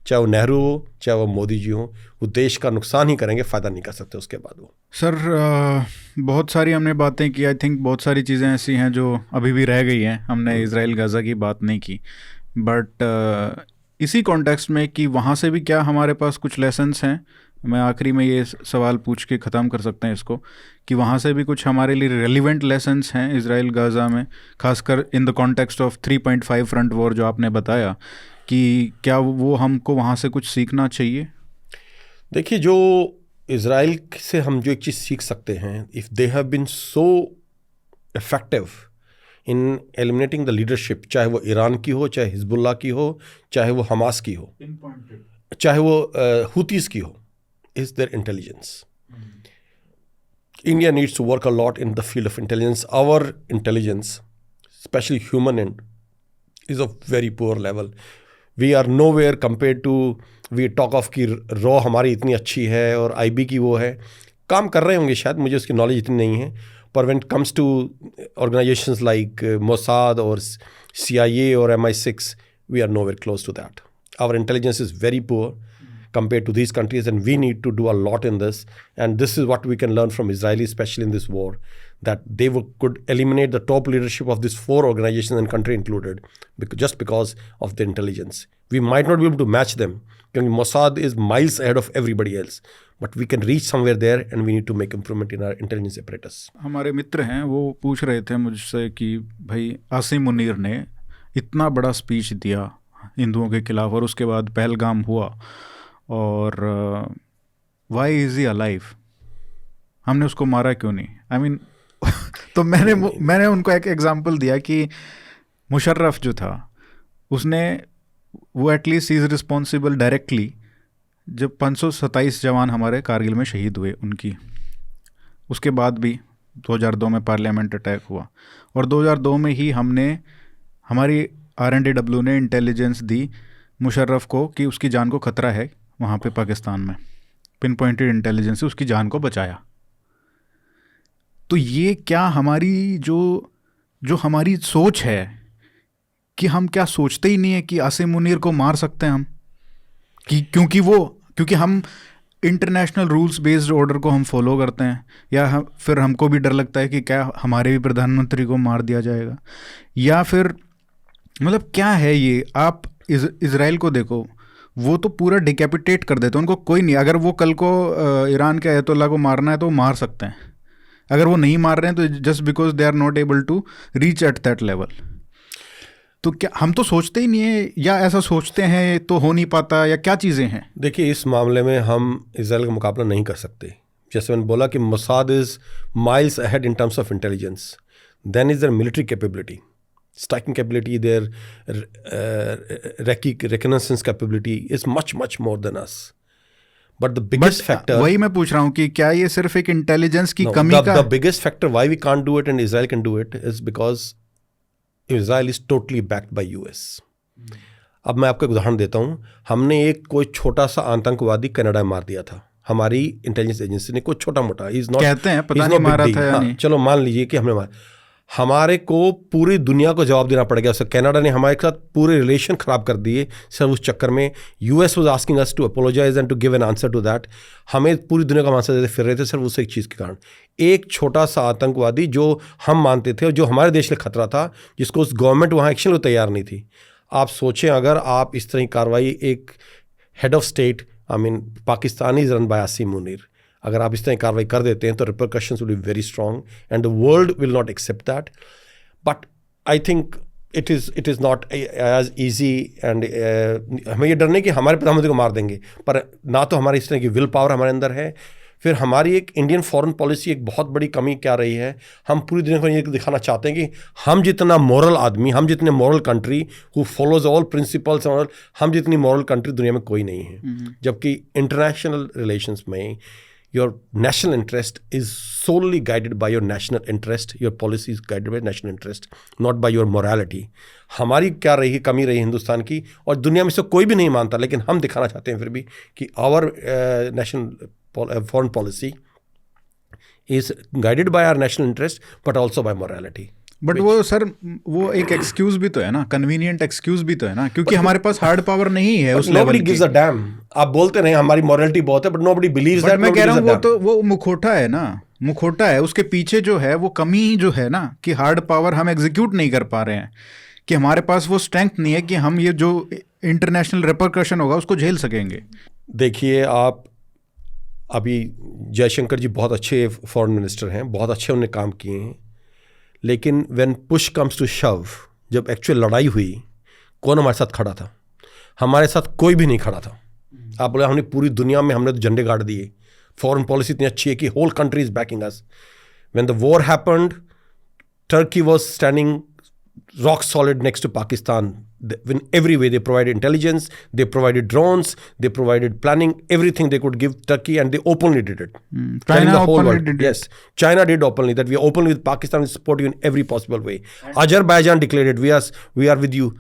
चाहे वो नेहरू हो, चाहे वो मोदी जी हो, वो देश का नुकसान ही करेंगे, फ़ायदा नहीं कर सकते उसके बाद वो. सर, बहुत सारी हमने बातें की. आई थिंक बहुत सारी चीज़ें ऐसी हैं जो अभी भी रह गई हैं. हमने इजराइल गाज़ा की बात नहीं की, बट इसी कॉन्टेक्स्ट में कि वहाँ से भी क्या हमारे पास कुछ लेसन्स हैं. मैं आखिरी में ये सवाल पूछ के ख़त्म कर सकते हैं इसको, कि वहाँ से भी कुछ हमारे लिए रेलिवेंट लेसन्स हैं इजराइल गाज़ा में, खासकर in the context of 3.5 front war जो आपने बताया, कि क्या वो हमको वहाँ से कुछ सीखना चाहिए? देखिए, जो इजराइल से हम जो एक चीज़ सीख सकते हैं, if they have been so effective in eliminating the leadership, चाहे वो ईरान की हो, चाहे हिजबुल्लाह की हो, चाहे वो हमास की हो, चाहे वो हुतीज़ की हो, is their intelligence. India needs to work a lot in the field of intelligence. Our intelligence, especially human end, is of very poor level. We are nowhere compared to, we talk of कि रॉ हमारी इतनी अच्छी है और IB की वो है, काम कर रहे होंगे शायद, मुझे उसकी नॉलेज इतनी नहीं है, पर when it comes to organizations like Mossad or CIA or MI6, we are nowhere close to that. Our intelligence is very poor compared to these countries, and we need to do a lot in this. And this is what we can learn from Israelis, especially in this war, that they could eliminate the top leadership of these 4 organizations and country included, just because of the intelligence. We might not be able to match them, because Mossad is miles ahead of everybody else, but we can reach somewhere there, and we need to make improvement in our intelligence apparatus. हमारे मित्र हैं, वो पूछ रहे थे मुझसे कि भाई आसिम मुनीर ने इतना बड़ा स्पीच दिया हिंदुओं के खिलाफ, और उसके बाद पहलगाम हुआ, और वाई इज़ ही अलाइव, हमने उसको मारा क्यों नहीं? आई मीन तो मैंने उनको एक एग्जांपल दिया कि मुशर्रफ जो था, उसने वो एटलीस्ट इज़ रिस्पॉन्सिबल डायरेक्टली, जब 527 जवान हमारे कारगिल में शहीद हुए उनकी, उसके बाद भी 2002 में पार्लियामेंट अटैक हुआ, और 2002 में ही हमने हमारी RNDW ने इंटेलिजेंस दी मुशर्रफ को कि उसकी जान को खतरा है वहाँ पे पाकिस्तान में, पिन पॉइंटेड इंटेलिजेंस से उसकी जान को बचाया। तो ये क्या हमारी जो हमारी सोच है कि हम क्या सोचते ही नहीं है कि आसिम मुनीर को मार सकते हैं हम, कि क्योंकि हम इंटरनेशनल रूल्स बेस्ड ऑर्डर को हम फॉलो करते हैं, या फिर हमको भी डर लगता है कि क्या हमारे भी प्रधानमंत्री को मार दिया जाएगा, या फिर मतलब क्या है ये। आप इज़राइल को देखो, वो तो पूरा डिकैपिटेट कर देते हैं, उनको कोई नहीं, अगर वो कल को ईरान के अयतुल्ला को मारना है तो वो मार सकते हैं, अगर वो नहीं मार रहे हैं तो just because they are not able to reach at that level. तो क्या हम तो सोचते ही नहीं है, या ऐसा सोचते हैं तो हो नहीं पाता, या क्या चीज़ें हैं? देखिए, इस मामले में हम इजराइल का मुकाबला नहीं कर सकते। जैसे मैंने बोला कि Mossad is miles ahead in terms of intelligence, then is their military capability, striking capability, their recognitions capability is much more than us. But the biggest factor, वही मैं पूछ रहा हूँ कि क्या ये सिर्फ एक इंटेलिजेंस की कमी का? The biggest factor why we can't do it and Israel can do it is because Israel is totally backed by US. अब मैं आपको एक उदाहरण देता हूँ। हमने एक कोई छोटा सा आतंकवादी कनाडा में मार दिया था, हमारी इंटेलिजेंस एजेंसी ने, कोई छोटा मोटा, इज नॉट, कहते हैं पता नहीं मारा था या नहीं, चलो मान लीजिए कि हमने मारा, हमारे को पूरी दुनिया को जवाब देना पड़ गया। सर कनाडा ने हमारे साथ पूरे रिलेशन ख़राब कर दिए सर, उस चक्कर में US was asking us to apologise and to give an answer to that. हमें पूरी दुनिया का आंसर देते फिर रहे थे सर, उस एक चीज़ के कारण। एक छोटा सा आतंकवादी जो हम मानते थे और जो हमारे देश के लिए खतरा था, जिसको उस गवर्नमेंट वहाँ एक्शन को तैयार नहीं थी। आप सोचें, अगर आप इस तरह की कार्रवाई एक head of state, I mean Pakistan is run by Asim Munir, अगर आप इस तरह की कार्रवाई कर देते हैं तो repercussions will be very strong and the world will not accept that. But I think it is not as easy and हमें ये डर नहीं कि हमारे प्रधानमंत्री को मार देंगे, पर ना तो हमारी इस तरह की विल पावर हमारे अंदर है। फिर हमारी एक इंडियन फॉरेन पॉलिसी एक बहुत बड़ी कमी क्या रही है, हम पूरी दुनिया को ये दिखाना चाहते हैं कि हम जितना मॉरल आदमी, हम जितने moral country who follows all principles, हम जितनी मॉरल कंट्री दुनिया में कोई नहीं है। जबकि इंटरनेशनल रिलेशंस में your national interest is solely guided by your national interest, your policy is guided by national interest, not by your morality. हमारी क्या रही कमी रही हिंदुस्तान की, और दुनिया में से कोई भी नहीं मानता, लेकिन हम दिखाना चाहते हैं फिर भी कि our national foreign policy is guided by our national interest but also by morality. But वो सर, वो एक एक्सक्यूज भी तो है ना, कन्वीनियंट एक्सक्यूज भी तो है ना, क्योंकि हमारे पास हार्ड पावर नहीं है उस लेवल की। Nobody gives a damn. आप बोलते रहे हमारी मॉरलिटी बहुत है, बट nobody believes that. मैं कह रहा हूँ वो मुखौटा है ना, मुखौटा है, उसके पीछे जो है वो कमी जो है ना, कि हार्ड पावर हम एग्जीक्यूट नहीं कर पा रहे हैं, कि हमारे पास वो स्ट्रेंथ नहीं है कि हम ये जो इंटरनेशनल रिपरकशन होगा उसको झेल सकेंगे। देखिए, आप अभी जयशंकर जी बहुत अच्छे फॉरेन मिनिस्टर हैं, बहुत अच्छे उन्होंने काम किए हैं, लेकिन व्हेन पुश कम्स टू शव, जब एक्चुअल लड़ाई हुई, कौन हमारे साथ खड़ा था? हमारे साथ कोई भी नहीं खड़ा था। आप बोले हमने पूरी दुनिया में हमने तो झंडे गाड़ दिए, फॉरेन पॉलिसी इतनी अच्छी है कि whole country is backing us. When the war happened, Turkey was standing rock solid next to Pakistan. In every way, they provided intelligence, they provided drones, they provided planning, everything they could give Turkey, and they openly did it. China openly did it. Yes, China did openly that. We are openly with Pakistan, we support you in every possible way. Azerbaijan declared it. We are with you.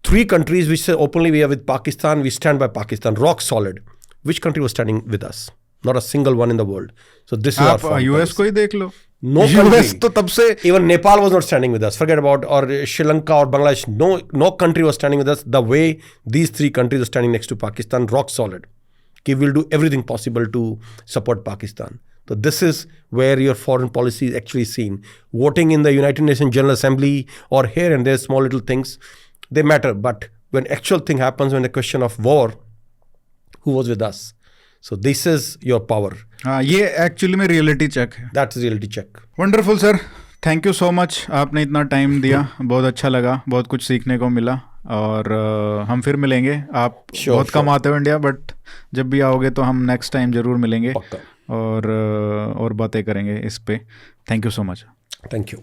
3 countries which say openly we are with Pakistan, we stand by Pakistan, rock solid. Which country was standing with us? Not a single one in the world. So this is our foreign US policy. को ही देख लो, No country. तो तब से even Nepal was not standing with us. Forget about, or Sri Lanka or Bangladesh. No country was standing with us the way these 3 countries are standing next to Pakistan, rock solid. Okay, we'll do everything possible to support Pakistan. So this is where your foreign policy is actually seen. Voting in the United Nations General Assembly or here and there, small little things, they matter. But when actual thing happens, when the question of war, who was with us? So this is your power. हाँ, ये एक्चुअली में रियलिटी चेक है। That's reality check. Wonderful sir, thank you so much, आपने इतना टाइम दिया, बहुत अच्छा लगा, बहुत कुछ सीखने को मिला, और हम फिर मिलेंगे। आप बहुत कम आते हो इंडिया, बट जब भी आओगे तो हम नेक्स्ट टाइम ज़रूर मिलेंगे पक्का। और बातें करेंगे इस पे। Thank you so much. Thank you.